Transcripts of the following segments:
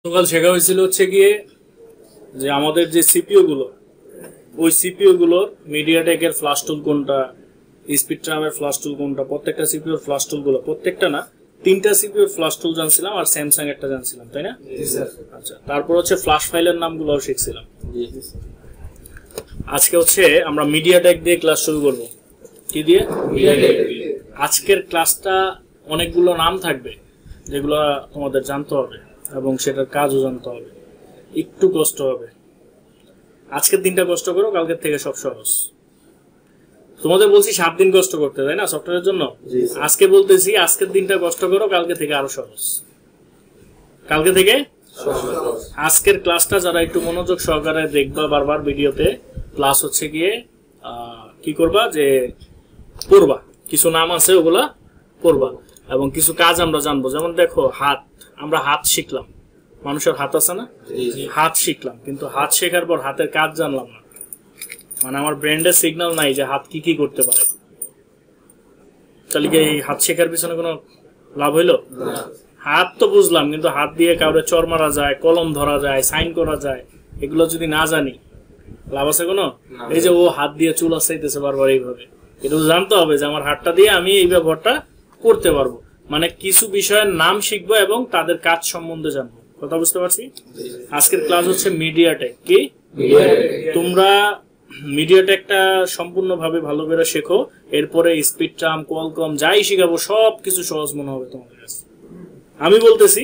গতকাল শেখা হয়েছিল হচ্ছে গিয়ে যে আমাদের যে সিপিইউ গুলো, ওই সিপিইউ গুলোর মিডিয়াটেকের ফ্ল্যাশ টুল কোনটা, স্পিডট্রামের ফ্ল্যাশ টুল কোনটা, প্রত্যেকটা সিপিইউর ফ্ল্যাশ টুল গুলো, প্রত্যেকটা না 3টা সিপিইউর ফ্ল্যাশ টুল জানছিলাম আর স্যামসাং একটা জানছিলাম, তাই না? আচ্ছা, তারপর হচ্ছে ফ্ল্যাশ ফাইলের নামগুলোও শিখছিলাম। আজকে হচ্ছে আমরা মিডিয়াটেক দিয়ে ক্লাস শুরু করব। কি দিয়ে? মিডিয়াটেক। আজকের ক্লাসটা অনেকগুলো নাম থাকবে যেগুলো তোমাদের জানতে হবে এবং সেটার কাজও জানতে হবে, একটু কষ্ট হবে। আজকের দিনটা কষ্ট করো, কালকের থেকে সব সহজ। তোমাদের বলছি 7 দিন কষ্ট করতে, তাই না, সফটওয়্যারের জন্য? আজকে বলতেছি আজকের দিনটা কষ্ট করো, কালকে থেকে আরো সহজ। কালকে থেকে আজকের ক্লাসটা যারা একটু মনোযোগ সহকারে দেখবা বারবার ভিডিওতে, প্লাস হচ্ছে গিয়ে কি করবা, যে পড়বা, কিছু নাম আছে ওগুলা পড়বা এবং কিছু কাজ আমরা জানবো। যেমন দেখো, হাত, আমরা হাত শিখলাম, মানুষের হাত আছে না, হাত শিখলাম, কিন্তু হাত শেখার পর হাতের কাজ জানলাম না। মানে আমার ব্রেনের সিগন্যাল নাই যে হাত কি কি করতে পারে। তাহলে কি এই হাত শেখার পিছনে কোনো লাভ হইলো? হাত তো বুঝলাম, কিন্তু হাত দিয়ে কাউরে চর মারা যায়, কলম ধরা যায়, সাইন করা যায়, এগুলো যদি না জানি লাভ আছে কোনো? এই যে ও হাত দিয়ে চুল আসাইতেছে বারবার এইভাবে, এটা জানতে হবে যে আমার হাতটা দিয়ে আমি এই ব্যবহারটা করতে পারবো। মানে কিছু বিষয়ের নাম শিখবো এবং তাদের কাজ সম্বন্ধে জানবো। কথা বুঝতে পারছি? আজকের ক্লাস হচ্ছে মিডিয়াটেক। কি? তোমরা মিডিয়াটেকটা সম্পূর্ণভাবে ভালো করে শেখো, এরপরে স্পিডট্রাম, কোয়ালকম যাই শিখাবো সব কিছু সহজ মনে হবে তোমাদের কাছে। আমি বলতেছি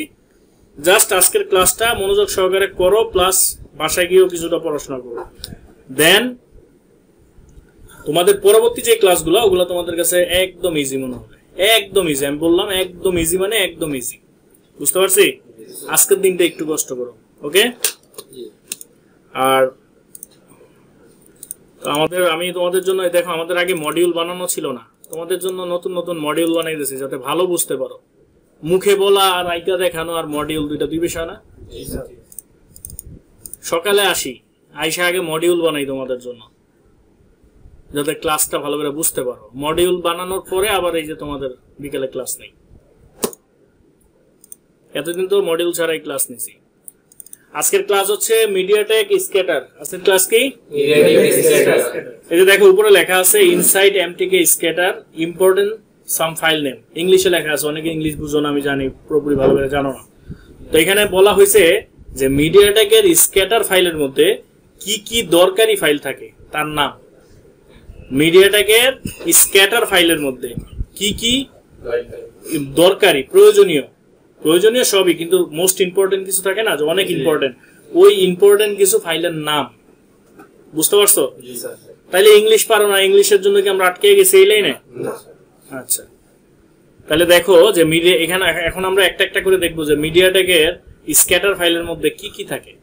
জাস্ট আজকের ক্লাসটা মনোযোগ সহকারে করো, প্লাস বাসায় গিয়েও কিছুটা পড়াশোনা করো। দেন তোমাদের পরবর্তী যে ক্লাসগুলো, ওগুলো তোমাদের কাছে একদম ইজি মনে হবে, একদম ইজি। আমি বললাম একদম ইজি, মানে একদম ইজি। বুঝতে পারছি? আজকের দিনটা একটু কষ্ট করো, ওকে? আর আমি তোমাদের জন্য দেখো, আমাদের আগে মডিউল বানানো ছিল না, তোমাদের জন্য নতুন নতুন মডিউল বানাই দিয়েছি যাতে ভালো বুঝতে পারো। মুখে বলা আর আইকা দেখানো আর মডিউল দুই বিষয় না। সকালে আইসা আগে মডিউল বানাই তোমাদের জন্য, যাতে ক্লাসটা ভালো করে বুঝতে পারো। মডিউল বানানোর পরে আবার এই যে তোমাদের বিকেলে ক্লাস নেই। এতদিন তো মডিউল ছাড়াই ক্লাস নিছি। আজকের ক্লাস হচ্ছে মিডিয়াটেক স্ক্যাটার। আজকের ক্লাস কি? এই যে দেখো উপরে লেখা আছে ইনসাইড এমটিকে স্ক্যাটার ইম্পর্টেন্ট সাম ফাইল নেম। ইংলিশে লেখা আছে, অনেকে ইংলিশ বুঝো না, আমি জানি, পুরোপুরি ভালো করে জানো না। তো এখানে বলা হয়েছে যে মিডিয়াটেকের স্ক্যাটার ফাইলের মধ্যে কি কি দরকারি ফাইল থাকে তার নাম। মিডিয়াটেকের স্ক্যাটার ফাইলের মধ্যে কি কি দরকারি, প্রয়োজনীয় সবই, কিন্তু মোস্ট ইম্পর্টেন্ট কিছু থাকে না, যে অনেক ইম্পর্টেন্ট, ওই ইম্পর্টেন্ট কিছু ফাইলের নাম। বুঝতে পারছো? তাইলে ইংলিশ পারো না, ইংলিশের জন্য কি আমরা আটকে গেছি এই লাইনে? আচ্ছা, তাহলে দেখো যে এখানে এখন আমরা একটা একটা করে দেখবো যে মিডিয়াটেকের স্ক্যাটার ফাইলের মধ্যে কি কি থাকে।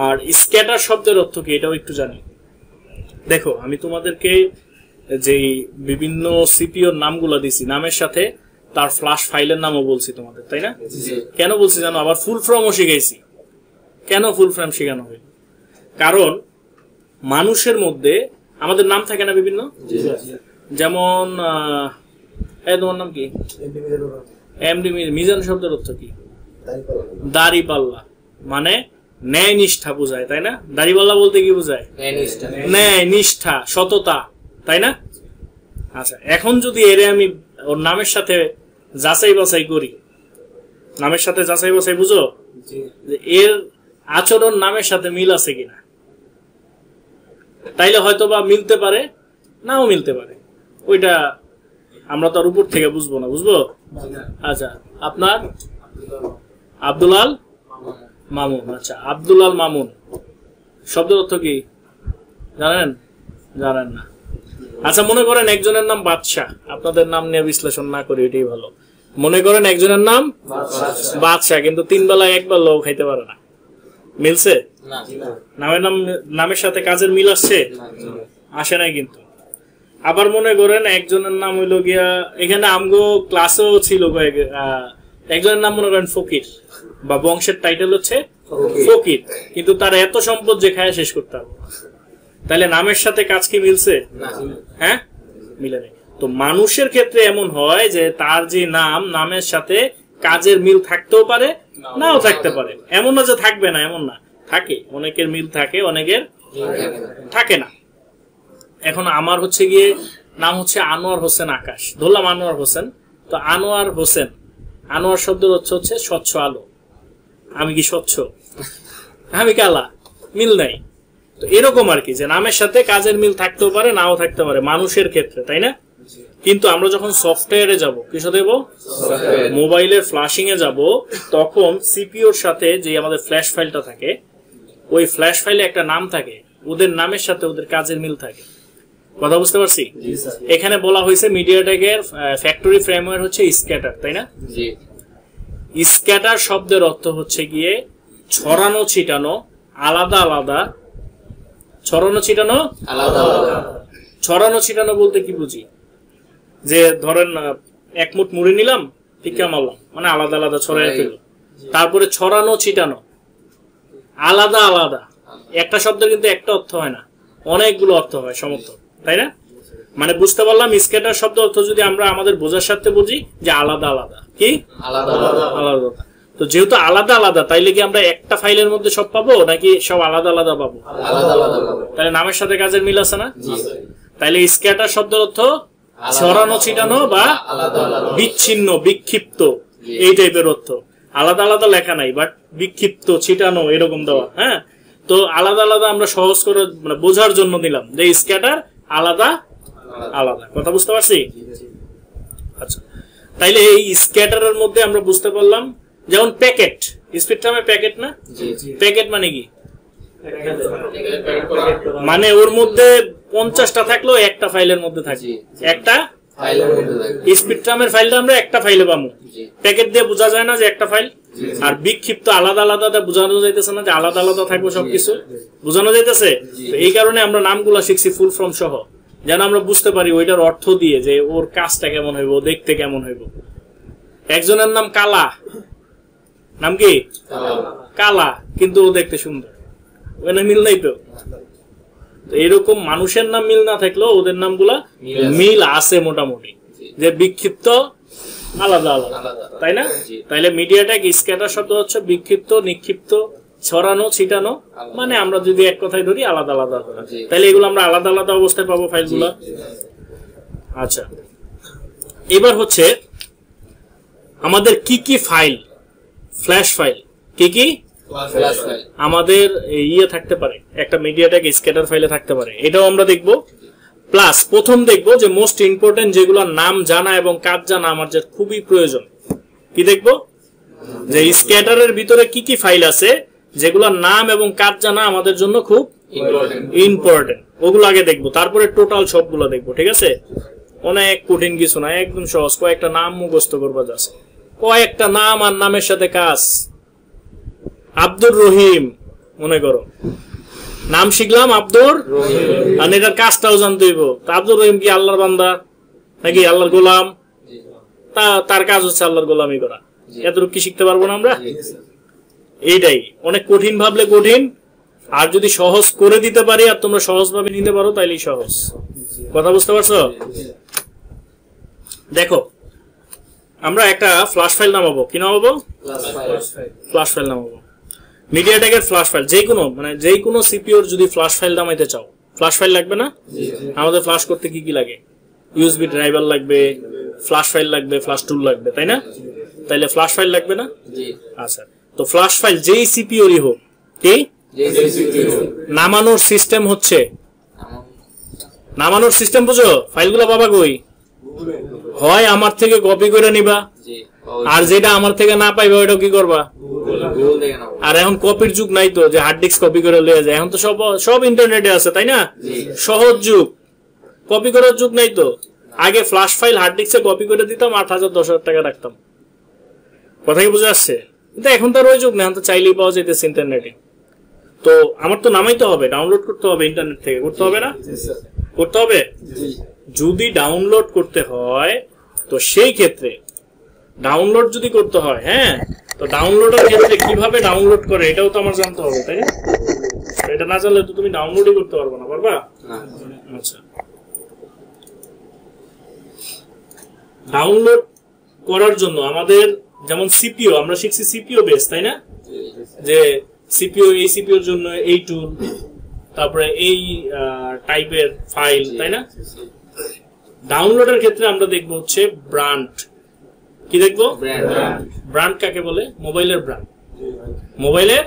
আর স্ক্যাটার শব্দের অর্থ কি এটাও একটু জানি। দেখো, আমি তোমাদেরকে যে বিভিন্ন সিপিইউর নামগুলো দিছি, নামের সাথে তার ফ্ল্যাশ ফাইলের নামও বলছি তোমাদের, তাই না? কেন বলছি জানো? আবার ফুল ফর্মও শিখাইছি। কেন ফুল ফর্ম শেখানো হয়? কারণ মানুষের মধ্যে আমাদের নাম থাকে না বিভিন্ন, যেমন তোমার নাম কি? এমডি মিজান শব্দের অর্থ কি? দাড়িপাল্লা, মানে ন্যায় নিষ্ঠা বোঝায়, তাই না? দাড়িপাল্লা বলতে কি বোঝায়? ন্যায় নিষ্ঠা, সততা, তাই না? আচ্ছা, এখন যদি এরে আমি ওর নামের সাথে যাচাই বাছাই করি, নামের সাথে যাচাই বাছাই, বুঝো যে এর আচরণ নামের সাথে মিল আছে কিনা, তাইলে হয়তো বা মিলতে পারে, নাও মিলতে পারে। ওইটা আমরা তো আর উপর থেকে বুঝবো না, বুঝবো? আচ্ছা, আপনার আব্দুল আল মামুন। আচ্ছা, আব্দুল আল মামুন শব্দের অর্থ কি জানেন? জানেন না? আচ্ছা, মনে করেন একজনের নাম বাদশাহ, আপনাদের নাম নিয়ে বিশ্লেষণ না করি, এটাই ভালো। মনে করেন একজনের নাম বাদশাহ, কিন্তু 3 বেলায় 1 বেলা খাইতে পারে না, মিলছে? নামের সাথে কাজের মিল আসছে? আসে নাই কিন্তু। আবার মনে করেন একজনের নাম হইল গিয়া, এখানে আমগো ক্লাসেও ছিল একজনের নাম মনে করেন ফকির, বা বংশের টাইটেল হচ্ছে ফকির, কিন্তু তার এত সম্পদ যে খায় শেষ করতে হবে। তাহলে নামের সাথে কাজ কি মিলছে? হ্যাঁ, মিলে নেই। তো মানুষের ক্ষেত্রে এমন হয় যে তার যে নামের সাথে কাজের মিল থাকতেও পারে, নাও থাকতে পারে। এমন না যে থাকবে না, এমন না, থাকে। অনেকের মিল থাকে, অনেকের থাকে না। এখন আমার হচ্ছে গিয়ে নাম হচ্ছে আনোয়ার হোসেন আকাশ, ধরলাম আনোয়ার হোসেন। তো আনোয়ার হোসেন, আনোয়ার শব্দের অর্থ হচ্ছে স্বচ্ছ আলো। আমি কি স্বচ্ছ? আমি কালা, মিল নাই। তো এরকম আর কি, যে নামের সাথে কাজের মিল থাকতেও পারে, নাও থাকতে পারে মানুষের ক্ষেত্রে, তাই না? কিন্তু আমরা যখন সফটওয়্যারে যাব, কিসে দেব? মোবাইলের ফ্ল্যাশিং এ যাব, তখন সিপিইউর সাথে যে আমাদের ফ্ল্যাশ ফাইলটা থাকে, ওই ফ্ল্যাশ ফাইলে একটা নাম থাকে, ওদের নামের সাথে ওদের কাজের মিল থাকে। কথা বুঝতে পারছি? এখানে বলা হয়েছে মিডিয়াটেকের ফ্যাক্টরি ফ্রেমওয়্যার হচ্ছে স্ক্যাটার, তাই না? স্ক্যাটার শব্দের অর্থ হচ্ছে গিয়ে ছড়ানো ছিটানো, আলাদা আলাদা। ছড়ানো ছিটানো আলাদা আলাদা। ছড়ানো ছিটানো বলতে কি বুঝি? যে ধরেন এক মুঠ মুড়ি নিলাম, টিক্কা মারলাম, মানে আলাদা আলাদা ছড়াই ফেলল। তারপরে ছড়ানো ছিটানো, আলাদা আলাদা। একটা শব্দের কিন্তু একটা অর্থ হয় না, অনেকগুলো অর্থ হয় সমর্থক, তাই না? মানে বুঝতে পারলাম স্ক্যাটার শব্দ অর্থ যদি আমরা আমাদের বোঝার সাথে বুঝি যে আলাদা আলাদা। কি আলাদা আলাদা? আলাদা। তো যেহেতু আলাদা আলাদা, তাইলে কি আমরা একটা ফাইলের মধ্যে সব পাবো, নাকি সব আলাদা আলাদা পাবো? আলাদা আলাদা পাবো। তাহলে নামের সাথে কাজের মিল আছে না? তাইলে স্ক্যাটার শব্দের অর্থ ছড়ানো ছিটানো বা বিচ্ছিন্ন, বিক্ষিপ্ত, এই টাইপের অর্থ। আলাদা আলাদা লেখা নাই, বাট বিক্ষিপ্ত, ছিটানো, এরকম দেওয়া। হ্যাঁ, তো আলাদা আলাদা আমরা সহজ করে মানে বোঝার জন্য দিলাম যে স্ক্যাটার আলাদা আলাদা। কথা বুঝতে পারছি? আচ্ছা, তাইলে এই স্ক্যাটারের মধ্যে আমরা বুঝতে পারলাম, যেমন প্যাকেট, স্পেকট্রামে প্যাকেট না? প্যাকেট মানে কি? মানে ওর মধ্যে 50টা থাকলেও একটা ফাইলের মধ্যে থাকে, একটা স্পেকট্রামের ফাইলটা আমরা একটা ফাইলে পাবো। প্যাকেট দিয়ে বোঝা যায় না যে একটা ফাইল। আর বিক্ষিপ্ত আলাদা আলাদা বোঝানো যাইতেছে না যে আলাদা আলাদা থাকবে সবকিছু, বোঝানো যাইতেছে। এই কারণে আমরা নামগুলা শিখছি ফুল ফর্ম সহ, যেন আমরা বুঝতে পারি ওইটার অর্থ দিয়ে যে ওর কাজটা কেমন হইব, দেখতে কেমন হইব। একজনের নাম কালা, নাম কি কালা, কিন্তু ও দেখতে সুন্দর, ওখানে মিল নাই। তো এইরকম মানুষের নাম মিল না থাকলেও ওদের নামগুলা মিল আছে মোটামুটি, যে বিক্ষিপ্ত আলাদা আলাদা, তাই না? তাইলে মিডিয়াটেক স্ক্যাটার শব্দ হচ্ছে বিক্ষিপ্ত, নিক্ষিপ্ত, ছড়ানো ছিটানো, মানে আমরা যদি এক কথায় ধরি আলাদা আলাদা, তাইলে এগুলো আমরা আলাদা আলাদা অবস্থায় পাবো ফাইলগুলো। আচ্ছা, এবার হচ্ছে আমাদের কি কি ফাইল, ফ্ল্যাশ ফাইল, কি কি আমাদের ইয়ে থাকতে পারে, একটা মিডিয়াটেক স্ক্যাটার ফাইলে থাকতে পারে, এটাও আমরা দেখব। প্লাস প্রথম দেখব যে মোস্ট ইম্পর্টেন্ট যেগুলোর নাম জানা এবং কাজ জানা আমার যে খুবই প্রয়োজন। কি দেখব? যে স্ক্যাটারের ভিতরে কি কি ফাইল আছে যেগুলোর নাম এবং কাজ জানা আমাদের জন্য খুব ইম্পর্টেন্ট, ওগুলো আগে দেখবো, তারপরে টোটাল সবগুলো দেখবো। ঠিক আছে? অনেক কঠিন কিছু না, একদম সহজ, কয়েকটা নাম মুখস্থ করবা যাচ্ছে, কয়েকটা নাম আর নামের সাথে কাজ। আব্দুর রহিম মনে করো, নাম শিখলাম আব্দুর, আর এটার কাজটাও জানতে হইব। আব্দুর রহিম কি আল্লাহর বান্দা নাকি আল্লাহর গোলাম? তার কাজ হচ্ছে আল্লাহর গোলামি করা। এতটুকু কি শিখতে পারবো না আমরা? এইটাই অনেক কঠিন ভাবলে কঠিন, আর যদি সহজ করে দিতে পারি আর তোমরা সহজ ভাবে নিতে পারো তাইলেই সহজ। কথা বুঝতে পারছো? দেখো, আমরা একটা ফ্ল্যাশ ফাইল নামাবো। কি নামাবো? ফ্ল্যাশ ফাইল নামাবো। মিডিয়াটেকের ফ্ল্যাশ ফাইল, যে কোনো সিপিইউর যদি ফ্ল্যাশ ফাইল নামাইতে চাও, ফ্ল্যাশ ফাইল লাগবে না? আমাদের ফ্ল্যাশ করতে কি কি লাগে? ইউএসবি ড্রাইভার লাগবে, ফ্ল্যাশ ফাইল লাগবে, ফ্ল্যাশ টুল লাগবে, তাই না? তাইলে ফ্ল্যাশ ফাইল লাগবে না? আচ্ছা, তো ফ্ল্যাশ ফাইল যেই সিপিইউরই হোক, কি নামানোর সিস্টেম হচ্ছে, নামানোর সিস্টেম বুঝো? ফাইলগুলো বাবা কই? হয় আমার থেকে কপি করে নিবা, আর যেটা আমার থেকে না পাইবা ওইটা কি করবা? আর এখন কপির যুগ নাই তো যে হার্ড ডিস্ক কপি করে লয়ে যায়, এখন তো সব ইন্টারনেটে আছে, তাই না? সহজ যুগ, কপি করার যুগ নাই তো। আগে ফ্ল্যাশ ফাইল হার্ড ডিস্কে কপি করে দিতাম, 8,000 10,000 টাকা রাখতাম। কথা কি বুঝে আসছে? কিন্তু এখন তো আর ওই যুগ না, এখন তো চাইলেই পাওয়া যাইতেছে ইন্টারনেটে। তো আমার তো নামাইতে হবে, ডাউনলোড করতে হবে ইন্টারনেট থেকে, করতে হবে না? করতে হবে। যদি ডাউনলোড করতে হয় তো সেই ক্ষেত্রে ডাউনলোড যদি করতে হয়, হ্যাঁ, তো ডাউনলোডের ক্ষেত্রে কিভাবে ডাউনলোড করে এটাও তো আমার জানতে হবে, তাই না? এটা না জানলে তো তুমি ডাউনলোডই করতে পারবে না, পারবা? আচ্ছা, ডাউনলোড করার জন্য আমাদের যেমন সিপিও আমরা শিখছি সিপিও বেস, তাই না? যে সিপিও এই সিপিওর জন্য এই টুল, তারপরে এই টাইপের ফাইল, তাই না? ডাউনলোডের ক্ষেত্রে আমরা দেখবো হচ্ছে ব্র্যান্ড। কি দেখবো? ব্র্যান্ড কাকে বলে? মোবাইলের ব্র্যান্ড। মোবাইলের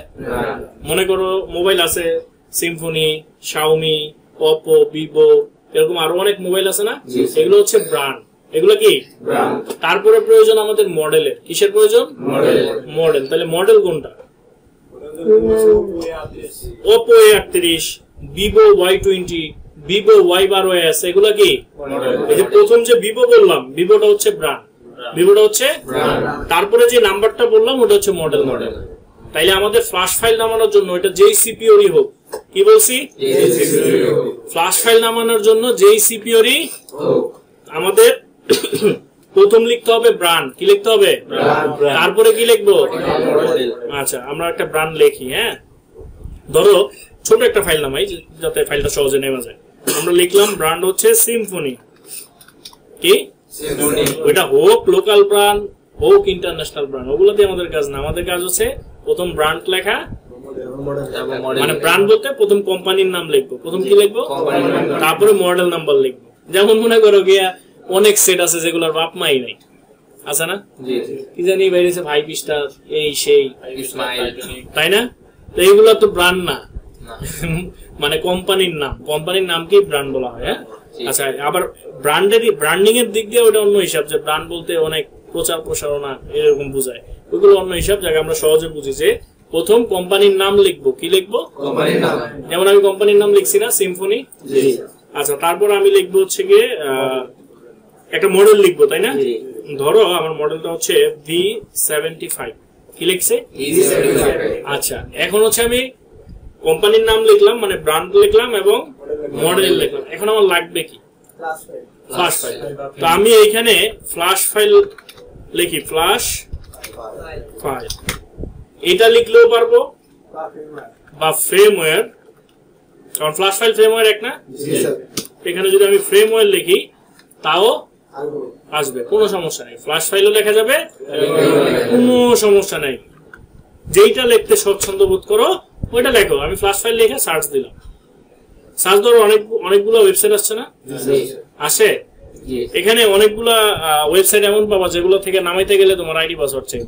মনে করো মোবাইল আছে সিম্ফনি, শাওমি, ওপো, ভিভো, এরকম আরো অনেক মোবাইল আছে না? এগুলো হচ্ছে ব্র্যান্ড। এগুলো কি? তারপরে প্রয়োজন আমাদের মডেলের। কিসের প্রয়োজন? মডেল। তাহলে মডেল কোনটা? Oppo A38, Vivo Y20, Vivo Y12s, এগুলো কি? এই যে প্রথম যে ভিভো বললাম, ভিভোটা হচ্ছে ব্র্যান্ড, ভিভোটা হচ্ছে। তারপরে যে নাম্বারটা বললাম ওটা হচ্ছে মডেল। তাইলে আমাদের ফ্ল্যাশ ফাইল নামানোর জন্য এটা যেই সিপিওরই হোক, কি বলছি? ফ্ল্যাশ ফাইল নামানোর জন্য যেই সিপিওরই আমাদের প্রথম লিখতে হবে ব্র্যান্ড। কি লিখতে হবে? তারপরে কি লিখবো? আচ্ছা, আমরা একটা ব্র্যান্ড লিখি। হ্যাঁ, ধরো ছোট একটা ফাইল নামাই যাতে ফাইলটা সহজে নেওয়া যায়। আমরা লিখলাম ব্র্যান্ড হচ্ছে সিম্ফনি। কি? ওইটা হোক লোকাল ব্র্যান্ড, হোক ইন্টারন্যাশনাল ব্র্যান্ড, ওগুলো দিয়ে আমাদের কাজ না। আমাদের কাজ হচ্ছে প্রথম ব্র্যান্ড লেখা, মানে ব্র্যান্ড বলতে প্রথম কোম্পানির নাম লিখবো। প্রথম কি লিখবো? তারপরে মডেল নাম্বার লিখবো। যেমন মনে করো গিয়া অনেক সেট আছে যেগুলোর বাপ মাই নাই, আছে না? কি জানি বেরিয়েছে 5 স্টার, এই সেই, তাই না? তো এইগুলো তো ব্র্যান্ড না, মানে কোম্পানির নাম। কোম্পানির নাম কি ব্র্যান্ড বলা হয়। হ্যাঁ, আচ্ছা, আবার ব্র্যান্ডিং এর দিক দিয়ে ওটা অন্য হিসাব, যে ব্র্যান্ড বলতে অনেক প্রচার প্রসারণা এরকম বোঝায়, ওইগুলো অন্য হিসাব। যাকে আমরা সহজে বুঝি যে প্রথম কোম্পানির নাম লিখবো। কি লিখবো? যেমন আমি কোম্পানির নাম লিখছি না, সিম্ফনি। আচ্ছা, তারপর আমি লিখবো হচ্ছে গিয়ে একটা মডেল লিখবো, তাই না? ধরো আমার মডেলটা হচ্ছে V75। কি লিখছে? আচ্ছা, এখন হচ্ছে আমি কোম্পানির নাম লিখলাম, মানে ব্র্যান্ড লিখলাম এবং মডেল লিখলাম। এখন আমার লাগবে কি? Flash file. তো আমি এইখানে ফ্ল্যাশ ফাইল লিখি, ফ্ল্যাশ ফাইল। এটা লিখলেও পারবো, বা ফ্রেমওয়্যার, কারণ ফ্ল্যাশ ফাইল ফ্রেমওয়্যার এক না? এখানে যদি আমি ফ্রেমওয়্যার লিখি তাও আসবে, কোনো সমস্যা নেই। ফ্ল্যাশ ফাইলও লেখা যাবে, কোনো সমস্যা নেই। যেইটা লিখতে স্বচ্ছন্দ বোধ করো ওইটা লেখো। আমি ফ্ল্যাশ ফাইল লিখে সার্চ দিলাম। সার্চ ধরো অনেকগুলো ওয়েবসাইট আসছে না? আসে। এখানে অনেকগুলা ওয়েবসাইট এমন পাবা যেগুলো থেকে নামাইতে গেলে তোমার আইডি পাসওয়ার্ড চাই।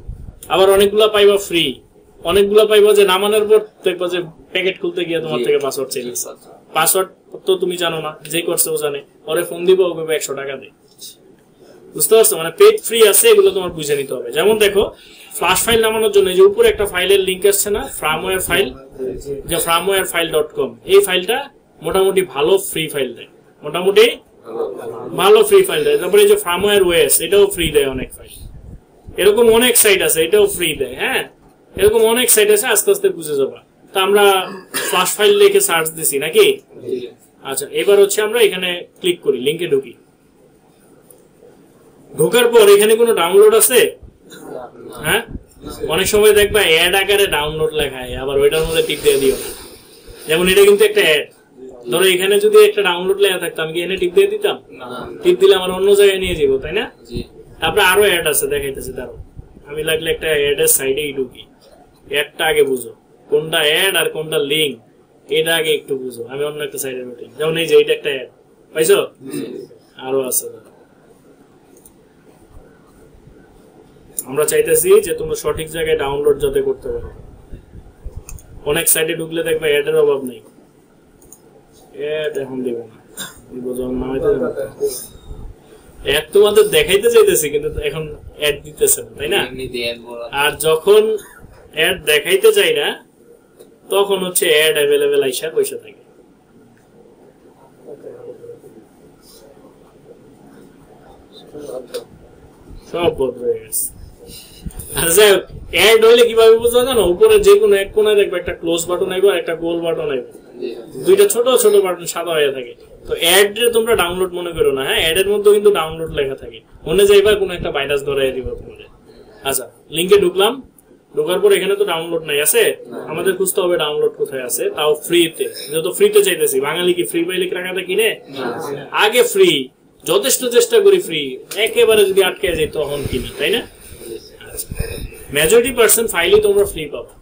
আবার অনেকগুলা পাইবা ফ্রি, অনেকগুলা পাইবা যে নামানোর পর দেখবা যে প্যাকেট খুলতে গিয়ে তোমার থেকে পাসওয়ার্ড চাই। পাসওয়ার্ড তো তুমি জানো না, যে করছে ও জানে, পরে ফোন দিব, ওকে 100 টাকা দেয়। বুঝতে পারছো? মানে পেড ফ্রি আছে, এগুলো তোমার বুঝে নিতে হবে। যেমন দেখো ফ্ল্যাশ ফাইল নামানোর জন্য যে উপরে একটা ফাইলের লিঙ্ক আসছে না, ফার্মওয়্যার ফাইল, যে firmwarefile.com, এই ফাইলটা মোটামুটি ভালো ফ্রি ফাইল দেয়, মোটামুটি ভালো ফ্রি ফাইল দেয়। তারপরে এই যে ফার্মওয়্যার ওএস, এটাও ফ্রি দেয় অনেক ফাইল। এরকম অনেক সাইট আছে, এটাও ফ্রি দেয়। হ্যাঁ, এরকম অনেক সাইট আছে, আস্তে আস্তে বুঝে যাবা। তা আমরা ফ্ল্যাশ ফাইল লিখে সার্চ দিছি নাকি? আচ্ছা, এবার হচ্ছে আমরা এখানে ক্লিক করি, লিঙ্কে ঢুকি। ঢোকার পর এখানে কোনো ডাউনলোড আছে? হ্যাঁ, অনেক সময় দেখবা অ্যাড আকারে ডাউনলোড লেখায়, আবার ওইটার মধ্যে টিপ দিয়ে দিও না। যেমন এটা কিন্তু একটা অ্যাড। ধরো এখানে যদি একটা ডাউনলোড লেখা থাকতো, আমি কি এনে টিপ দিয়ে দিতাম? টিপ দিলে আমার অন্য জায়গায় নিয়ে যাবো, তাই না? তারপরে আরো অ্যাড আছে, দেখাইতেছে। ধরো আমি লাগলে একটা অ্যাড এর সাইডেই ঢুকি। অ্যাডটা আগে বুঝো, কোনটা অ্যাড আর কোনটা লিঙ্ক, এটা আগে একটু বুঝো। আমি অন্য একটা সাইডে ঢুকি, যেমন এই যে এটা একটা অ্যাড, পাইছো? আরো আছে। আমরা চাইতেছি যে তোমরা সঠিক জায়গায় ডাউনলোড যাতে করতে পারো। অনেক সাইটে ঢুকলে দেখবে অ্যাডের অভাব নেই, অ্যাড এখন দেবো না, অ্যাড তোমাদের দেখাইতে চাইতেছি কিন্তু এখন অ্যাড দিতেছে না, তাই না? আর যখন অ্যাড দেখাইতে চাই না তখন হচ্ছে অ্যাড অ্যাভেলেবেল আইসা পয়সা থাকে। সব বদল হয়ে গেছে। আচ্ছা, অ্যাড হইলে কিভাবে বোঝা জানো? উপরে যে কোনো এক কোণায় দেখবে একটা ক্লোজ বাটন আইবো, একটা গোল বাটন আইবো, দুইটা ছোট ছোট বাটন সাদা হয়ে থাকে। তো অ্যাড তোমরা ডাউনলোড মনে করো না। হ্যাঁ, অ্যাড এর মধ্যে কিন্তু ডাউনলোড লেখা থাকে, মনে যাইবা কোনো একটা ভাইরাস ধরাই দিব তোমাদের। আচ্ছা, লিংকে ঢুকলাম, ঢোকার পর এখানে তো ডাউনলোড নাই, আছে? আমাদের খুঁজতে হবে ডাউনলোড কোথায় আছে, তাও ফ্রিতে। যেহেতু ফ্রিতে চাইতেছি, বাঙালি কি ফ্রি পাইলে রাখাটা কিনে? আগে ফ্রি, যথেষ্ট চেষ্টা করি ফ্রি, একেবারে যদি আটকে যায় তখন কিনি, তাই না? মেজরিটি পার্সেন্ট ফাইলই তোমরা ফ্রি পাবে,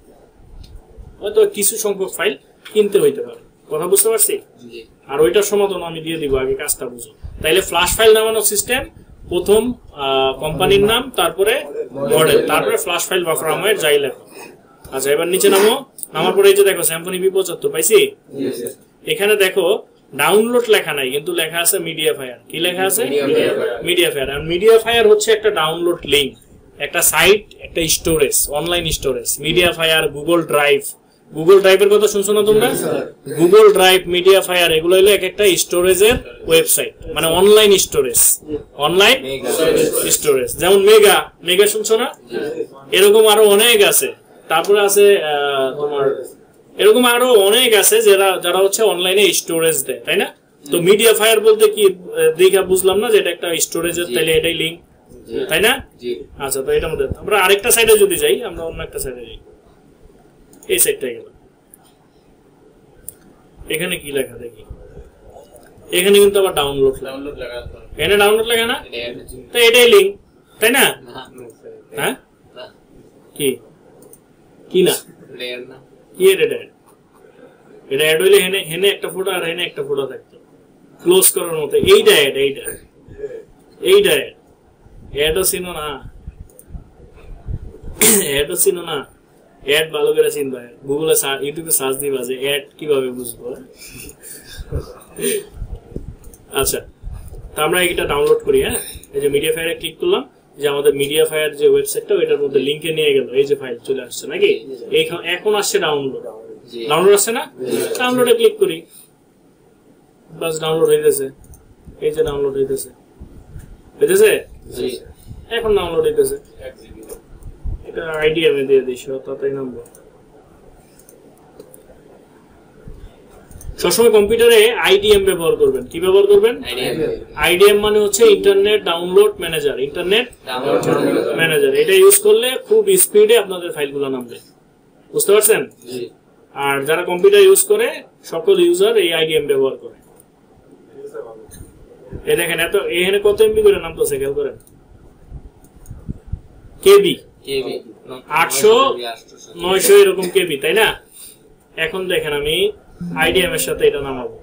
হয়তো কিছু সংখ্যক ফাইল কিনতে হইতে পারে। কথা বুঝতে পারছি? আর ওইটার সমাধান আমি দিয়ে দিব, আগে কাজটা বুঝো। তাইলে ফ্ল্যাশ ফাইল নামানোর সিস্টেম, প্রথম কোম্পানির নাম, তারপরে মডেল, তারপরে ফ্ল্যাশ ফাইল বা ফার্মওয়্যার যাই লেখো। আচ্ছা, এবার নিচে নামো। নামার পরে এই যে দেখো স্যাম্পনি V75 পাইছি। এখানে দেখো ডাউনলোড লেখা নাই, কিন্তু লেখা আছে মিডিয়া ফায়ার। কি লেখা আছে? MediaFire. আর মিডিয়া ফায়ার হচ্ছে একটা ডাউনলোড লিঙ্ক, একটা সাইট, একটা storage, online storage. MediaFire, Google Drive, Google ড্রাইভের কথা শুনছো না তোমরা? গুগল ড্রাইভ, মিডিয়া ফায়ার, এগুলো হলো এক একটা স্টোরেজের ওয়েবসাইট, মানে অনলাইন স্টোরেজ। অনলাইন স্টোরেজ যেমন মেগা, মেগা শুনছো না? এরকম আরো অনেক আছে। তারপরে আছে তোমার এরকম আরো অনেক আছে যারা হচ্ছে অনলাইনে স্টোরেজ দেয়, তাই না? তো মিডিয়া ফায়ার বলতে কি দেখা বুঝলাম না যে এটা একটা স্টোরেজের, তাইলে এটাই লিঙ্ক, তাই না? আচ্ছা, তো এটার মধ্যে আমরা আরেকটা সাইডে যদি যাই, আমরা অন্য একটা সাইডে যাই, এই সাইডটা গেল। এখানে কি লেখা দেখি? এখানে কিন্তু আবার ডাউনলোড লেখা, এখানে ডাউনলোড লেখা না, তো এটাই লিঙ্ক, তাই না? হ্যাঁ, কি কি না কি এটা অ্যাড হইলে হেনে একটা ফটো আর হেনে একটা ফটো থাকতো ক্লোজ করার মতো। এইটা অ্যাডও চিনো না, অ্যাডও চিনো না। অ্যাড ভালো করে চিনবা, গুগলে ইউটিউবে সার্চ দিবা যে অ্যাড কিভাবে বুঝবো। আচ্ছা, তা আমরা এটা ডাউনলোড করি। হ্যাঁ, এই যে মিডিয়া ফায়ারে ক্লিক করলাম, যে আমাদের মিডিয়া ফায়ার যে ওয়েবসাইটটা, ওইটার মধ্যে লিঙ্কে নিয়ে গেল। এই যে ফাইল চলে আসছে নাকি? এখন আসছে ডাউনলোড, ডাউনলোড আসছে না? ডাউনলোডে ক্লিক করি, বাস ডাউনলোড হইতেছে। এই যে ডাউনলোড হইতেছে, এখন ডাউনলোড হইতেছে। এটা আইডিএম এ দিয়ে দিস, তাতেই নামবো। সবসময় কম্পিউটারে আইডিএম ব্যবহার করবেন। কি ব্যবহার করবেন? আইডিএম মানে হচ্ছে internet download manager. Internet manager, এটা ইউজ করলে খুব স্পিডে আপনাদের ফাইলগুলো নামবে। বুঝতে পারছেন? আর যারা কম্পিউটার ইউজ করে, সকল ইউজার এই আইডিএম ব্যবহার করে। এই দেখেন, এখানে কত এমবি করে নামতেছে, খেয়াল করেন। কেবি 800, 900 এরকম কেবি, তাই না? এখন দেখেন আমি আইডিএম এর সাথে এটা নামাবো।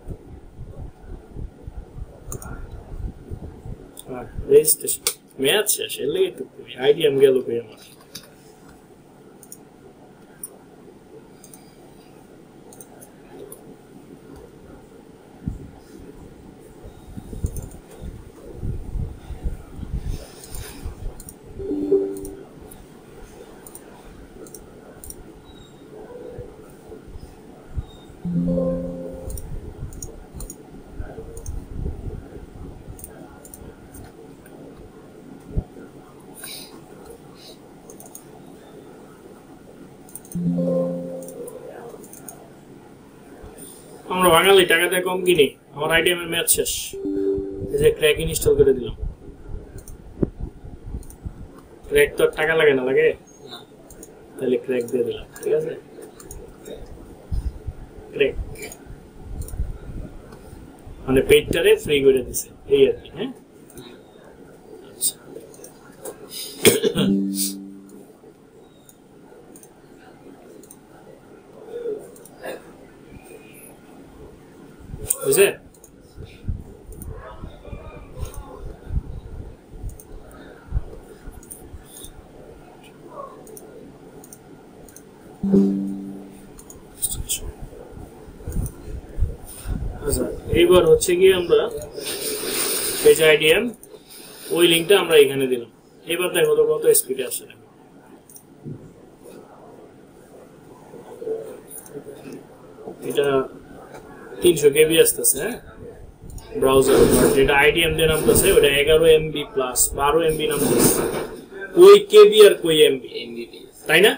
রেজিস্ট্রেশন ম্যাচ শেষ, এর লেগে তো আইডিএম গেল কই আমার। আমরা বাঙালি টাকাতে কম কিনি, আমার আইডিএম এর ম্যাচ শেষ। এই যে ক্র্যাক ইনস্টল করে দিলাম। ক্র্যাক তো টাকা লাগে না, লাগে? তাহলে ক্র্যাক দিয়ে দিলাম, ঠিক আছে? ক্র্যাক মানে পেজটারে ফ্রি করে দিছে, এই আর কি। হ্যাঁ, আচ্ছা, বুঝছে? এইবার হচ্ছে কি আমরা পেজ আইডিএম ওই লিঙ্কটা আমরা এখানে দিলাম। এবার দেখো তো কত স্পিডে আসছে। এটা 300 কেবি আসতেছে। হ্যাঁ, ব্রাউজার যেটা আইডিএম দিয়ে নামতেছে ওটা 11 MB প্লাস 12 MB নামতেছে। কই কেবি আর কই এমবি, তাই না?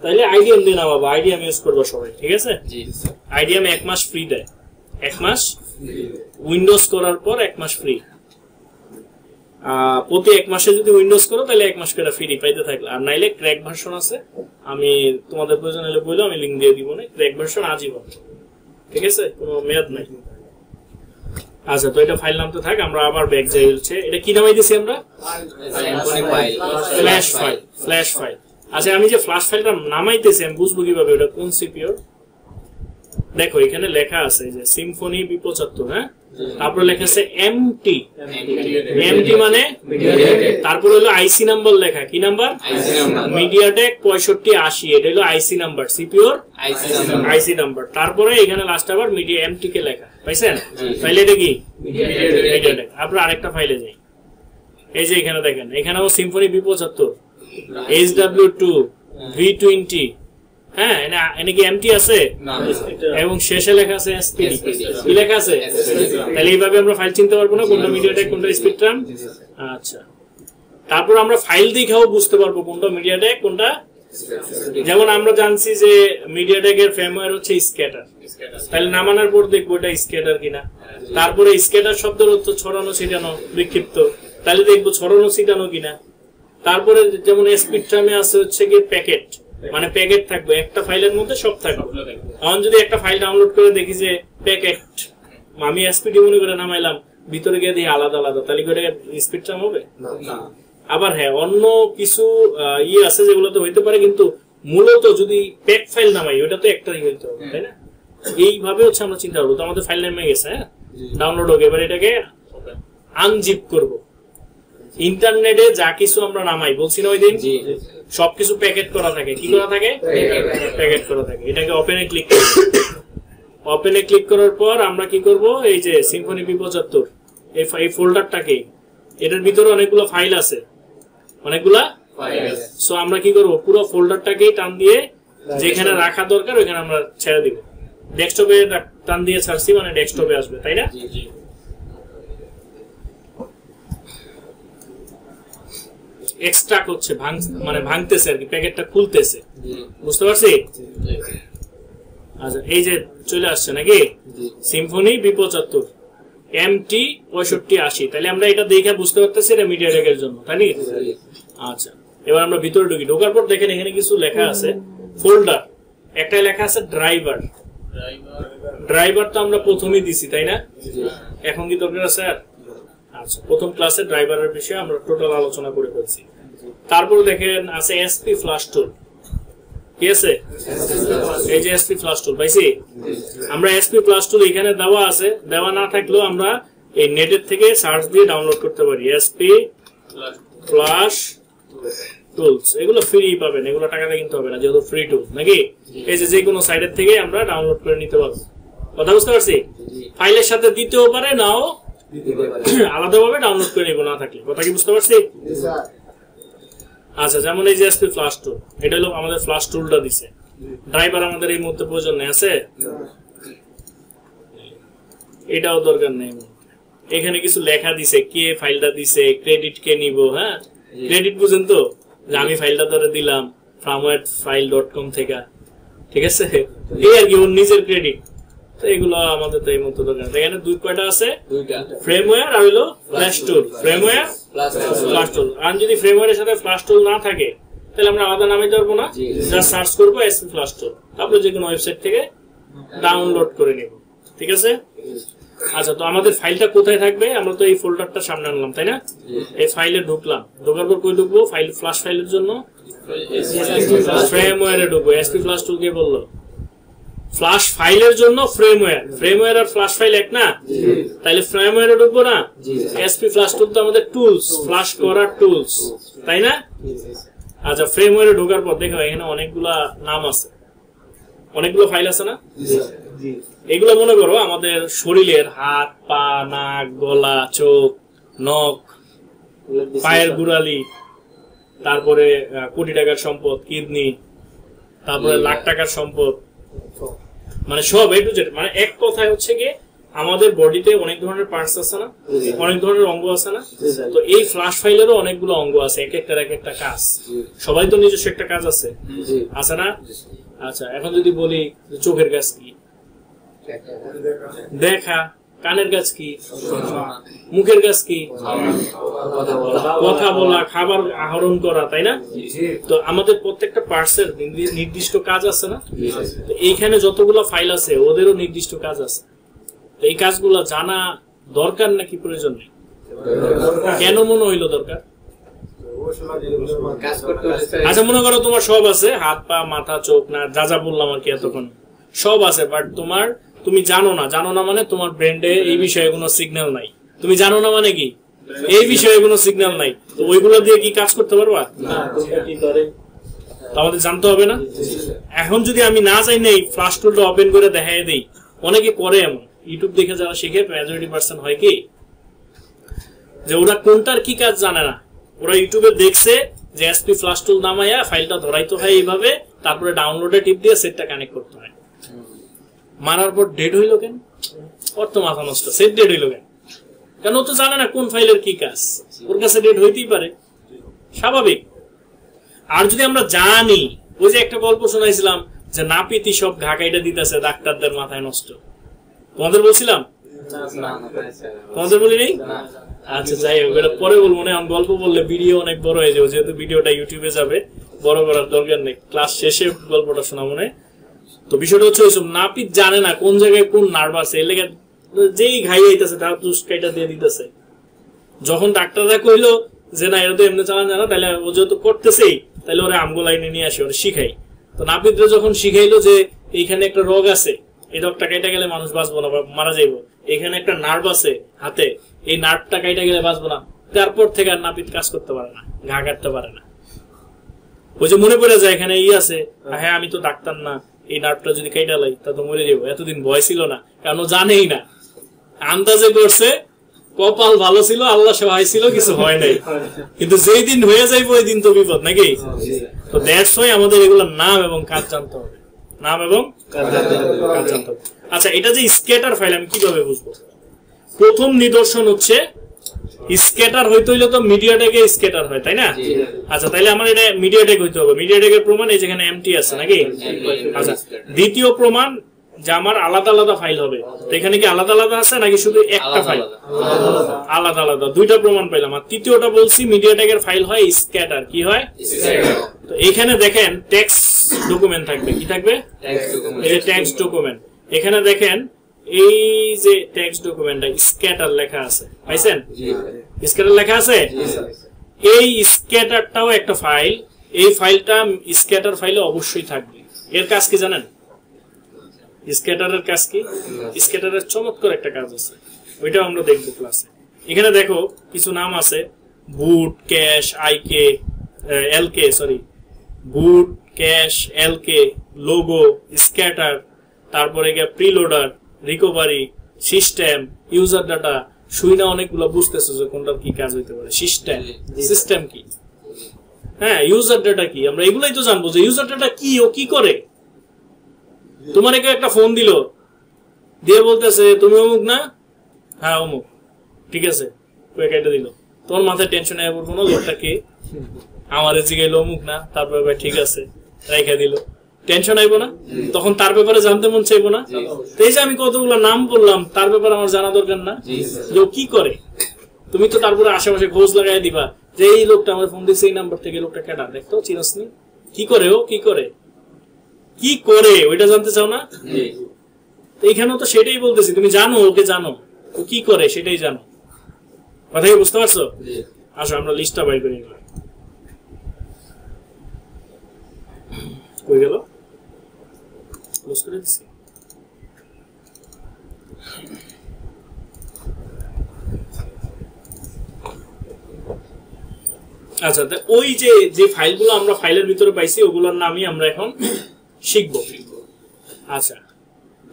তাইলে আইডিএম দিয়ে নামাবো, আইডিএম ইউজ করবো সবাই, ঠিক আছে? আইডিএম 1 মাস ফ্রি দেয়, 1 মাস উইন্ডোজ করার পর 1 মাস ফ্রি। প্রতি 1 মাসে যদি উইন্ডোজ করো তাহলে 1 মাস করে ফ্রি পাইতে থাকলে। আর নাইলে ক্র্যাক ভার্সন আছে, আমি তোমাদের প্রয়োজন হলে বললো, আমি লিঙ্ক দিয়ে দিব না। ক্র্যাক ভার্সন আজীবন, ঠিক আছে? কোনো মেয়াদ নাই। আচ্ছা, তো এটা ফাইল নামতে থাক, আমরা আবার ব্যাক যাই। হচ্ছে এটা কি নামাই দিছি আমরা? Flash file. Flash file. আচ্ছা, আমি যে ফ্ল্যাশ ফাইলটা নামাইতেছি আমি বুঝবো কিভাবে ওটা কোন সিপিইউর? দেখো এখানে লেখা আছে যে সিম্ফনি B75, হ্যাঁ, তারপরে লেখা আছে এমটি। এমটি মানে তারপরে হলো আইসি নাম্বার লেখা। কি নাম্বার? মিডিয়াটেক 6580। এটা হলো আইসি নাম্বার, সিপিইউর আইসি নাম্বার। তারপরে এখানে লাস্ট আবার মিডিয়া এমটি কে লেখা, পাইছেন? ফাইলে এটা কি মিডিয়াটেক। আপনার আরেকটা ফাইলে যাই, এই যে এখানে দেখেন, এখানেও সিম্ফনি B75, HW2, V20, হ্যাঁ, এনে কি এমটি আছে? এবং শেষে লেখা আছে এসপিডি। কি লেখা আছে? তাহলে এইভাবে আমরা ফাইল চিনতে পারবো না কোনটা মিডিয়াটেক কোনটা স্পেকট্রাম। আচ্ছা, তারপর আমরা ফাইল দেখাও বুঝতে পারবো কোনটা মিডিয়াটেক কোনটা। যেমন আমরা জানছি যে মিডিয়াটেক এর ফ্রেমওয়্যার হচ্ছে স্ক্যাটার, তাহলে নামানোর পর দেখবো এটা স্ক্যাটার কিনা। তারপরে স্ক্যাটার শব্দের অর্থ ছড়ানো ছিটানো বিক্ষিপ্ত, তাহলে দেখবো ছড়ানো ছিটানো কিনা। তারপরে যেমন স্পেকট্রামে আছে হচ্ছে কি প্যাকেট, মানে প্যাকেট থাকবে একটা ফাইলের মধ্যে সব থাকবে। এখন যদি একটা ফাইল ডাউনলোড করে দেখি যে প্যাকেট, আমি এসপিডি মনে করে নামাইলাম, ভিতরে গিয়ে দেখি আলাদা আলাদা, তাহলে করে স্পেকট্রাম হবে না। আবার হ্যাঁ, অন্য কিছু ইয়ে আছে যেগুলো তো হইতে পারে, কিন্তু মূলত যদি প্যাক ফাইল নামাই ওটা তো একটাই হইতে হবে, তাই না? এইভাবে হচ্ছে আমরা চিন্তা করবো। তো আমাদের ফাইল নেমে গেছে, হ্যাঁ, ডাউনলোড হোক। এবার এটাকে আনজিপ করব। ইন্টারনেটে যা কিছু আমরা নামাই বলছি না ওই দিন, সবকিছু প্যাকেট করা থাকে। কি করা থাকে? প্যাকেট করা থাকে। এটাকে ওপেনে ক্লিক করব। ওপেনে ক্লিক করার পর আমরা কি করব? এই যে সিম্ফনি B75 এই ফোল্ডারটাকে, এটার ভিতরে অনেকগুলো ফাইল আছে, অনেকগুলা ফাইল। সো আমরা কি করব? পুরো ফোল্ডারটাকে টান দিয়ে যেখানে রাখা দরকার ওখানে আমরা ছেড়ে দিব। ডেস্কটপে টান দিয়ে ছাড়ছি মানে ডেস্কটপে আসবে, তাই না? এক্সট্রাক্ট হচ্ছে, মানে ভাঙতেছে আর কি, প্যাকেটটা খুলতেছে, বুঝতে পারছি? আচ্ছা, এই যে চলে আসছে নাকি সিম্ফনি B75 MT 6580। তাহলে আমরা এটা দেখে বুঝতে পারতেছি এটা মিডিয়াটেকের জন্য, তাই না? আচ্ছা, এবার আমরা ভিতরে ঢুকি। ঢোকার পর দেখেন এখানে কিছু লেখা আছে ফোল্ডার, একটা লেখা আছে ড্রাইভার। ড্রাইভার তো আমরা প্রথমেই দিছি, তাই না? এখন কি দরকার আছে আর? আচ্ছা, প্রথম ক্লাসে ড্রাইভারের বিষয়ে আমরা টোটাল আলোচনা করে ফেলছি। তারপর দেখেন আছে এসপি ফ্ল্যাশ টুল। কি আছে? এই যে এসপি ফ্ল্যাশ টুল পাইছি আমরা। এসপি ফ্ল্যাশ টুল এখানে দেওয়া আছে, দেওয়া না থাকলেও আমরা এই নেটের থেকে সার্চ দিয়ে ডাউনলোড করতে পারি। এসপি ফ্ল্যাশ টুলস, এগুলো ফ্রি পাবেন, এগুলো টাকা দিয়ে কিনতে হবে না, যেহেতু ফ্রি টুল নাকি। এই যে কোনো সাইটের থেকে আমরা ডাউনলোড করে নিতে পারবো। কথা বুঝতে পারছি? ফাইলের সাথে দিতেও পারে, নাও আলাদাভাবে ডাউনলোড করে নিব না থাকলে। কথা কি বুঝতে পারছি? আচ্ছা, যেমন এই যে এসপি ফ্ল্যাশ টুল, এটা হলো আমাদের ফ্ল্যাশ টুলটা দিছে। ড্রাইভার আমাদের এই মুহূর্তে প্রয়োজন নেই, আছে? এটাও দরকার নেই। এখানে কিছু লেখা দিছে, কে ফাইলটা দিছে, ক্রেডিট কে নিব। হ্যাঁ, ক্রেডিট বুঝেন তো, যে আমি ফাইলটা ধরে দিলাম firmwarefile.com থেকে, ঠিক আছে? এই আর কি ওর নিজের ক্রেডিট। তো এগুলো আমাদের তো এই মতো দরকার। এখানে দুই কয়টা আছে, ফ্রেমওয়্যার আর হলো ফ্ল্যাশ টুল। ফ্রেমওয়্যার ফ্ল্যাশ টুল। আর যদি ফ্রেমওয়্যারের সাথে ফ্ল্যাশ টুল না থাকে তাহলে আমরা আলাদা নামে পারবো না, যা সার্চ করবো এসপি ফ্ল্যাশ টুল, তারপরে যে কোনো ওয়েবসাইট থেকে ডাউনলোড করে নেব, ঠিক আছে? আচ্ছা, তো আমাদের ফাইলটা কোথায় থাকবে? আমরা তো এই ফোল্ডারটা সামনে আনলাম, তাই না? এই ফাইলে ঢুকলাম, ঢোকার পর কই ঢুকবো? ফাইল ফ্ল্যাশ ফাইলের জন্য ফ্রেমওয়্যারে ঢুকবো। এসপি ফ্ল্যাশ টুল কে বললো? ফ্ল্যাশ ফাইলের জন্য ফ্রেমওয়্যার। ফ্রেমওয়্যার আর ফ্ল্যাশ ফাইল এক না? তাহলে ফ্রেমওয়্যারে ঢুকবো না? এসপি ফ্ল্যাশ টুল তো আমাদের টুলস, ফ্ল্যাশ করার টুলস, তাই না? আচ্ছা, ফ্রেমওয়্যারে ঢোকার পর দেখো এখানে অনেকগুলা নাম আছে, অনেকগুলো ফাইল আছে না? এগুলো মনে করো আমাদের শরীরের হাত, পা, নাক, গলা, চোখ, নখ, পায়ের গুড়ালি, তারপরে কোটি টাকার সম্পদ, কিডনি, তারপরে লাখ টাকার সম্পদ, মানে সব এ টু জেড। মানে এক কথায় হচ্ছে কি আমাদের বডিতে অনেক ধরনের পার্টস আছে না, অনেক ধরনের অঙ্গ আছে না? তো এই ফ্ল্যাশ ফাইলেরও অনেকগুলো অঙ্গ আছে, এক একটার এক একটা কাজ। সবাই তো নিজস্ব একটা কাজ আছে, আছে না? আচ্ছা, এখন যদি বলি চোখের কাজ কি? দেখা। কানের কাজ কি? মুখের কাজ কি? কথা বলা, খাবার আহরণ করা, তাই না? তো আমাদের প্রত্যেকটা পার্টসের নির্দিষ্ট কাজ আছে না? এইখানে যতগুলো ফাইল আছে ওদেরও নির্দিষ্ট কাজ আছে। এই কাজগুলো জানা দরকার নাকি প্রয়োজন নেই? কেন মনে হইলো দরকার? আচ্ছা মনে করো তোমার সব আছে, হাত পা মাথা চোখ না যা যা বললাম আর কি এতক্ষণ সব আছে, বাট তুমি জানো না মানে তোমার ব্রেন্ডে এই বিষয়ে কোনো সিগন্যাল নাই। তুমি জানো না মানে কি এই বিষয়ে কোনো সিগন্যাল নাই, তো ওইগুলো দিয়ে কি কাজ করতে পারবা? আমাদের জানতে হবে না? এখন যদি আমি না চাই না এই ফ্ল্যাশ টুলটা ওপেন করে দেখাই দেই, অনেকে করে এমন, ইউটিউব দেখে যারা শিখে মেজরিটি পার্সন হয় কি যে ওরা কোনটার কি কাজ জানে না, ওরা ইউটিউবে দেখছে যে এসপি ফ্ল্যাশ টুল নামাইয়া ফাইলটা ধরাইতে হয় এইভাবে, তারপরে ডাউনলোডে টিপ দিয়ে সেটটা কানেক্ট করতে হয়। মারার পর ডেড হইল কেন? ওর তো মাথা নষ্ট, সেট ডেড হইল কেন? কেন ও তো জানে না কোন ফাইলের কি কাজ, ওর কাছে ডেড হইতেই পারে, স্বাভাবিক। আর যদি আমরা জানি, ওই যে একটা গল্প শোনাইছিলাম যে নাপিতি সব ঘা কাইটা দিতেছে, ডাক্তারদের মাথায় নষ্ট, তোমাদের বলছিলাম? তোমাদের বলি নেই? আচ্ছা যাই হোক, এটা পরে বলবো না, আমি গল্প বললে ভিডিও অনেক বড় হয়ে যাবে, যেহেতু ভিডিওটা ইউটিউবে যাবে, বড় করার দরকার নেই, ক্লাস শেষে গল্পটা শোনাবো না। তো বিষয়টা হচ্ছে ওইসব নাপিত জানে না কোন জায়গায় কোন নার্ভ আছে, এর লেগে যেই ঘাই আইতেছে তার দুষ কাইটা দিয়ে দিতেছে। যখন ডাক্তাররা কইলো যে না এটা তো এমনি চালান জানা, তাহলে ও যেহেতু করতেছেই তাহলে ওরা আমগো লাইনে নিয়ে আসে, ওরা শিখাই। তো নাপিতরা যখন শিখাইলো যে এইখানে একটা রোগ আছে, এই রোগটা কাইটা গেলে মানুষ বাঁচবো না, মারা যাইবো, এখানে একটা নার্ভ আছে হাতে, এই নার্ভটা কাইটা গেলে বাঁচবো না, তারপর থেকে আর নাপিত কাজ করতে পারে না, ঘা কাটতে পারে না। ওই যে মনে পড়ে যায় এখানে আছে, হ্যাঁ আমি তো ডাক্তার না, এই নার্ভটা যদি কাইটা লাই তা তো মরে যাবো, এতদিন ভয় ছিল না, কারণ ও জানেই না, আন্দাজে করছে, কপাল ভালো ছিল, আল্লাহ সহায় ছিল, কিছু হয় নাই। কিন্তু যেই দিন হয়ে যাইবো ওই দিন তো বিপদ নাকি? তো দ্যাটস ওয়াই আমাদের এগুলোর নাম এবং কাজ জানতে হবে, নাম এবং কাজ জানতে হবে। আচ্ছা এটা যে স্ক্যাটার ফাইল আমি কিভাবে বুঝবো? প্রথম নিদর্শন হচ্ছে স্ক্যাটার হইতে হইলে তো মিডিয়াটেকে স্ক্যাটার হয়, তাই না? আচ্ছা তাইলে আমার এটা মিডিয়াটেক হইতে হবে, মিডিয়াটেকের প্রমাণ এই যেখানে এমটি আছে নাকি? আচ্ছা দ্বিতীয় প্রমাণ যে আমার আলাদা আলাদা ফাইল হবে, তো এখানে কি আলাদা আলাদা আছে নাকি শুধু একটা ফাইল? আলাদা আলাদা, দুইটা প্রমাণ পাইলাম। আর তৃতীয়টা বলছি মিডিয়াটেকের ফাইল হয় স্ক্যাটার, কি হয়? তো এখানে দেখেন টেক্সট ডকুমেন্ট থাকবে, কি থাকবে? এই যে টেক্সট ডকুমেন্ট, এখানে দেখেন এই যে টেক্সট ডকুমেন্টটা স্ক্যাটার লেখা আছে, পাইছেন? স্ক্যাটার লেখা আছে। এই স্ক্যাটারটাও একটা ফাইল, এই ফাইলটা স্ক্যাটার ফাইলে অবশ্যই থাকবে। এর কাজ কি জানেন? স্ক্যাটারের কাজ কি? স্ক্যাটারের চমৎকার একটা কাজ আছে, ওইটাও আমরা দেখবো ক্লাসে। এখানে দেখো কিছু নাম আছে, বুট, ক্যাশ, আইকে, এলকে, সরি বুট, ক্যাশ, এলকে, লোগো, স্ক্যাটার, তারপরে গিয়ে preloader, recovery, system, user data. শুই না অনেকগুলো বুঝতেছো যে কোনটার কি কাজ হইতে পারে। সিস্টেম, সিস্টেম কি, হ্যাঁ ইউজার ডাটা কি, আমরা এগুলাই তো জানবো যে ইউজার ডাটা কি, ও কি করে। তোমার কেউ একটা ফোন দিল, দিয়ে বলতেছে তুমি অমুক না, হ্যাঁ অমুক, ঠিক আছে, কেটে দিল, তোমার মাথায় টেনশন আয় পড়বো না, লোকটা কে, আমার জিগাইল অমুক না, তারপরে ভাই ঠিক আছে রেখে দিল, টেনশন আইবো না? তখন তার ব্যাপারে জানতে মন চাইবো না? তো এই যে আমি কতগুলো নাম বললাম, তার ব্যাপারে আমার জানা দরকার না যে ও কি করে। তুমি তো তারপরে আশেপাশে খোঁজ লাগাই দিবা যে এই লোকটা আমার ফোন দিচ্ছে, এই নাম্বার থেকে, লোকটা কেটা, দেখতো চিনস নি, কি করে ও, কি করে, কি করে, ওইটা জানতে চাও না? এইখানেও তো সেটাই বলতেছি, তুমি জানো, ওকে জানো, ও কি করে সেটাই জানো, কথা কি বুঝতে পারছো? আসো আমরা লিস্টটা বাই করি। কই গেল? ক্লোজ করে দিছি। আচ্ছা ওই যে ফাইলগুলো আমরা ফাইলের ভিতরে পাইছি ওগুলোর নামই আমরা এখন শিখবো। আচ্ছা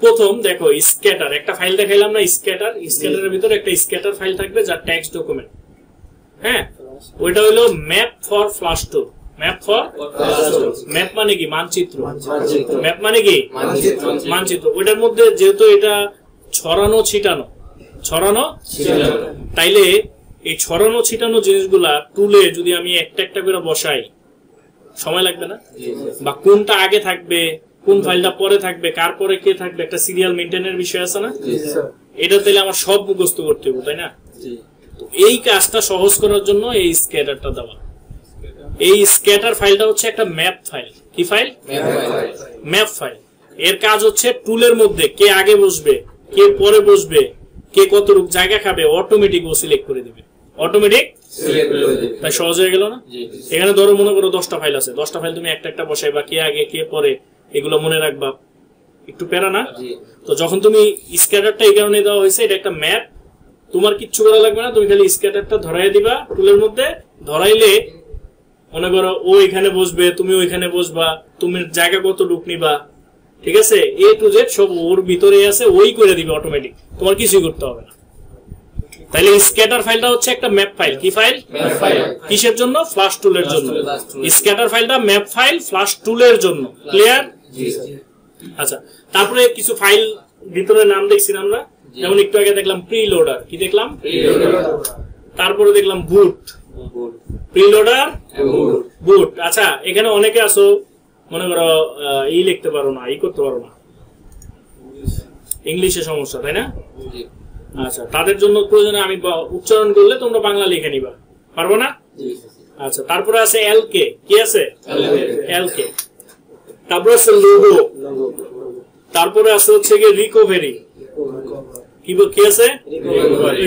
প্রথম দেখো স্ক্যাটার, একটা ফাইল দেখাইলাম না স্ক্যাটার, স্ক্যাটারের ভিতরে একটা স্ক্যাটার ফাইল থাকবে যার টেক্সট ডকুমেন্ট, হ্যাঁ ওইটা হলো map for flash tool. Map for map মানে কি? মানচিত্র। ম্যাপ মানে কি? মানচিত্র। ওইটার মধ্যে যেহেতু এটা ছড়ানো ছিটানো, তাইলে এই ছড়ানো ছিটানো জিনিসগুলা টুলে যদি আমি একটা একটা করে বসাই সময় লাগবে না? বা কোনটা আগে থাকবে, কোন ফাইলটা পরে থাকবে, কার পরে কে থাকবে, একটা সিরিয়াল মেইনটেইনের বিষয় আছে না? এটা তাইলে আমার সব মুখস্থ করতে হবে, তাই না? তো এই কাজটা সহজ করার জন্য এই স্ক্যাটারটা দেওয়া। এই স্ক্যাটার ফাইলটা হচ্ছে একটা ম্যাপ ফাইল। কি ফাইল? Map file. এর কাজ হচ্ছে টুলের মধ্যে কে আগে বসবে, কে পরে বসবে, কে কতটুকু জায়গা খাবে অটোমেটিক ও সিলেক্ট করে দিবে, অটোমেটিক তাই সহজ হয়ে গেল না? এখানে ধরো মনে করো 10টা ফাইল আছে, 10টা ফাইল তুমি একটা একটা বসাইবা, কে আগে কে পরে এগুলো মনে রাখবা, একটু প্যারা না? তো যখন তুমি স্ক্যাটারটা এই কারণে দেওয়া হয়েছে, এটা একটা ম্যাপ, তোমার কিচ্ছু করা লাগবে না, তুমি খালি স্ক্যাটারটা ধরাই দিবা টুলের মধ্যে, ধরাইলে মনে করো ও এখানে বসবে, তুমি ওইখানে বসবা, তুমি জায়গা কতটুকু নিবা, ঠিক আছে, এ টু জেড সব ওর ভিতরে আছে, ওই করে দিবে অটোমেটিক, তোমার কিছুই করতে হবে না। তাইলে স্ক্যাটার ফাইলটা হচ্ছে একটা ম্যাপ ফাইল। কি ফাইল? কিসের জন্য? ফ্লাশ টুলের জন্য। স্ক্যাটার ফাইলটা ম্যাপ ফাইল ফ্লাশ টুলের জন্য। ক্লিয়ার? আচ্ছা, তারপরে কিছু ফাইল ভিতরে নাম দেখছি আমরা, যেমন একটু আগে দেখলাম প্রিলোডার। কি দেখলাম? তারপরে দেখলাম বুট, প্রিলোডার, বুট। আচ্ছা, এখানে অনেকে আছো মনে করো ই লিখতে পারো না, ই করতে পারো না, ইংলিশে সমস্যা, তাই না? আচ্ছা, তাদের জন্য প্রয়োজনে আমি উচ্চারণ করলে তোমরা বাংলা লিখে নিবা, পারবো না? আচ্ছা, তারপরে আছে এলকে। কি আছে? এলকে। তারপরে আছে লোগো, তারপরে আছে হচ্ছে গিয়ে রিকভারি। কি আছে?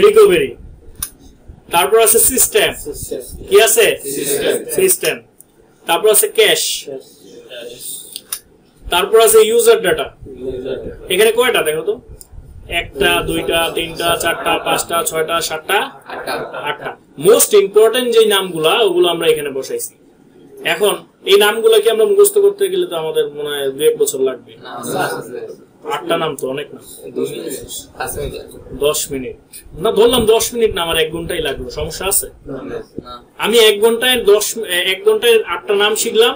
রিকভারি। তারপর আছে সিস্টেম। কি আছে? সিস্টেম। তারপর আছে ক্যাশ। তারপর আছে ইউজার ডাটা। এখানে কয়টা দেখো তো? 1টা 2টা 3টা 4টা 5টা 6টা 7টা 8টা। মোস্ট ইম্পর্টেন্ট যে নামগুলা ওগুলো আমরা এখানে বসাইছি। এখন এই নামগুলো কি আমরা মুখস্থ করতে গেলে তো আমাদের মনে হয় 2-1 বছর লাগবে। 8টা নাম তো অনেক না, 10 মিনিট না, ধরলাম 10 মিনিট না, আমার 1 ঘন্টাই লাগলো, সমস্যা আছে? আমি 1 ঘন্টায় 8টা নাম শিখলাম,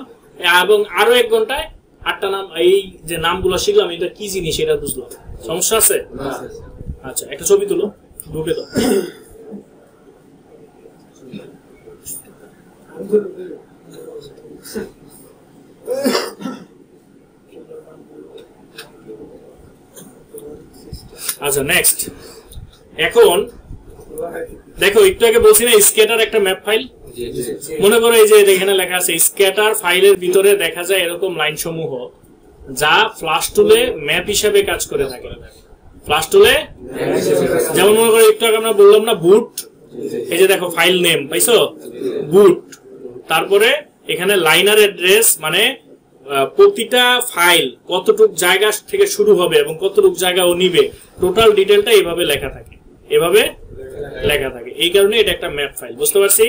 এবং আরো 1 ঘন্টায় 8টা নাম, এই যে নামগুলো শিখলাম এটা কি জিনিস এটা বুঝলাম, সমস্যা আছে? আচ্ছা, একটা ছবি তুলো, ঢুকে দাও। আচ্ছা, নেক্সট। এখন দেখো একটু আগে বলছি না স্ক্যাটার একটা ম্যাপ ফাইল। মনে করো এই যে এখানে লেখা আছে স্ক্যাটার ফাইলের ভিতরে দেখা যায় এরকম লাইন সমূহ যা ফ্লাশ টুলে ম্যাপ হিসেবে কাজ করে থাকে। ফ্লাশ টুলে যেমন মনে করো একটু আগে আমরা বললাম না বুট, এই যে দেখো ফাইল নেম পাইছো, বুট। তারপরে এখানে লাইনার অ্যাড্রেস, মানে প্রতিটা ফাইল কতটুক জায়গা থেকে শুরু হবে এবং কতটুক জায়গা ও নিবে, টোটাল ডিটেলটা এইভাবে লেখা থাকে, এভাবে লেখা থাকে। এই কারণে এটা একটা ম্যাপ ফাইল, বুঝতে পারছি?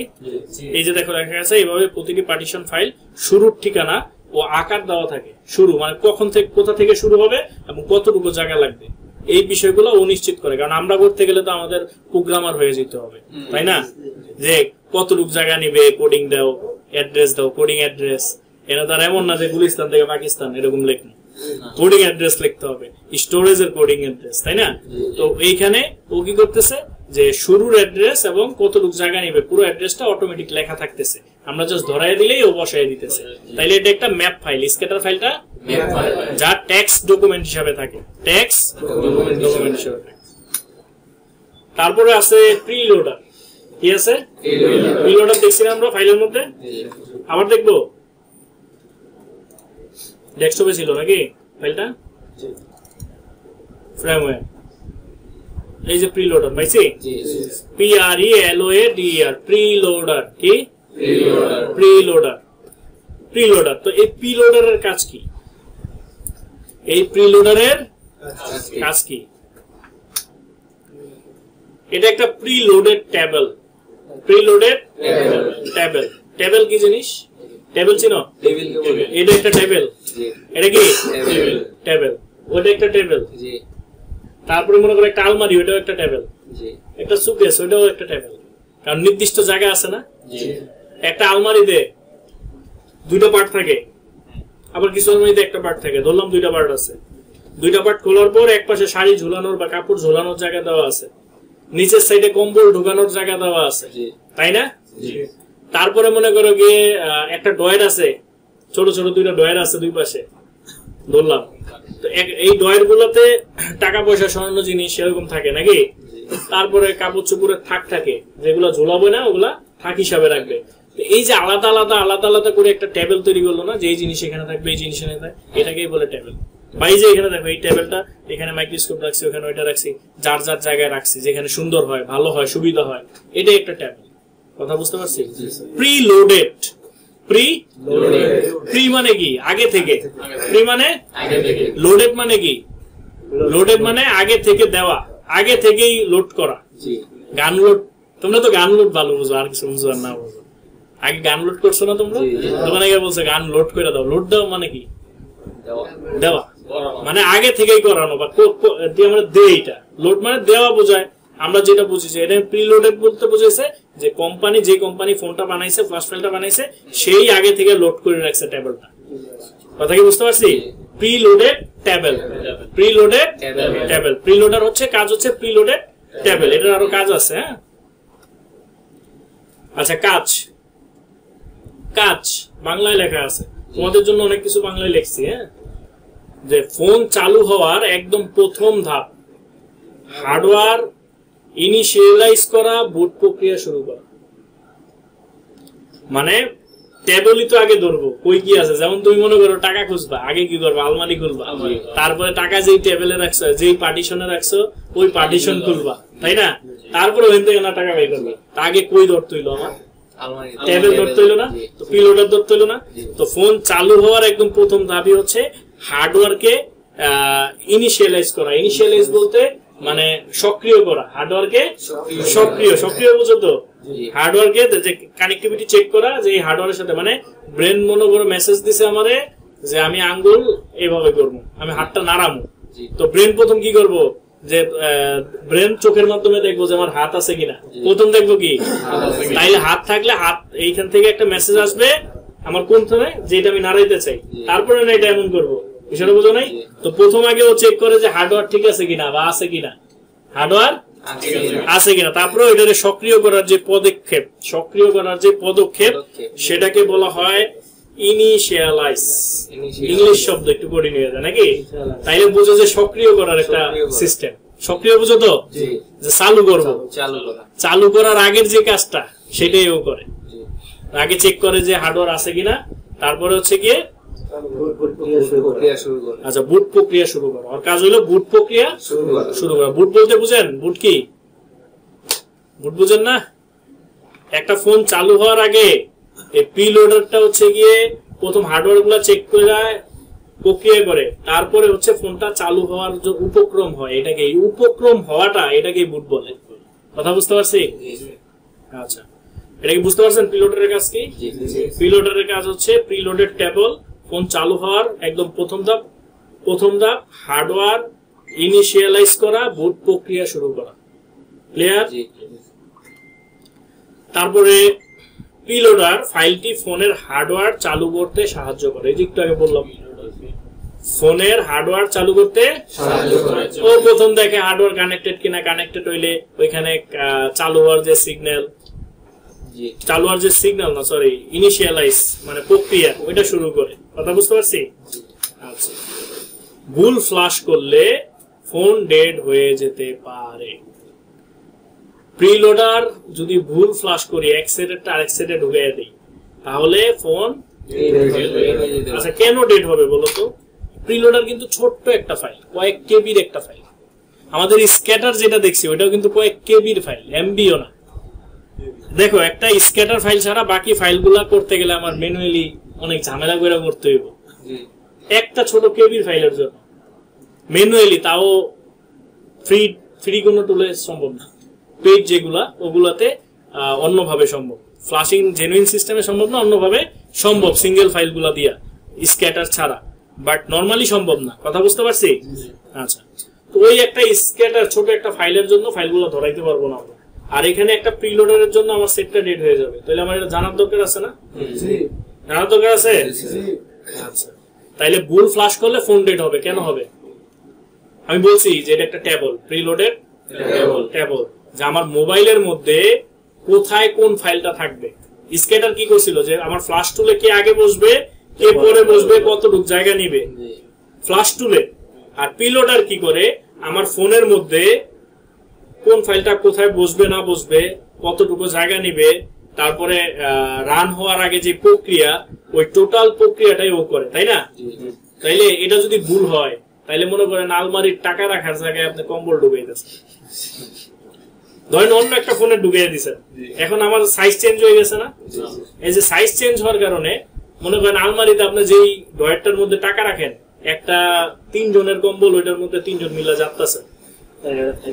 এই যে দেখো লেখা আছে এইভাবে প্রতিটি পার্টিশন ফাইল শুরুর ঠিকানা ও আকার দেওয়া থাকে, শুরু মানে কখন থেকে কোথা থেকে শুরু হবে এবং কতটুকু জায়গা লাগবে, এই বিষয়গুলো ও নিশ্চিত করে। কারণ আমরা করতে গেলে তো আমাদের প্রোগ্রামার হয়ে যেতে হবে, তাই না? যে কতটুক জায়গা নিবে, কোডিং দাও, অ্যাড্রেস দাও, কোডিং অ্যাড্রেস। এটা তার এমন না যে গুলিস্তান থেকে পাকিস্তান এরকম লেখা, কোডিং অ্যাড্রেস লিখতে হবে, স্টোরেজের কোডিং অ্যাড্রেস, তাই না? তো এইখানে ও কি করতেছে যে শুরুর অ্যাড্রেস এবং কতটুকু জায়গা নিবে পুরো অ্যাড্রেসটা অটোমেটিক লেখা থাকতেছে, আমরা জাস্ট ধরাই দিলেই ও বসাই দিতেছে। তাইলে এটা একটা ম্যাপ ফাইল, স্ক্যাটার ফাইলটা ম্যাপ ফাইল, যা টেক্সট ডকুমেন্ট হিসেবে থাকে, টেক্সট ডকুমেন্ট হিসেবে থাকে। তারপরে আছে প্রিলোডার। কি আছে? প্রিলোডার দেখছি না আমরা ফাইলের মধ্যে, আবার দেখবো। ডেস্কটপে ছিল নাকি ফাইলটা? ফ্রেমওয়্যার। এই যে প্রিলোডার পাইছি, PRELOADER, প্রিলোডার। কি? প্রিলোডার। প্রিলোডার। তো এই প্রিলোডারের কাজ কি? এই প্রিলোডারের কাজ কি? এটা একটা preloaded table. Preloaded table. Table কি জিনিস? টেবল চিনো? এটা একটা টেবল। এটা কি? টেবল। ওটা একটা টেবল। তারপরে মনে করো একটা আলমারি, ওটাও একটা টেবল। একটা সুকেস, ওটাও একটা টেবল। কারণ নির্দিষ্ট জায়গা আছে না? একটা আলমারিতে 2টা পার্ট থাকে, আবার কিছু আলমারিতে একটা পার্ট থাকে। ধরলাম 2টা পার্ট আছে, 2টা পার্ট খোলার পর এক পাশে শাড়ি ঝুলানোর বা কাপড় ঝুলানোর জায়গা দেওয়া আছে, নিচের সাইডে কম্বল ঢোকানোর জায়গা দেওয়া আছে, তাই না? তারপরে মনে করো গিয়ে একটা ডয়ার আছে, ছোট ছোট 2টা ডয়ার আছে দুই পাশে, ধরলাম। তো এই ডয়ার গুলোতে টাকা পয়সা সরানো জিনিস সেরকম থাকে নাকি? তারপরে কাপড় চোপড়ের থাক থাকে, যেগুলো ঝোলাবে না ওগুলা থাক হিসাবে রাখবে। এই যে আলাদা আলাদা আলাদা আলাদা করে একটা টেবিল তৈরি করলো না, যে এই জিনিস এখানে থাকবে, এই জিনিস এখানে থাকবে, এটাকেই বলে টেবিল। বা এই যে এখানে দেখো এই টেবিলটা, এখানে মাইক্রোস্কোপ রাখছি, ওখানে ওইটা রাখছি, যার যার জায়গায় রাখছি যেখানে সুন্দর হয়, ভালো হয়, সুবিধা হয়, এটাই একটা টেবিল। কথা বুঝতে পারছি? প্রি লোডেড, প্রি মানে কি আগে থেকে, প্রি মানে লোডেড মানে কি, লোডেড মানে আগে থেকে দেওয়া, আগে থেকেই লোড করা। গান লোড, তোমরা তো গান লোড ভালো বুঝো, আর কিছু বুঝো না বুঝো। আগে গান লোড করছো না তোমরা? তখন আগে বলছে গান লোড করে দাও। লোড দাও মানে কি? দেওয়া, মানে আগে থেকেই করানো, বা আমরা দেই। এটা লোড মানে দেওয়া বোঝায়। আমরা যেটা বুঝেছি এটা প্রি লোডেড বলতে বুঝেছে যে কোম্পানি, যে কোম্পানি ফোনটা বানাইছে, ফ্ল্যাশ ফাইলটা বানাইছে, সেই আগে থেকে লোড করে রাখছে টেবিলটা। কথা কি বুঝতে পারছি? Pre loaded table, pre loaded table. Pre loader হচ্ছে কাজ হচ্ছে প্রি লোডেড টেবিল। এটার আরো কাজ আছে। হ্যাঁ, আচ্ছা, কাজ, কাজ বাংলায় লেখা আছে, তোমাদের জন্য অনেক কিছু বাংলায় লিখছি। হ্যাঁ, যে ফোন চালু হওয়ার একদম প্রথম ধাপ, হার্ডওয়্যার ইনিশিয়ালাইজ করা, বুট প্রক্রিয়া শুরু করা। মানে টেবিলই তো আগে ধরবো, কই কি আছে। যেমন তুমি মনে করো টাকা খুঁজবা, আগে কি করবা? আলমারি খুলবা, তারপরে টাকা যেই টেবিলে রাখছো, যেই পার্টিশনে রাখছো, ওই পার্টিশন খুলবা, তাই না? তারপরে ওখান থেকে না টাকা বের করবে। আগে কই ধরতে হইলো? আমার টেবিল ধরতে হইলো না? তো পিলোডার ধরতে হইলো না? তো ফোন চালু হওয়ার একদম প্রথম ধাপই হচ্ছে হার্ডওয়্যারকে ইনিশিয়ালাইজ করা। ইনিশিয়ালাইজ বলতে মানে সক্রিয় করা, হার্ডওয়্যারকে সক্রিয়, সক্রিয় বুঝো তো? হার্ডওয়্যারকে যে কানেক্টিভিটি চেক করা, যে এই হার্ডওয়্যারের সাথে, মানে ব্রেন মনে করো মেসেজ দিছে আমারে যে আমি আঙ্গুল এইভাবে করবো, আমি হাতটা নাড়ামো। তো ব্রেন প্রথম কি করবো? যে ব্রেন চোখের মাধ্যমে দেখবো যে আমার হাত আছে কিনা। প্রথম দেখবো কি? তাইলে হাত থাকলে হাত, এইখান থেকে একটা মেসেজ আসবে আমার কোন থেকে, যে এটা আমি নাড়াইতে চাই, তারপরে না এটা এমন করবো। বিষয়টা বুঝো নাই? তো প্রথম আগে ও চেক করে যে হার্ডওয়্যার ঠিক আছে কিনা, বা আছে কিনা, হার্ডওয়্যার আছে কিনা। তারপরে ওইটাকে সক্রিয় করার যে পদক্ষেপ, সক্রিয় করার যে পদক্ষেপ, সেটাকে বলা হয় ইনিশিয়ালাইজ। ইংলিশ শব্দ একটু করে নিয়ে যায় নাকি? তাইলে বুঝো যে সক্রিয় করার একটা সিস্টেম। সক্রিয় বুঝো তো? যে চালু করবো, চালু করার আগের যে কাজটা, সেটাই ও করে। আগে চেক করে যে হার্ডওয়্যার আছে কিনা, তারপরে হচ্ছে গিয়ে আচ্ছা বুট প্রক্রিয়া শুরু করা। ওর কাজ হলো বুট প্রক্রিয়া শুরু করা। বুট বলতে বুঝেন? বুট কি? বুট বুঝেন না? একটা ফোন চালু হওয়ার আগে এই প্রিলোডারটা হচ্ছে গিয়ে প্রথম হার্ডওয়্যার গুলা চেক করে প্রক্রিয়া করে, তারপরে হচ্ছে ফোনটা চালু হওয়ার যে উপক্রম হয়, এটাকে উপক্রম হওয়াটা, এটাকে বুট বলে। কথা বুঝতে পারছি? আচ্ছা, এটা কি বুঝতে পারছেন প্রিলোডারের কাজ কি? প্রিলোডারের কাজ হচ্ছে প্রিলোডেড টেবল, ফোন চালু হওয়ার একদম প্রথম ধাপ, প্রথম ধাপ হার্ডওয়্যার ইনিশিয়ালাইজ করা, বুট প্রক্রিয়া শুরু করা। ক্লিয়ার? তারপরে প্রিলোডার ফাইলটি ফোনের হার্ডওয়্যার চালু করতে সাহায্য করে। এই যে একটু আগে বললাম, ফোনের হার্ডওয়্যার চালু করতে সাহায্য করে। ও প্রথম দেখে হার্ডওয়্যার কানেক্টেড কিনা, কানেক্টেড হইলে ওইখানে চালু হওয়ার যে সিগন্যাল, চালু হওয়ার যে সিগন্যাল না সরি ইনিশিয়ালাইজ মানে প্রক্রিয়া, ওইটা শুরু করে। কথা বুঝতে পারছি? আচ্ছা, ভুল ফ্লাশ করলে ফোন ডেড হয়ে যেতে পারে। প্রিলোডার যদি ভুল ফ্লাশ করি, এক সেটেরটা আরেক সেটে ঢুকিয়ে দিই, তাহলে ফোন আচ্ছা কেন ডেড হবে বলো তো? প্রিলোডার কিন্তু ছোট্ট একটা ফাইল, কয়েক কেবির একটা ফাইল। আমাদের স্ক্যাটার যেটা দেখছি ওইটাও কিন্তু কয়েক কেবির ফাইল, এমবিও না। দেখো, একটা স্ক্যাটার ফাইল ছাড়া বাকি ফাইলগুলা করতে গেলে আমার ম্যানুয়ালি অনেক ঝামেলা করে করতে হইব। একটা ছোট কেবির ফাইলের জন্য ম্যানুয়ালি, তাও ফ্রি কোনো টুলে সম্ভব না। পেজ যেগুলা, ওগুলাতে অন্যভাবে সম্ভব। ফ্লাশিং জেনুইন সিস্টেমে সম্ভব না, অন্যভাবে সম্ভব সিঙ্গেল ফাইলগুলা দিয়া, স্ক্যাটার ছাড়া, বাট নর্মালি সম্ভব না। কথা বুঝতে পারছি? আচ্ছা, তো ওই একটা স্ক্যাটার ছোট একটা ফাইলের জন্য ফাইলগুলো ধরাইতে পারবো না আমরা। আর এখানে একটা প্রিলোডারের জন্য আমার সেটটা ডেড হয়ে যাবে, তাহলে আমার এটা জানার দরকার আছে না? জানার দরকার আছে। আচ্ছা, তাইলে ভুল ফ্লাশ করলে ফোন ডেড হবে। কেন হবে? আমি বলছি যে এটা একটা টেবল, প্রিলোডেড টেবল, যে আমার মোবাইলের মধ্যে কোথায় কোন ফাইলটা থাকবে। স্ক্যাটার কি করছিল, যে আমার ফ্লাশ টুলে কে আগে বসবে, কে পরে বসবে, কতটুকু জায়গা নিবে ফ্লাশ টুলে। আর প্রিলোডার কি করে, আমার ফোনের মধ্যে কোন ফাইলটা কোথায় বসবে না বসবে, কতটুকু জায়গা নিবে, তারপরে রান হওয়ার আগে যে প্রক্রিয়া, ওই টোটাল প্রক্রিয়াটাই ও করে, তাই না? তাইলে এটা যদি ভুল হয় তাইলে মনে করেন আলমারির টাকা রাখার জায়গায় আপনি কম্বল ঢুকিয়ে দিচ্ছেন, ধরেন অন্য একটা ফোনে ঢুকিয়ে দিচ্ছেন, এখন আমার সাইজ চেঞ্জ হয়ে গেছে না? এই যে সাইজ চেঞ্জ হওয়ার কারণে মনে করেন আলমারিতে আপনি যেই ড্রয়ারটার মধ্যে টাকা রাখেন, একটা 3 জনের কম্বল ওইটার মধ্যে 3 জন মিলে যাচ্ছে,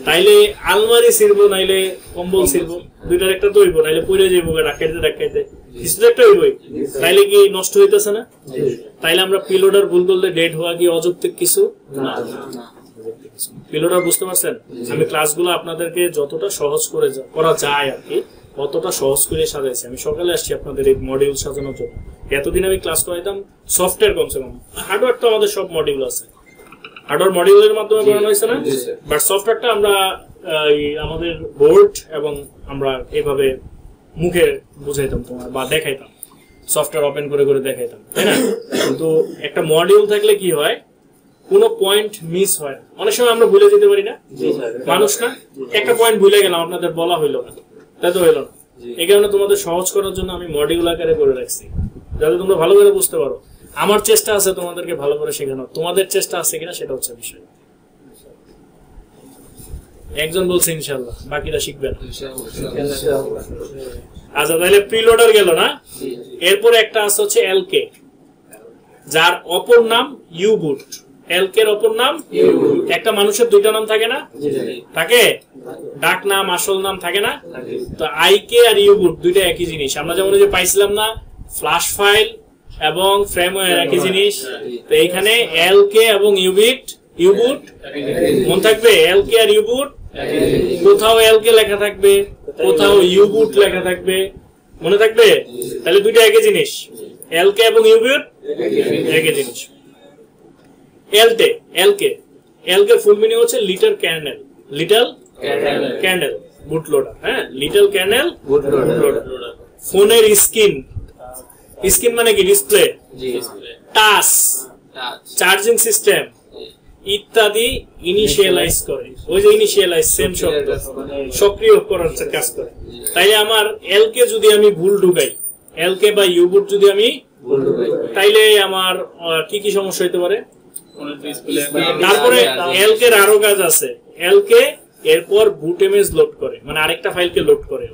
তাইলে আলমারি ছিড়বো নাইলে কম্বল ছিড়বো, দুইটার একটা তো হইব, নাইলে পড়ে যাইব রাখাইতে কিছু তো একটা হইবই, তাইলে কি নষ্ট হইতেছে না? তাইলে আমরা পিলোডার ভুল করলে ডেড হওয়া কি অযৌক্তিক কিছু না? পিলোডার বুঝতে পারছেন? আমি ক্লাসগুলো আপনাদেরকে যতটা সহজ করে করা যায় আর কি অতটা সহজ করে সাজাইছি। আমি সকালে আসছি আপনাদের এই মডিউল সাজানোর জন্য। এতদিন আমি ক্লাস করাইতাম সফটওয়্যার কনসেপ্ট, হার্ডওয়্যার তো আমাদের সব মডিউল আছে, হার্ডওয়্যার মডিউলের মাধ্যমে করানো হয়েছে না, বাট সফটওয়্যারটা আমরা আমাদের বোর্ড এবং আমরা এইভাবে মুখে বুঝাইতাম তোমার বা দেখাইতাম, সফটওয়্যার ওপেন করে করে দেখাইতাম, তাই না? কিন্তু একটা মডিউল থাকলে কি হয়, কোন পয়েন্ট মিস হয়, অনেক সময় আমরা ভুলে যেতে পারি না মানুষ, না একটা পয়েন্ট ভুলে গেলাম আপনাদের বলা হইলো না, তাই তো হইলো না। এই কারণে তোমাদের সহজ করার জন্য আমি মডিউল আকারে করে রাখছি, যাতে তোমরা ভালো করে বুঝতে পারো। আমার চেষ্টা আছে তোমাদেরকে ভালো করে শেখানো, তোমাদের চেষ্টা আছে কিনা সেটা হচ্ছে বিষয়। একজন বলছে ইনশাআল্লাহ, বাকিরা শিখবেন। আচ্ছা, তাহলে প্রিলোডার গেল না, এরপরে একটা আছে হচ্ছে এলকে, যার অপর নাম ইউ-বুট। এলকে এর অপর নাম ইউ-বুট। একটা মানুষের দুইটা নাম থাকে না? থাকে, ডাক নাম আসল নাম থাকে না? তো আইকে আর ইউ-বুট দুইটা একই জিনিস। আমরা যেমন যে পাইছিলাম না ফ্ল্যাশ ফাইল এবং ফ্রেমওয়্যার একই জিনিস, তো এইখানে এলকে এবং ইউ-বুট মনে থাকবে, এলকে আর ইউ-বুট কোথাও এলকে লেখা থাকবে, কোথাও ইউ-বুট লেখা থাকবে, মনে থাকবে? তাহলে দুইটা একই জিনিস, এলকে এবং ইউ-বুট একই জিনিস। এলকে ফুল মিনিং হচ্ছে লিটল ক্যান্ডেল বুট লোডার। হ্যাঁ, লিটল ক্যান্ডেল বুট লোডার। ফোনের স্ক্রিন মানে কি? ডিসপ্লে, টাচ, চার্জিং সিস্টেম ইত্যাদি ইনিশিয়ালাইজ করে। ওই যে ইনিশিয়ালাইজ সেম শব্দ, সক্রিয় করার কাজ করে। তাইলে আমার এলকে যদি আমি ভুল ঢুকাই, এলকে বা ইউ-বুট যদি আমি ভুল ঢুকাই, তাইলে আমার কি কি সমস্যা হইতে পারে? তারপরে এলকে এর আরো কাজ আছে, এলকে এরপর বুট ইমেজ লোড করে, মানে আরেকটা ফাইলকে লোড করে।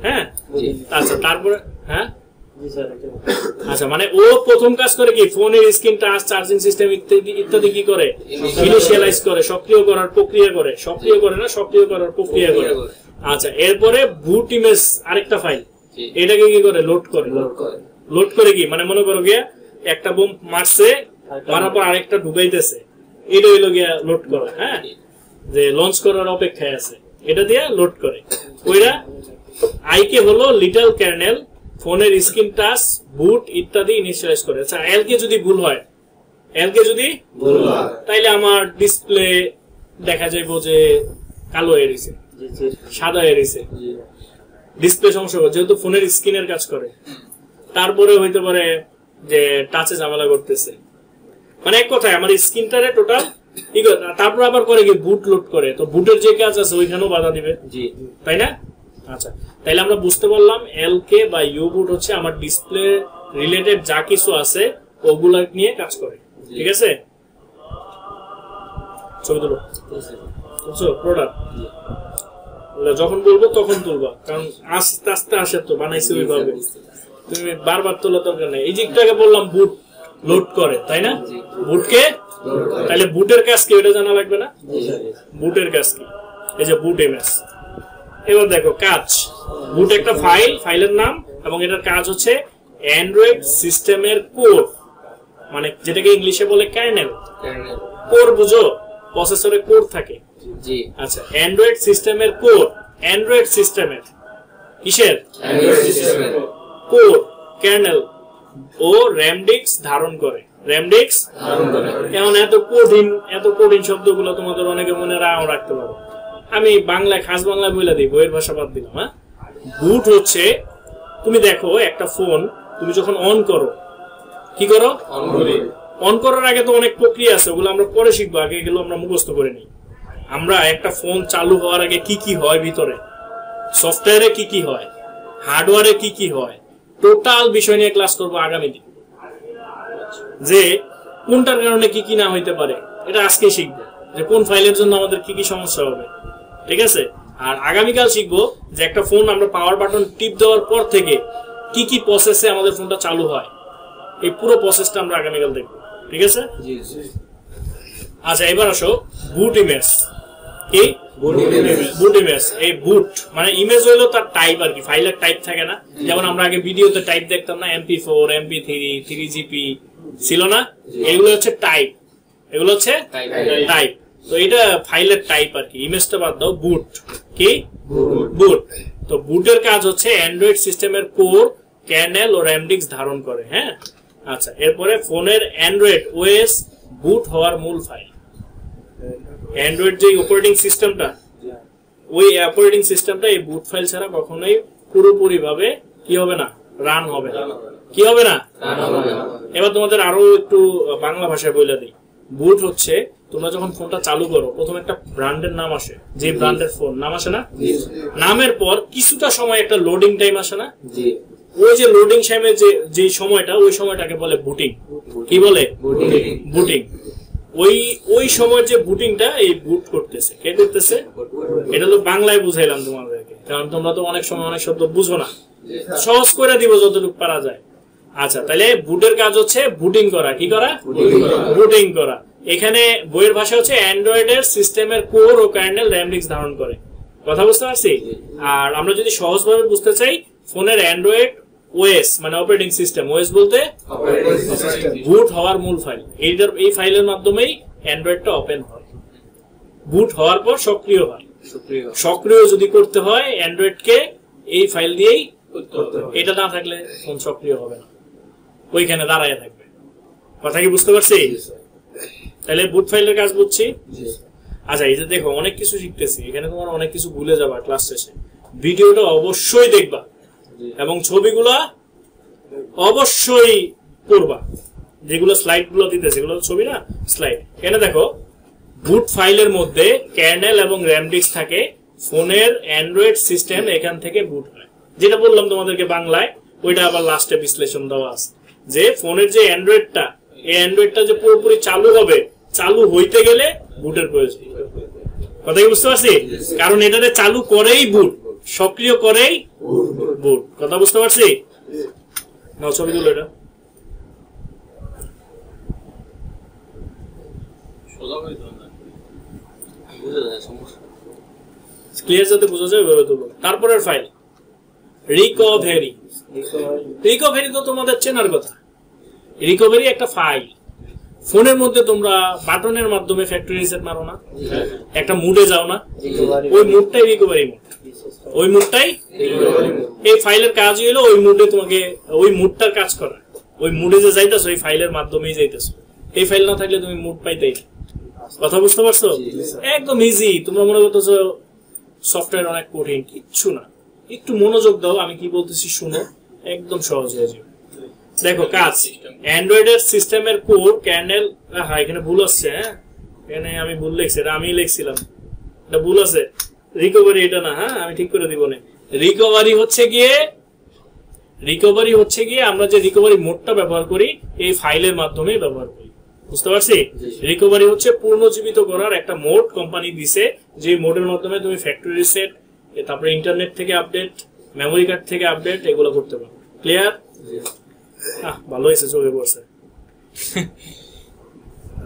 হ্যাঁ, আচ্ছা, তারপরে হ্যাঁ আচ্ছা, মানে ও প্রথম কাজ করে কি? ফোনের স্ক্রিন, টাচ, চার্জিং সিস্টেম ইত্যাদি কি করে? ইনিশিয়ালাইজ করে, সক্রিয় করার প্রক্রিয়া করে, সক্রিয় করার প্রক্রিয়া করে। আচ্ছা, এরপরে বুট ইমেজ আরেকটা ফাইল, এটাকে কি করে? লোড করে কি? মানে মনে করো গিয়া একটা বোম মারছে, মারার পর আরেকটা ঢুকাইতেছে, এটা হইলো গিয়া লোড করা। হ্যাঁ, যে লঞ্চ করার অপেক্ষায় আছে, এটা দিয়ে লোড করে। ওইটা আইকে হলো লিটল কার্নেল, ফোনের স্ক্রিন, টাচ, বুট ইত্যাদি ইনিশিয়ালাইজ করে। আচ্ছা, এলকে যদি ভুল হয়, তাইলে আমার ডিসপ্লে দেখা যাইব যে কালো হয়ে গেছে, সাদা হয়ে গেছে, ডিসপ্লে সমস্যা করে, যেহেতু ফোনের স্ক্রিনের কাজ করে। তারপরে হইতে পারে যে টাচে ঝামেলা করতেছে, মানে এক কথায় আমার স্ক্রিনটারে টোটাল। তারপর আবার করে কি? বুট লোড করে, তো বুটের যে কাজ আছে ওইখানেও বাধা দিবে, তাই না? আচ্ছা, তাইলে আমরা বুঝতে পারলাম এলকে বা ইউ-বুট হচ্ছে আমার ডিসপ্লে রিলেটেড যা কিছু আছে ওগুলা নিয়ে কাজ করে। ঠিক আছে, ছবি তুলো, বুঝছো? প্রোডাক্ট যখন বলবো তখন তুলবা, কারণ আস্তে আস্তে আসে, তো বানাইছি ওইভাবে, তুমি বারবার তোলার দরকার নেই। এই যে একটু আগে বললাম বুট লোড করে, তাই না? বুটকে, তাহলে বুটের কাজ কি এটা জানা লাগবে না? বুটের কাজ কি? এই যে বুট ইমেজ। এবার দেখো কাজ, বুট একটা ফাইলের নাম, এবং এটার কাজ হচ্ছে অ্যান্ড্রয়েড সিস্টেমের কোর, মানে যেটাকে ইংলিশে বলে কার্নেল। কোর বুঝো? প্রসেসরে কোর থাকে। আচ্ছা, অ্যান্ড্রয়েড সিস্টেমের কোর, অ্যান্ড্রয়েড সিস্টেমের কিসের? কোর, কার্নেল ও র্যাম ডিস্ক ধারণ করে। এখন এত কঠিন শব্দগুলো তোমাদের অনেকে মনে রাখতে পারো। আমি বাংলায়, খাস বাংলায় বলে দিই, বইয়ের ভাষা বাদ দিলাম। হ্যাঁ, বুট হচ্ছে, তুমি দেখো একটা ফোন তুমি যখন অন করো, কি করো? অন করার আগে তো অনেক প্রক্রিয়া আছে, ওগুলো আমরা পরে শিখবো, আগে এগুলো আমরা মুখস্থ করে নিই। আমরা একটা ফোন চালু হওয়ার আগে কি কি হয়, ভিতরে সফটওয়্যারে কি কি হয়, হার্ডওয়্যারে কি কি হয়, টোটাল বিষয় নিয়ে ক্লাস করবো আগামী দিন। যে কোনটার কারণে কি কি না হইতে পারে এটা আজকে শিখবো, যে কোন ফাইলের জন্য আমাদের কি কি সমস্যা হবে, ঠিক আছে। আর আগামীকাল শিখবো যে একটা ফোন আমরা পাওয়ার বাটন টিপ দেওয়ার পর থেকে কি কি প্রসেসে আমাদের ফোনটা চালু হয়, এই পুরো প্রসেসটা আমরা আগামীকাল দেখবো, ঠিক আছে। আচ্ছা এবার আসো বুট ইমেজ। কি বুট ইমেজ? এই বুট মানে ইমেজ হইলো তার টাইপ আর কি, ফাইলের টাইপ থাকে না, যেমন আমরা আগে ভিডিওতে টাইপ দেখতাম না, MP4 MP3 3GP ছিল না, এগুলো হচ্ছে টাইপ, এগুলো হচ্ছে টাইপ। তো এটা ফাইলের টাইপ আর কি, ইমেজটা বাদ দাও। বুট কি? বুট। তো বুটের কাজ হচ্ছে অ্যান্ড্রয়েড সিস্টেমের কোর, কার্নেল ও র্যাম ডিস্ক ধারণ করে। হ্যাঁ আচ্ছা, এরপরে ফোনের অ্যান্ড্রয়েড ওএস বুট হওয়ার মূল ফাইল। অ্যান্ড্রয়েড যে অপারেটিং সিস্টেমটা, ওই অপারেটিং সিস্টেমটা এই বুট ফাইল ছাড়া কখনোই পুরোপুরি ভাবে কি হবে না, রান হবে না। কি হবে না? এবার তোমাদের আরো একটু বাংলা ভাষায় বলে দিই। বুট হচ্ছে তোমরা যখন ফোনটা চালু করো প্রথমে একটা ব্র্যান্ডের নাম আসে, যে ব্র্যান্ডের ফোন নাম আসে না, নামের পর কিছুটা সময় একটা লোডিং টাইম আসে না, ওই যে লোডিং টাইমের যে সময়টা, ওই সময়টাকে বলে বুটিং। কি বলে? বুটিং। ওই সময়ের যে বুটিংটা এই বুট করতেছে, কে করতেছে? এটা তো বাংলায় বুঝাইলাম তোমাদেরকে, কারণ তোমরা তো অনেক সময় অনেক শব্দ বুঝো না, সহজ করে দিব যতটুকু পারা যায়। আচ্ছা, তাহলে বুটের কাজ হচ্ছে বুটিং করা। কি করা? বুটিং করা। এখানে বইয়ের ভাষা হচ্ছে অ্যান্ড্রয়েডের সিস্টেমের কোর ও কার্নেল র্যাম ডিস্ক ধারণ করে। কথা বুঝতে পারছি? আর আমরা যদি সহজভাবে বুঝতে চাই, ফোনের অ্যান্ড্রয়েড ওএস মানে অপারেটিং সিস্টেম, ওএস বলতে বুট হওয়ার মূল ফাইল। এই ফাইলের মাধ্যমেই অ্যান্ড্রয়েডটা ওপেন হয়, বুট হওয়ার পর সক্রিয় হয়। সক্রিয় যদি করতে হয় অ্যান্ড্রয়েডকে এই ফাইল দিয়েই, এটা না থাকলে ফোন সক্রিয় হবে না, ওইখানে দাঁড়ায় থাকবে। কথা কি বুঝতে পারছি? তাহলে বুট ফাইলের কাজ বুঝছি। আচ্ছা এই যে দেখো অনেক কিছু শিখতেছি, এখানে তোমার অনেক কিছু ভুলে যাবা ক্লাস শেষে। ভিডিওটা অবশ্যই দেখবা এবং ছবিগুলা অবশ্যই পড়বা, যেগুলো স্লাইড গুলো দিতেছে এগুলো ছবি না, স্লাইড। এখানে দেখো বুট ফাইলের মধ্যে কার্নেল এবং র্যাম ডিস্ক থাকে, ফোনের অ্যান্ড্রয়েড সিস্টেম এখান থেকে বুট হয়। যেটা বললাম তোমাদেরকে বাংলায়, ওইটা আবার লাস্টে বিশ্লেষণ দেওয়া আছে, যে ফোনের যে অ্যান্ড্রয়েডটা, এই অ্যান্ড্রয়েডটা যে পুরোপুরি চালু হবে, চালু হইতে গেলে বুটের প্রয়োজন। কথা কি বুঝতে পারছি? কারণ এটাতে চালু করেই বুট, সক্রিয় করেই বুট। কথা বুঝতে পারছি? নাও ছবি তুলো, এটা ক্লিয়ার যাতে বোঝা যায় ওইভাবে তুলো। তারপরের ফাইল রিকভারি। রিকভারি তো তোমাদের চেনার কথা। রিকভারি একটা ফাইল, ফোনের মধ্যে তোমরা বাটনের মাধ্যমে ফ্যাক্টরি রিসেট মারো না, একটা মুডে যাও না, ওই মুডটাই রিকভারি মুড। ওই মুডটাই এই ফাইলের কাজ হলো ওই মুডে তোমাকে ওই মুডটার কাজ করা। ওই মুডে যে যাইতেছো ওই ফাইলের মাধ্যমেই যাইতেছো। এই ফাইল না থাকলে তুমি মুড পাইতেই না। কথা বুঝতে পারছো? একদম ইজি। তোমরা মনে করতেছো সফটওয়্যার অনেক কঠিন, কিচ্ছু না, একটু মনোযোগ দাও, আমি কি বলতেছি শুনো, একদম সহজ হয়ে যাবে। দেখো কাজ, অ্যান্ড্রয়েডের সিস্টেমের কোর, কার্নেল, হ্যাঁ এখানে ভুল আসছে, হ্যাঁ এখানে আমি ভুল লিখছি, এটা আমি লিখছিলাম, এটা ভুল আছে। রিকভারি এটা না, হ্যাঁ আমি ঠিক করে দিব না। রিকভারি হচ্ছে গিয়ে আমরা যে রিকভারি মোডটা ব্যবহার করি এই ফাইলের মাধ্যমে ব্যবহার করি। বুঝতে পারছি? রিকভারি হচ্ছে পুনর্জীবিত করার একটা মোড কোম্পানি দিছে, যে মোডের মাধ্যমে তুমি ফ্যাক্টরি রিসেট, তারপরে ইন্টারনেট থেকে আপডেট, মেমোরি কার্ড থেকে আপডেট, এগুলো করতে পারো। ক্লিয়ার? ভালো হয়েছে, চোখে পড়ছে।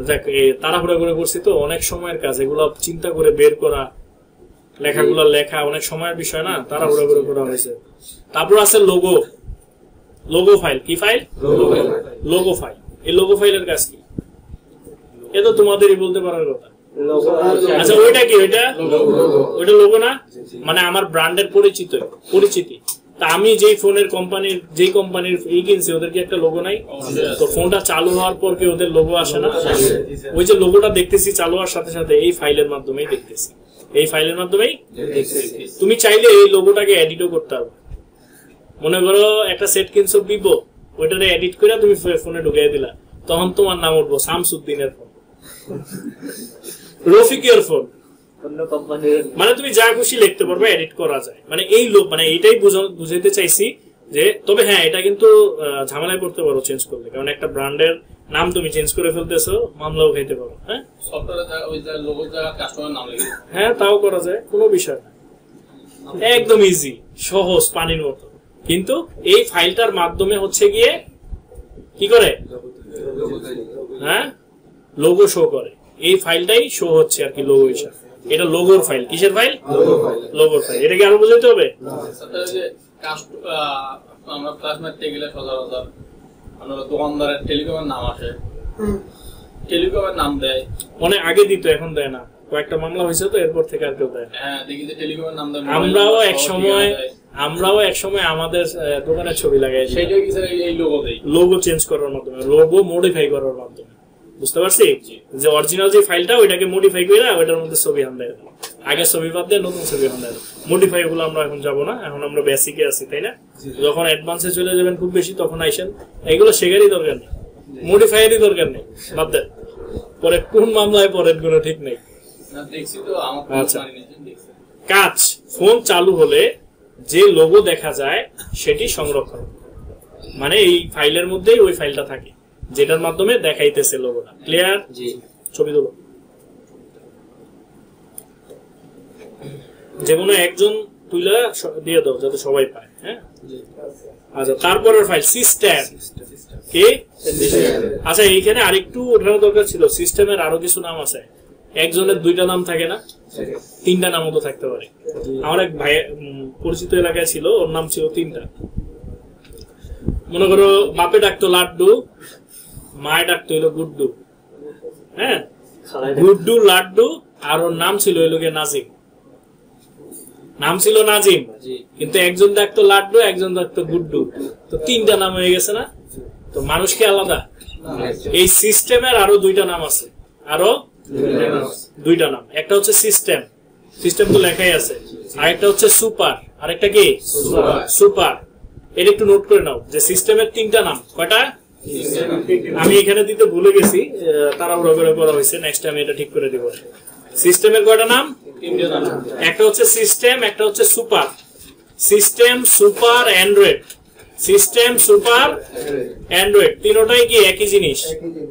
দেখ তাড়াহুড়া করে করছি তো, অনেক সময়ের কাজ, এগুলো চিন্তা করে বের করা, লেখাগুলো লেখা অনেক সময়ের বিষয় না, তাড়াহুড়া করে করা হয়েছে। তারপর আছে লোগো। Logo file. কি ফাইল? Logo file. এই লোগো ফাইলের কাজ কি? এ তো তোমাদেরই বলতে পারার কথা। আচ্ছা ওইটা কি? ওইটা লোগো না, মানে আমার ব্র্যান্ডের পরিচিতি। তা আমি যেই ফোনের কোম্পানির এই কিনছি, ওদের কি একটা লোগো নাই? তো ফোনটা চালু হওয়ার পর কি ওদের লোগো আসে না? ওই যে লোগোটা দেখতেছি চালু হওয়ার সাথে সাথে এই ফাইলের মাধ্যমেই দেখতেছি, এই ফাইলের মাধ্যমেই তুমি চাইলে এই লোগোটাকে এডিটও করতে পারবে। মনে করো একটা সেট কিনছো ভিভো, ওইটারে এডিট করে তুমি ফোনে ঢুকিয়ে দিলা, তখন তোমার নাম উঠবো শামসুদ্দিনের ফোন, রফিকের ফোন, মানে তুমি যা খুশি লিখতে পারবে, এডিট করা যায়। মানে এইটাই বুঝাইতে চাইছি যে, তবে হ্যাঁ এটা কিন্তু ঝামেলায় পড়তে পারো চেঞ্জ করলে, কারণ একটা ব্র্যান্ডের নাম তুমি চেঞ্জ করে ফেলতেছো, মামলাও খাইতে পারো। হ্যাঁ হ্যাঁ তাও করা যায়, কোনো বিষয় না, একদম ইজি, সহজ, পানির মতো। কিন্তু এই ফাইলটার মাধ্যমে হচ্ছে গিয়ে কি করে, হ্যাঁ লোগো শো করে। এই ফাইলটাই শো হচ্ছে আর কি লোগো হিসাবে। এটা লোগোর ফাইল। কিসের ফাইল? লোগোর ফাইল। এটা কি আরো বোঝাতে হবে? আমরা ক্লাসমেটে গেলে সচরাচর দোকানদারের টেলিকমের নাম আসে, টেলিকমের নাম দেয়, অনেক আগে দিত, এখন দেয় না। কয়েকটা মামলা হয়েছে তো, এরপর থেকে আর কেউ দেয়। হ্যাঁ দেখি যে টেলিকমের নাম দেয়। আমরাও এক সময় আমাদের দোকানের ছবি লাগাই, সেটাই কি এই লোগো দেই, লোগো চেঞ্জ করার মাধ্যমে, লোগো মডিফাই করার মাধ্যমে। বুঝতে পারছি যে অরিজিনাল যে ফাইলটা ওইটাকে মডিফাই করে ওইটার মধ্যে ছবি আন দেয়, আগে ছবি বাদ দিয়ে নতুন ছবি আন দেয়। মডিফাই গুলো আমরা এখন যাবো না, এখন আমরা বেসিকে আছি, তাই না? যখন অ্যাডভান্সে চলে যাবেন খুব বেশি, তখন আইসেন। এগুলো শেখারই দরকার নেই, মডিফাইয়েরই দরকার নেই, বাদ দেন। পরে কোন মামলায় পরের কোনো ঠিক নেই। আচ্ছা, কাজ ফোন চালু হলে যে লোগো দেখা যায় সেটি সংরক্ষণ, মানে এই ফাইলের মধ্যেই ওই ফাইলটা থাকে যেটার মাধ্যমে দেখাইতেছে লোগোটা। ক্লিয়ার? ছবি তুলো, যে কোনো একজন তুলে দিয়ে দাও যাতে সবাই পায়। হ্যাঁ আচ্ছা, তারপরের ফাইল সিস্টেম কি? আচ্ছা, এইখানে আরেকটু ওঠানো দরকার ছিল। সিস্টেমের আরো কিছু নাম আছে। একজনের দুইটা নাম থাকে না, তিনটা নামও তো থাকতে পারে। আমার এক ভাই পরিচিত এলাকায় ছিল, ওর নাম ছিল তিনটা। মনে করো বাপে ডাকতো লাড্ডু, মায়ে ডাকতো হইলো গুড্ডু। হ্যাঁ, গুড্ডু লাড্ডু, আর ওর নাম ছিল হইলো গিয়ে নাজিম। নাম ছিল নাজিম, কিন্তু একজন ডাকতো লাড্ডু, একজন ডাকতো গুড্ডু, তো তিনটা নাম হয়ে গেছে না? তো মানুষ কি আলাদা? এই সিস্টেমের আরো দুইটা নাম আছে, আরো দুইটা নাম। একটা হচ্ছে সিস্টেম, সিস্টেম তো লেখাই আছে। আরেকটা হচ্ছে সুপার, আরেকটা কি? সুপার। এটা একটু নোট করে নাও যে সিস্টেমের 3টা নাম। কয়টা? আমি এখানে দিতে ভুলে গেছি, তাড়াহুড়ো করে করা হয়েছে, নেক্সট টাইম এটা ঠিক করে দিব। সিস্টেমের কয়টা নাম? 3টা নাম। একটা হচ্ছে সিস্টেম, একটা হচ্ছে super. System, super, Android. System, super, Android, তিনটাই কি একই জিনিস?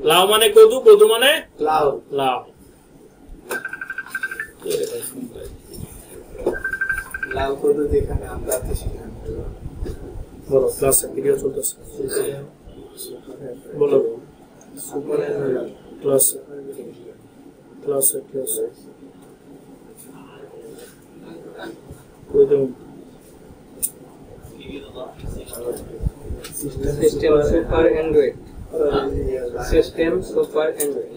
লাউ মানে কদু, কদু মানে লাউ। লাউ লাউ কদু যেখানে আমরা আছি সেখানে। বলো, ক্লাসে ভিডিও চলতেছে, বলো। ক্লাসে ক্লাসে ক্লাসে system, super, Android. System, super, Android.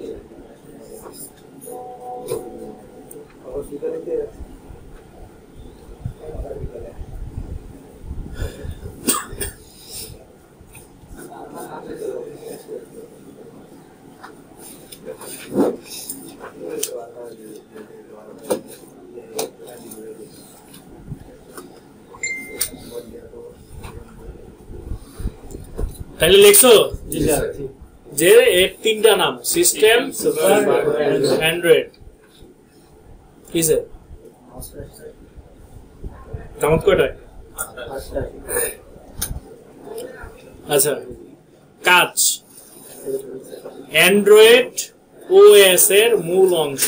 তাহলে লিখছো যে এর 3টা নাম, সিস্টেম, সুপার, অ্যান্ড্রয়েড। কিসে জামাত কয়টায়? আচ্ছা, কাজ অ্যান্ড্রয়েড ওএস এর মূল অংশ।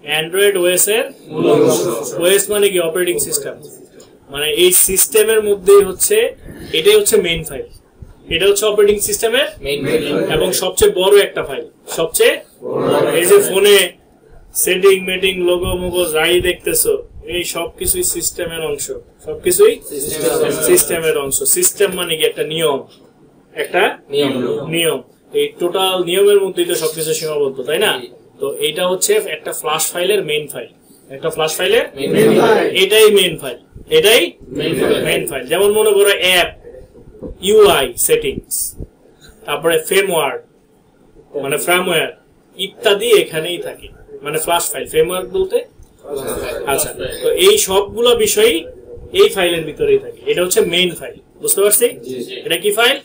অ্যান্ড্রয়েড ওএস এর মূল অংশ। ওএস মানে কি? Operating system. মানে এই সিস্টেমের মধ্যেই হচ্ছে, এটাই হচ্ছে মেইন ফাইল। এটা হচ্ছে অপারেটিং সিস্টেমের মেইন ফাইল এবং সবচেয়ে বড় একটা ফাইল। সবচেয়ে এই যে ফোনে সেটিং মেটিং লোগো মোগো যাই দেখতেছো, এই সবকিছুই সিস্টেমের অংশ। সবকিছুই সিস্টেমের অংশ। সিস্টেম মানে কি? একটা নিয়ম, একটা নিয়ম। এই টোটাল নিয়মের মধ্যেই তো সবকিছু সীমাবদ্ধ, তাই না? তো এইটা হচ্ছে একটা ফ্ল্যাশ ফাইলের মেইন ফাইল। একটা ফ্ল্যাশ ফাইলের এটাই মেইন ফাইল, এটাই মেইন ফাইল। যেমন মনে করো অ্যাপ, ইউআই সেটিংস, তারপরে ফ্রেমওয়ার্ক মানে ফ্রেমওয়্যার ইত্যাদি এখানেই থাকে, মানে ফ্ল্যাশ ফাইল। ফ্রেমওয়ার্ক বলতে আচ্ছা, তো এই সবগুলো বিষয়ই এই ফাইলের ভিতরেই থাকে। এটা হচ্ছে মেইন ফাইল। বুঝতে পারছি? এটা কি ফাইল?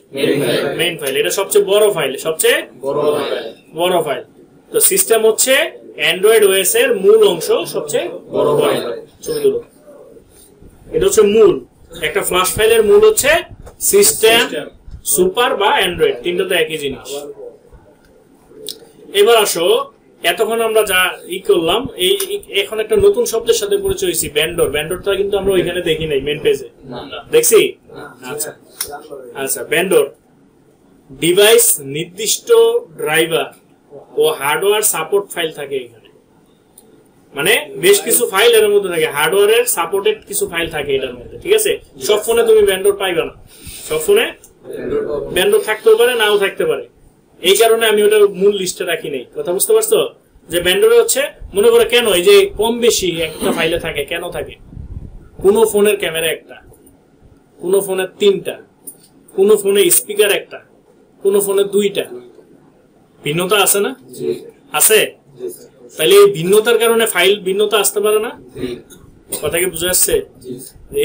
Main file. এটা সবচেয়ে বড় ফাইল, সবচেয়ে বড় ফাইল। তো সিস্টেম হচ্ছে অ্যান্ড্রয়েড ওএস এর মূল অংশ, সবচেয়ে বড় ফাইল। ছবি তুলো। এটা হচ্ছে মূল। একটা ফ্ল্যাশ ফাইলের মূল হচ্ছে সিস্টেম, সুপার বা অ্যান্ড্রয়েড, তিনটা তো একই জিনিস। এবার আসো, এতক্ষণ আমরা যা করলাম, এই এখন একটা নতুন শব্দের সাথে পরিচয় হয়েছি, ভেন্ডর। ভেন্ডরটা কিন্তু আমরা ওইখানে দেখি নাই, মেন পেজে দেখছি। আচ্ছা আচ্ছা, ভেন্ডর ডিভাইস নির্দিষ্ট ড্রাইভার ও হার্ডওয়্যার সাপোর্ট ফাইল থাকে এখানে, মানে বেশ কিছু ফাইল এর মধ্যে থাকে, হার্ডওয়্যারের সাপোর্টেড কিছু ফাইল থাকে এটার মধ্যে, ঠিক আছে? সব ফোনে তুমি ভেন্ডর পাইবে না, সব ফোনে ভেন্ডর থাকতেও পারে, নাও থাকতে পারে। এই কারণে আমি ওটা মূল লিস্টে রাখি নাই। কথা বুঝতে পারছো? যে ভেন্ডরে হচ্ছে, মনে করে কেন এই যে কম বেশি একটা ফাইলে থাকে, কেন থাকে? কোন ফোনের ক্যামেরা একটা, কোন ফোনের 3টা, কোন ফোনে স্পিকার একটা, কোন ফোনে 2টা, ভিন্নতা আছে না? আছে। তাহলে এই ভিন্নতার কারণে ফাইল ভিন্নতা আসতে পারে না? কথা কি বুঝে আসছে?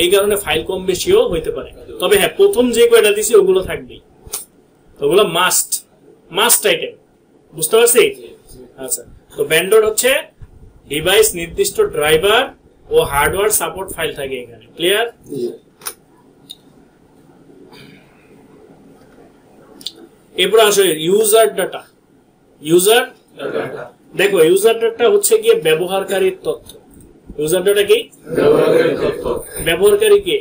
এই কারণে ফাইল কম বেশিও হইতে পারে। তবে হ্যাঁ, প্রথম যে কয়টা দিছি ওগুলো থাকবেই, ওগুলো মাস্ট আইটেম। বুঝতে পারছি? আচ্ছা, তো ভেন্ডর হচ্ছে ডিভাইস নির্দিষ্ট ড্রাইভার ও হার্ডওয়্যার সাপোর্ট ফাইল থাকে এখানে। ক্লিয়ার? এরপর আসে ইউজার ডাটা। ইউজার দেখো, ইউজার ডাটা হচ্ছে গিয়ে ব্যবহারকারীর তথ্য। ইউজার ডাটা কি? ব্যবহারকারী কে?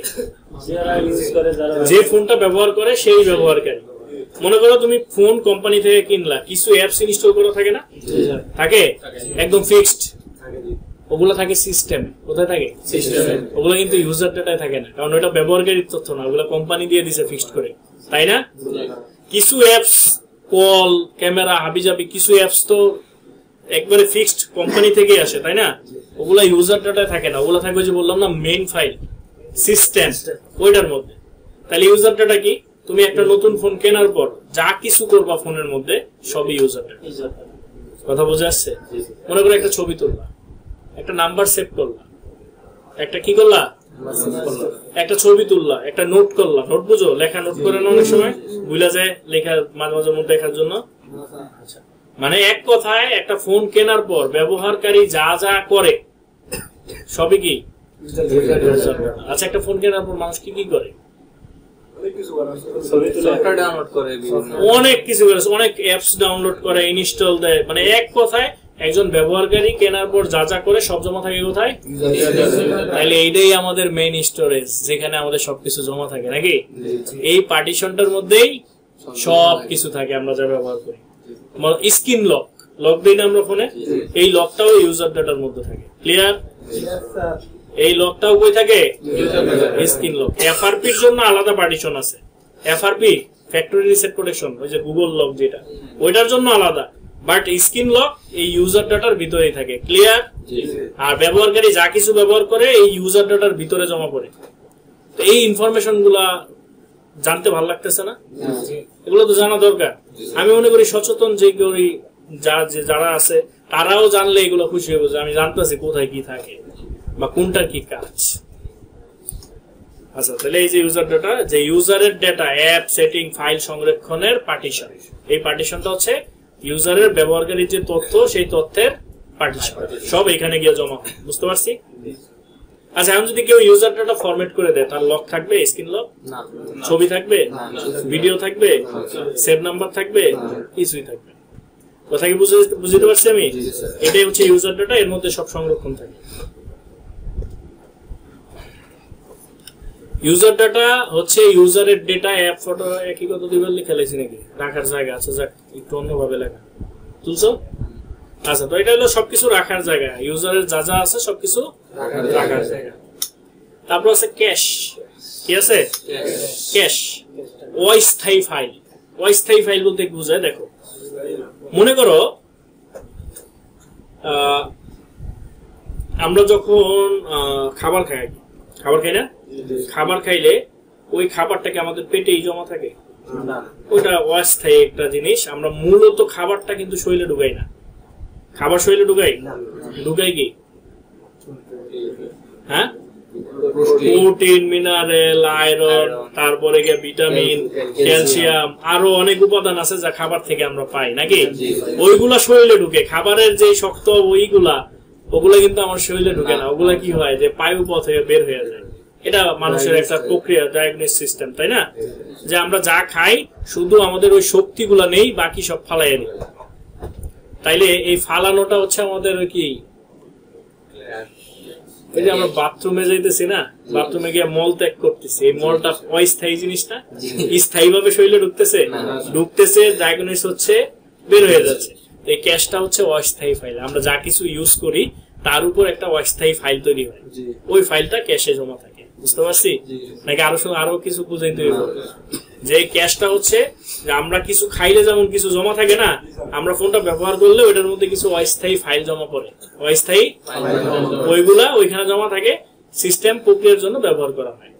যে ফোনটা ব্যবহার করে সেই ব্যবহারকারী। মনে করো তুমি ফোন কোম্পানি থেকে কিনলা, কিছু অ্যাপস ইনস্টল করা থাকে না? থাকে, একদম ফিক্সড। ওগুলো থাকে সিস্টেমে। কোথায় থাকে? সিস্টেমে। ওগুলো কিন্তু ইউজার ডাটায় থাকে না, কারণ ওটা ব্যবহারকারীর তথ্য না, ওগুলো কোম্পানি দিয়ে দিছে ফিক্সড করে, তাই না? কিছু অ্যাপস, কল, ক্যামেরা, হাবিজাবি কিছু অ্যাপস তো একবারে ফিক্সড কোম্পানি থেকে আসে, তাই না? ওগুলা ইউজার ডাটায় থাকে না, ওগুলো থাকে যে বললাম না মেইন ফাইল সিস্টেম, ওইটার মধ্যে। তাহলে ইউজার ডাটা কি? তুমি একটা নতুন ফোন কেনার পর যা কিছু করবা ফোনের মধ্যে সবই ইউজার ডাটা। কথা বোঝা যাচ্ছে? মনে করো একটা ছবি তুললা, একটা নাম্বার সেভ করলা, একটা কি করলা, একটা ছবি তুললা, একটা নোট করলা। নোট বুঝো? লেখা নোট করে না অনেক সময় ভুলা যায় লেখা, মাঝে মাঝে মধ্যে দেখার জন্য। আচ্ছা, মানে এক কথায় একটা ফোন কেনার পর ব্যবহারকারী যা যা করে সবই কি? আচ্ছা, একটা ফোন কেনার পর মানুষ কি কি করে? অনেক কিছু করে, অনেক অ্যাপস ডাউনলোড করে, ইনস্টল দেয়। মানে এক কথায় একজন ব্যবহারকারী কেনার পর যা যা করে সব জমা থাকে কোথায়? তাহলে এইটাই আমাদের মেইন স্টোরেজ, যেখানে আমাদের সবকিছু জমা থাকে, নাকি? এই পার্টিশনটার মধ্যেই সব কিছু থাকে আমরা যা ব্যবহার করি। স্ক্রিন লক, লক দিই না আমরা ফোনে, এই লকটাও ইউজার ডাটার মধ্যে থাকে। ক্লিয়ার? এই লকটাও কই থাকে? Screen lock. এফআরপির জন্য আলাদা পার্টিশন আছে। এফআরপি ফ্যাক্টরি রিসেট প্রোটেকশন, ওই যে গুগল লক যেটা, ওইটার জন্য আলাদা। বাট স্ক্রিন লক এই ইউজার ডাটার ভিতরেই থাকে। ক্লিয়ার? আর ব্যবহারকারী যা কিছু ব্যবহার করে এই ইউজার ডাটার ভিতরে জমা করে। তো এই ইনফরমেশন গুলা জানতে ভালো লাগতেছে না? এগুলো তো জানা দরকার। আমি মনে করি সচেতন যে যারা আছে তারাও জানলে এগুলো খুশি হবে যে আমি জানতেছি কোথায় কি থাকে বা কোনটার কি কাজ। আচ্ছা, তাহলে এই যে ইউজার ডাটা, যে ইউজারের ডাটা, অ্যাপ সেটিং, ফাইল সংরক্ষণের পার্টিশন, এই পার্টিশনটা হচ্ছে ইউজারের ব্যবহারকারীর যে তথ্য, সেই তথ্যের পার্টিশন সব এখানে গিয়ে জমা হয়। বুঝতে পারছি? আচ্ছা, এখন যদি কেউ ইউজার ডাটা ফরম্যাট করে দেয়, তার লক থাকবে? Screen lock? ছবি থাকবে? ভিডিও থাকবে? সেভ নাম্বার থাকবে? কিছুই থাকবে। কথা কি বুঝতে পারছি আমি? এটাই হচ্ছে ইউজার ডাটা, এর মধ্যে সব সংরক্ষণ থাকে। ইউজার ডাটা হচ্ছে ইউজারের ডেটা, অ্যাপ, ফটো একই কথা দিবার লিখে লেছি নাকি? রাখার জায়গা আছে, যাক একটু অন্যভাবে লেখা তুলছো। আচ্ছা, তো এটা হলো সবকিছু রাখার জায়গা, ইউজারের যা যা আছে সবকিছু রাখার জায়গা। তারপর আছে ক্যাশ। কি আছে? ক্যাশ। অস্থায়ী ফাইল। অস্থায়ী ফাইল বলতে কি বোঝায়? দেখো, মনে করো আমরা যখন খাবার খাই না? খাবার খাইলে ওই খাবারটাকে আমাদের পেটেই জমা থাকে? ওইটা অস্থায়ী একটা জিনিস। আমরা মূলত খাবারটা কিন্তু শরীরে ঢুকাই না। খাবার শরীরে ঢুকাই কি? হ্যাঁ, প্রোটিন, মিনারেল, আয়রন, তারপরে ভিটামিন, ক্যালসিয়াম, আরো অনেক উপাদান আছে যা খাবার থেকে আমরা পাই, নাকি? ওইগুলা শরীরে ঢুকে। খাবারের যে শক্ত ওগুলা কিন্তু আমার শরীরে ঢুকে না। ওগুলা কি হয়? যে পায়ু পথ হয়ে বের হয়ে যায়। এটা মানুষের একটা প্রক্রিয়া, ডায়াগনোসিস সিস্টেম, তাই না? যে আমরা যা খাই শুধু আমাদের ওই শক্তিগুলা নেই, বাকি সব ফালাই নিই। তাইলে এই ফালানোটা হচ্ছে আমাদের কি, এই যে আমরা বাথরুমে যাইতেছি না, বাথরুমে গিয়ে মল ত্যাগ করতেছি, এই মলটা অস্থায়ী জিনিস না, স্থায়ী ভাবে শরীরে ঢুকতেছে, ডায়াগনোস হচ্ছে, বের হয়ে যাচ্ছে। এই ক্যাশটা হচ্ছে অস্থায়ী ফাইল। আমরা যা কিছু ইউজ করি তার উপর একটা অস্থায়ী ফাইল তৈরি হয়, ওই ফাইলটা ক্যাশে জমা থাকে। বুঝতে পারছি নাকি আরো কিছু বুঝাইতে হবে? যে ক্যাশটা হচ্ছে যে আমরা কিছু খাইলে যেমন কিছু জমা থাকে না, আমরা ফোনটা ব্যবহার করলে ওইটার মধ্যে কিছু অস্থায়ী ফাইল জমা পড়ে, অস্থায়ী ওইগুলা ওইখানে জমা থাকে, সিস্টেম প্রক্রিয়ার জন্য ব্যবহার করা হয়।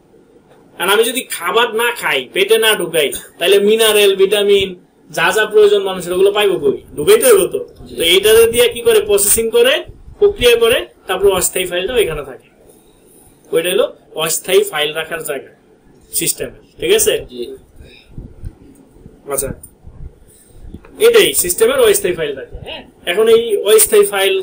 আর আমি যদি খাবার না খাই, পেটে না ঢুকাই, তাহলে মিনারেল, ভিটামিন যা যা প্রয়োজন মানুষের ওগুলো পাইবো কই? ঢুকাইতে হইব তো। তো এইটা দিয়ে কি করে প্রসেসিং করে, প্রক্রিয়া করে, তারপর অস্থায়ী ফাইলটা ওইখানে থাকে। ওইটা হলো অস্থায়ী ফাইল রাখার জায়গা সিস্টেমে, ঠিক আছে? আচ্ছা, এটাই সিস্টেমের অস্থায়ী ফাইল থাকে। হ্যাঁ, এখন এই অস্থায়ী ফাইল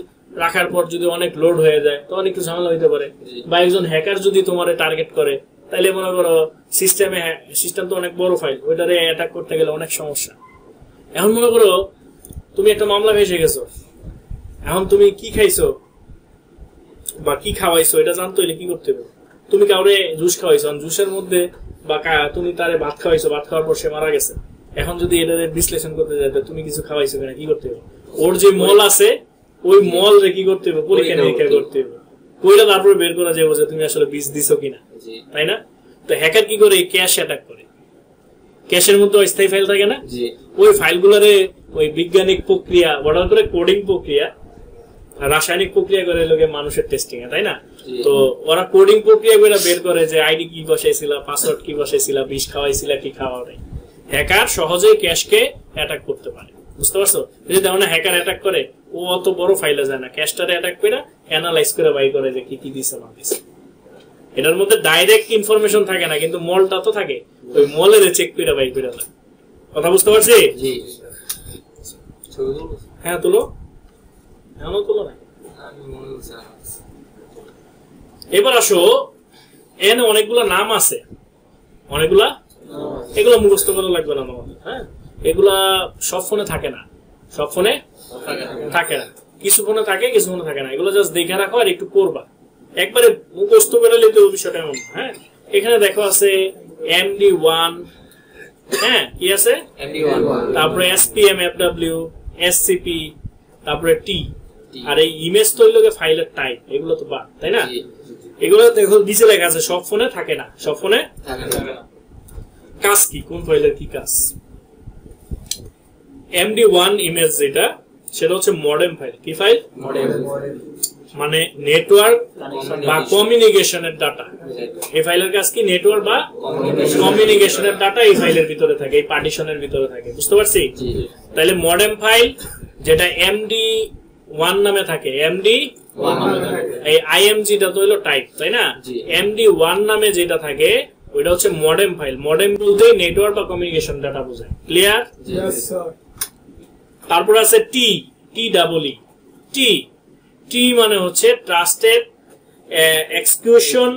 রাখার পর যদি অনেক লোড হয়ে যায় তো অনেক কিছু ঝামেলা হইতে পারে, বা একজন হ্যাকার যদি তোমার টার্গেট করে, তাহলে মনে করো সিস্টেম তো অনেক বড় ফাইল, ওইটারে অ্যাটাক করতে গেলে অনেক সমস্যা। এখন মনে করো তুমি একটা মামলা ভেসে গেছো, এখন তুমি কি খাইছো বা কি খাওয়াইছো এটা জানতে হইলে কি করতে হবে? তুমি কাউরে জুস খাওয়াইছো, জুসের মধ্যে বা তুমি তারে ভাত খাওয়াইছো, ভাত খাওয়ার পর সে মারা গেছে। এখন যদি এটা বিশ্লেষণ করতে যাই তুমি কিছু খাওয়াইছো কিনা কি করতে হবে? ওর যে মল আছে ওই মল রে কি করতে হবে? পরীক্ষা নিরীক্ষা করতে হবে, কইলে তারপরে বের করা যাবে যে তুমি আসলে বিষ দিছো কিনা, তাই না? তো হ্যাকার কি করে? ক্যাশ অ্যাটাক করে। ক্যাশের মধ্যে অস্থায়ী ফাইল থাকে না, ওই ফাইলগুলোরে ওই বৈজ্ঞানিক প্রক্রিয়া, অর্ডার করে কোডিং প্রক্রিয়া, রাসায়নিক প্রক্রিয়া করে লোকে মানুষের টেস্টিং এ, তাই না? তো ওরা কোডিং প্রক্রিয়া করে বের করে যে আইডি কি বসাইছিলা, পাসওয়ার্ড কি বসাইছিলা, বিষ খাওয়াইছিলা কি খাওয়া নাই। হ্যাকার সহজেই ক্যাশকে অ্যাটাক করতে পারে। বুঝতে পারছো? যদি দেখো না হ্যাকার অ্যাটাক করে, ও অত বড় ফাইলে যায় না, ক্যাশটারে অ্যাটাক করে অ্যানালাইজ করে বাই করে যে কি কি দিছে না দিছে। এটার মধ্যে ডাইরেক্ট ইনফরমেশন থাকে না, কিন্তু মলটা তো থাকে, ওই মলের চেক করে বাই করে দেয়। কথা বুঝতে পারছি? হ্যাঁ, তুলো। এখনো তুলো না। এবার আসো, এখানে অনেকগুলা নাম আছে, অনেকগুলা, এগুলো মুখস্থ করা লাগবে না তোমাদের। হ্যাঁ, এগুলা সব ফোনে থাকে না, সব ফোনে থাকে না, কিছু ফোনে থাকে, কিছু ফোনে থাকে না। এগুলো জাস্ট দেখে রাখো আর একটু পড়বা, একবারে মুখস্থ করে নিতে বিষয়টা এমন। হ্যাঁ, এখানে দেখো আছে MD1, হ্যাঁ কি আছে, তারপরে SPM, FW, SCP, তারপরে T, আর এই ইমেজ তো হইলো ফাইলের টাইপ, এগুলো তো বাদ, তাই না? এগুলো দেখো নিচে লেখা আছে সব ফোনে থাকে না, সব ফোনে কাজ কি, কোন ফাইলের কি কাজ। MD1 ইমেজ যেটা, সেটা হচ্ছে মডেম ফাইল। কি ফাইল? মানে নেটওয়ার্ক বা কমিউনিকেশনের ডাটা। এই ফাইলের কাজ কি? নেটওয়ার্ক বা কমিউনিকেশনের ডাটা এই ফাইলের ভিতরে থাকে, এই পার্টিশনের ভিতরে থাকে। বুঝতে পারছি? তাহলে মডেম ফাইল যেটা MD1 নামে থাকে, এই IMG টা তো হলো টাইপ, তাই না? MD1 নামে যেটা থাকে ওইটা হচ্ছে মডেম ফাইল। মডেম বলতে নেটওয়ার্ক বা কমিউনিকেশন ডাটা বোঝায়। ক্লিয়ার? তারপর আছে টি মানে হচ্ছে ট্রাস্টেড এক্সিকিউশন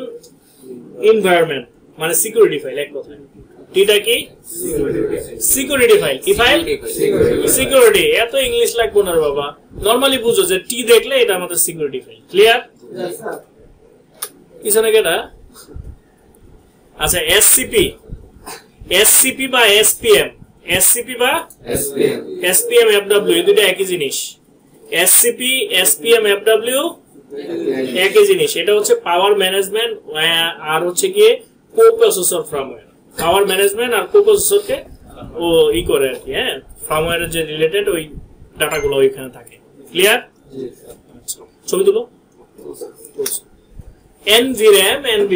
এনভায়রনমেন্ট, মানে সিকিউরিটি ফাইল। এক কথায় টিটা কি? Security file. কি ফাইল? সিকিউরিটি। এত ইংলিশ লাগবো না বাবা, নরমালি বুঝো যে টি দেখলে এটা আমাদের সিকিউরিটি ফাইল। ক্লিয়ার? পিছনে কেটা? আচ্ছা, SCP বা SPM বা SPM FW, এই দুটো একই জিনিস। SCP, SPM, FW একই জিনিস। এটা হচ্ছে পাওয়ার ম্যানেজমেন্ট আর হচ্ছে গিয়ে কোপ্রসেসর ফার্মওয়্যার। পাওয়ার ম্যানেজমেন্ট আর কোপ্রসেসরকে ও ই করে আর কি। হ্যাঁ, ফার্মওয়্যারের যে রিলেটেড ওই ডাটাগুলো ওইখানে থাকে। ক্লিয়ার? ছবি তুলো। NVRAM, NV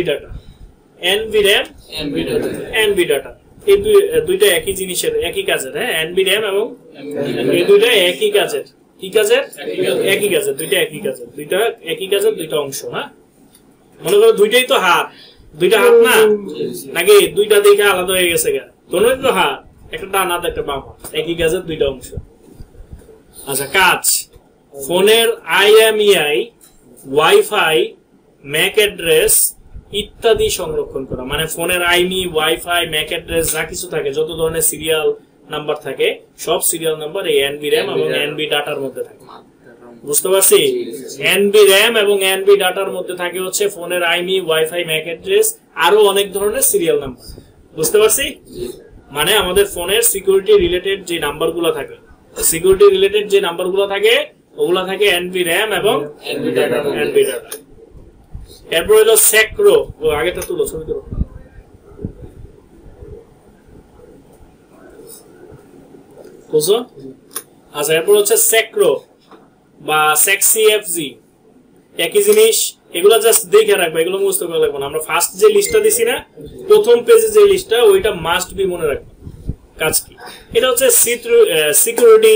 ডাটা, এই দুইটা একই জিনিসের, একই কাজের। হ্যাঁ, NVRAM এবং এই দুইটা একই কাজের। কি কাজের? একই কাজের। দুইটা একই কাজের, দুইটা একই কাজের, দুইটা অংশ। হ্যাঁ, মনে করো দুইটাই তো হাত, দুইটা হাত না, নাকি দুইটা দেখে আলাদা হয়ে গেছে? দোনোই তো হাত, একটা ডান হাত একটা বাম হাত, একই কাজের দুইটা অংশ। আচ্ছা, কাজ ফোনের IMEI, ওয়াইফাই, ম্যাক অ্যাড্রেস ইত্যাদি সংরক্ষণ করা। মানে ফোনের IMEI, ওয়াইফাই, ম্যাক অ্যাড্রেস যা কিছু থাকে, যত ধরনের সিরিয়াল নাম্বার থাকে, সব সিরিয়াল নাম্বার এই এনবি র্যাম এবং এনবি ডাটার মধ্যে থাকে। বুঝতে পারছি? এনবি র্যাম এবং এনবি ডাটার মধ্যে থাকে হচ্ছে ফোনের আইমি, ওয়াইফাই, ম্যাক অ্যাড্রেস, আরো অনেক ধরনের সিরিয়াল নাম্বার। বুঝতে পারছি? মানে আমাদের ফোনের সিকিউরিটি রিলেটেড যে নাম্বারগুলো থাকে, সিকিউরিটি রিলেটেড যে নাম্বারগুলো থাকে ওগুলা থাকে এনবি র্যাম এবং এনবি ডাটা। এরপর হলো স্যাক্রো, ও আগেটা তুলো, ছবি তুলো। বুঝছো? আচ্ছা, এরপর হচ্ছে স্যাক্রো বা সেক্সি এফজি, একই জিনিস। এগুলা জাস্ট দেখে রাখবে, এগুলো মুখস্থ করা লাগবে না। আমরা ফার্স্ট যে লিস্টটা দিছি না, প্রথম পেজে যে লিস্টটা, ওইটা মাস্ট বি মনে রাখবে। কাজ কি? এটা হচ্ছে সিকিউরিটি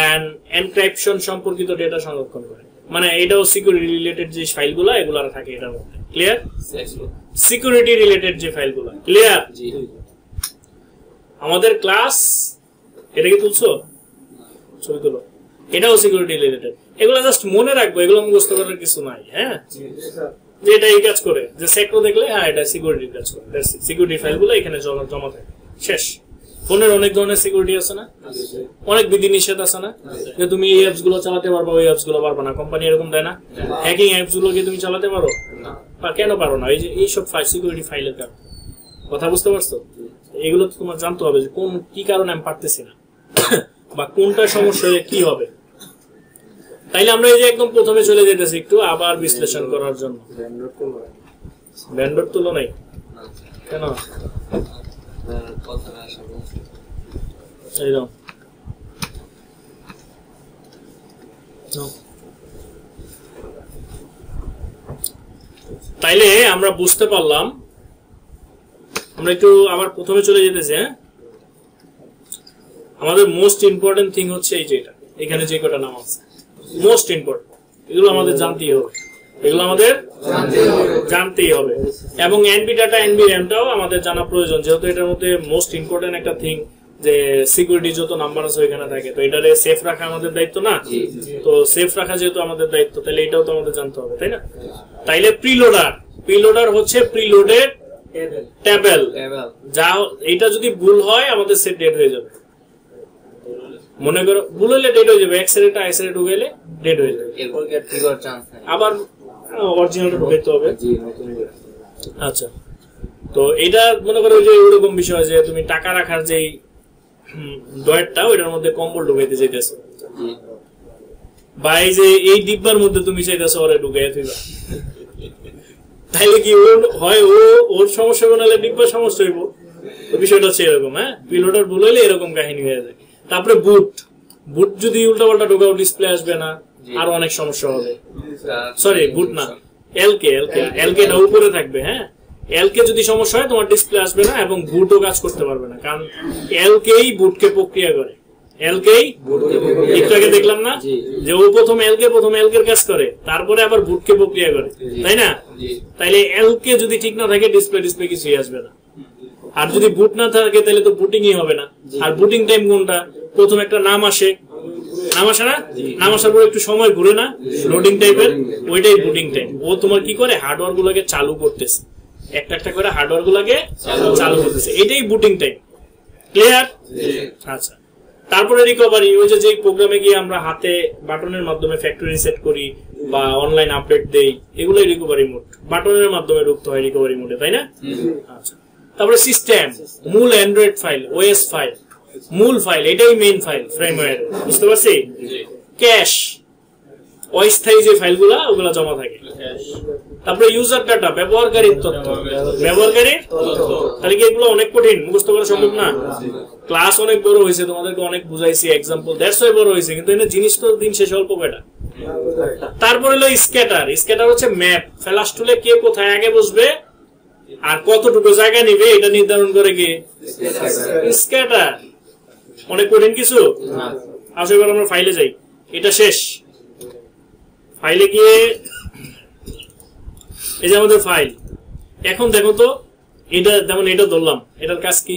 এন্ড এনক্রিপশন সম্পর্কিত ডেটা সংরক্ষণ করে, মানে এটাও সিকিউরিটি রিলেটেড যে ফাইলগুলো এগুলো থাকে এটার মধ্যে। ক্লিয়ার? সিকিউরিটি রিলেটেড যে ফাইলগুলো। ক্লিয়ার? আমাদের ক্লাস এটা কি তুলছো? ছবি তুলো। এটাও সিকিউরিটি রিলেটেড। এগুলো জাস্ট মনে রাখবো, এগুলো মুখস্থ করার কিছু নাই। হ্যাঁ, যে এটা এই কাজ করে, যে সেক্টর দেখলে হ্যাঁ এটা সিকিউরিটির কাজ করে। সিকিউরিটি ফাইলগুলো এখানে জমা থাকে। শেষ। ফোনের অনেক ধরনের সিকিউরিটি আছে না, অনেক বিধিনিষেধ আছে না, যে তুমি এই অ্যাপস গুলো চালাতে পারবা, ওই অ্যাপস গুলো পারবা না। কোম্পানি এরকম দেয় না? হ্যাকিং অ্যাপস গুলো কি তুমি চালাতে পারো? কেন পারো না? এই যে এইসব সিকিউরিটি ফাইলের কারণে। কথা বুঝতে পারছো? এগুলো তো তোমার জানতে হবে যে কোন কি কারণে আমি পারতেছি না, বা কোনটা সমস্যা হলে কি হবে। তাইলে আমরা এই যে একদম প্রথমে চলে যেতেছি একটু আবার বিশ্লেষণ করার জন্য। ভেন্ডর তুলো নাই কেন? এইরকম তাইলে আমরা বুঝতে পারলাম। আমরা একটু আবার প্রথমে চলে যেতেছি। হ্যাঁ, আমাদের মোস্ট ইম্পর্টেন্ট থিং হচ্ছে এই যে এটা, এখানে যে কটা নাম আছে মোস্ট ইম্পর্টেন্ট, এগুলো আমাদের জানতেই হবে, এগুলো আমাদের জানতেই হবে। এবং এনবি ডাটা, এনবি র্যামটাও আমাদের জানা প্রয়োজন, যেহেতু এটার মধ্যে মোস্ট ইম্পর্টেন্ট একটা থিং যে সিকিউরিটি যত নাম্বার আছে ওইখানে থাকে, তো এটারে সেফ রাখা আমাদের দায়িত্ব না? তো সেফ রাখা যেহেতু আমাদের দায়িত্ব, তাহলে এটাও তো আমাদের জানতে হবে, তাই না? তাইলে প্রিলোডার হচ্ছে প্রিলোডেড টেবল, যা এটা যদি ভুল হয় আমাদের সেট ডেট হয়ে যাবে। মনে করো ভুল হইলে ডেট হয়ে যাবে, এক্স রেটা আইস রে ঢুকাইলে ডেট হয়ে যাবে, এরপর কি ট্রিগার চান্স নাই, আবার অরিজিনালটা ঢুকাইতে হবে। জি, নতুন করে। আচ্ছা, তো এটা মনে করো যে এরকম বিষয় যে তুমি টাকা রাখার যেই ডয়েরটা ওইটার মধ্যে কম্বল ঢুকাইতে চাইতেছো, বা এই যে এই ডিব্বার মধ্যে তুমি চাইতেছো ওরা ঢুকাই দিবা, তাইলে কি হয় ওর সমস্যা বানালে ডিব্বার সমস্যা হইব। তো বিষয়টা হচ্ছে এরকম। হ্যাঁ, পিলোটার ভুল হইলে এরকম কাহিনী হয়ে যায়। তারপরে বুট যদি উল্টা পাল্টা ঢোকাও ডিসপ্লে আসবে না, আরো অনেক সমস্যা হবে। সরি, বুট না, এলকে উপরে থাকবে। হ্যাঁ, এলকে যদি সমস্যা হয় তোমার ডিসপ্লে আসবে না এবং বুটও কাজ করতে পারবে না, কারণ এলকেই বুটকে প্রক্রিয়া করে। একটু আগে দেখলাম না যে ও প্রথম এলকের কাজ করে, তারপরে আবার বুটকে প্রক্রিয়া করে, তাই না? তাইলে এলকে যদি ঠিক না থাকে ডিসপ্লে কিছুই আসবে না। আর যদি বুট না থাকে তাহলে তো বুটিংই হবে না। আর বুটিং টাইম কোনটা? প্রথম একটা নাম আসে না, নাম আসার পর একটু সময় ঘুরে না, লোডিং টাইপের, ওইটাই বুটিং টাইম। ও তোমার কি করে হার্ডওয়্যার গুলোকে চালু করতেছে, একটা একটা করে হার্ডওয়্যার গুলোকে চালু করতেছে, এটাই বুটিং টাইম। ক্লিয়ার? আচ্ছা, তারপরে রিকভারি, ওই যে প্রোগ্রামে গিয়ে আমরা হাতে বাটনের মাধ্যমে ফ্যাক্টরি রিসেট করি বা অনলাইন আপডেট দেই, এগুলোই রিকভারি মোড। বাটনের মাধ্যমে ঢুকতে হয় রিকভারি মোডে, তাই না? আচ্ছা, তারপরে সিস্টেম, মূল অ্যান্ড্রয়েড ফাইল, ওএস ফাইল, মূল ফাইল, এটাই মেইন ফাইল ফ্রেমওয়্যার। বুঝতে পারছি? ক্যাশ, অস্থায়ী যে ফাইলগুলো ওগুলো জমা থাকে। তারপরে ইউজার ডাটা, ব্যবহারকারীর তথ্য, তাহলে কি এগুলো অনেক কঠিন, মুখস্থ করা সম্ভব না? ক্লাস অনেক বড় হয়েছে, তোমাদেরকে অনেক বুঝাইছি, এক্সাম্পল দ্যাটস ওয়াই বড় হয়েছে, কিন্তু এখানে জিনিস তো দিন শেষ অল্প কয়টা। তারপরে হলো স্ক্যাটার হচ্ছে ম্যাপ, ফ্ল্যাশ টুলে কে কোথায় আগে বসবে আর কতটুকু জায়গা নিবে এটা নির্ধারণ করে কি স্ক্যাটার। অনেক কঠিন কিছু? আসলে এবার আমরা ফাইলে যাই, এটা শেষ। ফাইলে গিয়ে এই যে আমাদের ফাইল, এখন দেখো তো এটা, যেমন এটা ধরলাম, এটার কাজ কি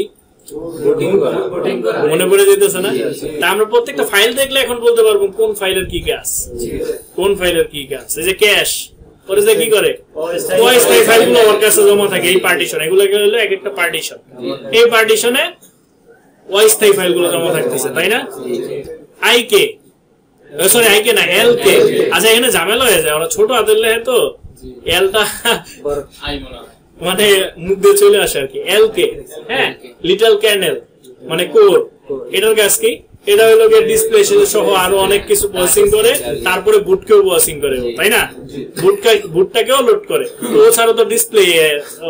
মনে পড়ে যেতেছে না? তা আমরা প্রত্যেকটা ফাইল দেখলে এখন বলতে পারবো কোন ফাইলের কি কাজ, কোন ফাইলের কি কাজ। এই যে ক্যাশ করে যে কি করে, অস্থায়ী ফাইলগুলো ওর কাছে জমা থাকে এই পার্টিশন, এগুলো হলো এক একটা পার্টিশন। এই পার্টিশনে অস্থায়ী ফাইলগুলো জমা থাকতেছে, তাই না? আইকে সরি আইকে না এলকে। আচ্ছা এখানে ঝামেলা হয়ে যায়, ওরা ছোট হাতের লেখে তো এলটা মানে মুখ দিয়ে চলে আসে আর কি। এলকে হ্যাঁ, লিটল ক্যান্ডেল মানে কোড। এটার কাজ কি? এটা হলো ডিসপ্লে সহ আরো অনেক কিছু প্রসেসিং করে, তারপরে বুটকেও প্রসেসিং করে, তাই না? বুটটাকেও লোড করে। তো ও ছাড়া তো ডিসপ্লে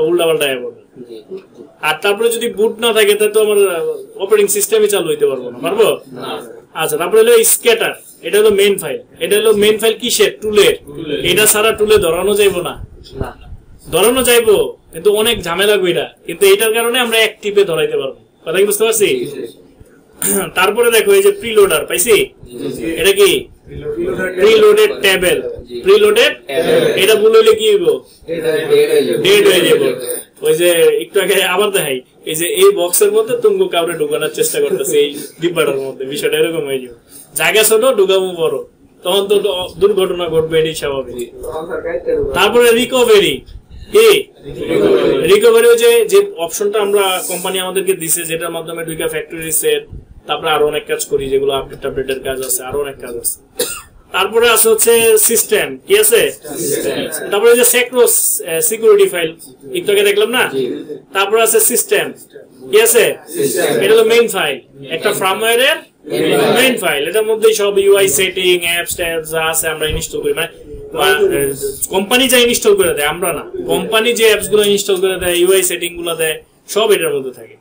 উল্টা পাল্টা পড়বে। আর তারপরে যদি বুট না থাকে তাহলে তো আমার অপারেটিং সিস্টেমই চালু হইতে পারবো না, পারবো? আচ্ছা, তারপরে হলো স্ক্যাটার। এটা হলো মেইন ফাইল। এটা হলো মেইন ফাইল কিসের? টুলের। এটা ছাড়া টুলে ধরানো যাইবো না, ধরানো যাইবো কিন্তু অনেক ঝামেলা কইরা, কিন্তু এটার কারণে আমরা এক টিপে ধরাইতে পারবো। কথা কি বুঝতে পারছি? তারপরে দেখো এই যে প্রিলোডার পাইছি, এটা কি? Preloaded table. প্রিলোডেড এটা বললে কি হইব? ডেড হয়ে যাবে। ওই যে একটু আগে আবার দেখাই, এই যে এই বক্সের মধ্যে তুমি কাউরে ঢুকানোর চেষ্টা করতেছে এই ডিব্বাটার মধ্যে, বিষয়টা এরকম হয়ে যাবে। জায়গা ছোট, ঢুকাবো বড়, তখন তো দুর্ঘটনা ঘটবে, এটাই স্বাভাবিক। তারপরে রিকভারি। কি রিকভারি? যে অপশনটা আমরা কোম্পানি আমাদেরকে দিছে, যেটার মাধ্যমে ঢুকা ফ্যাক্টরি রিসেট, তারপরে আরো অনেক কাজ করি, যেগুলো আপডেটের কাজ আছে, আরো অনেক কাজ আছে। তারপরে আছে হচ্ছে সিস্টেম। কি আছে? তারপরে যে সেক্রোস সিকিউরিটি ফাইল একটু আগে দেখলাম না। তারপরে আছে সিস্টেম। কি আছে? এটা হলো মেইন ফাইল, একটা ফার্মওয়্যারের মেইন ফাইল। এটার মধ্যে সব ইউআই সেটিং, অ্যাপস ট্যাপস যা আছে আমরা ইনস্টল করি। মানে কোম্পানি যা ইনস্টল করে দেয়, আমরা না, কোম্পানি যে অ্যাপস গুলো ইনস্টল করে দেয়, ইউআই সেটিং গুলো দেয়, সব এটার মধ্যে থাকে।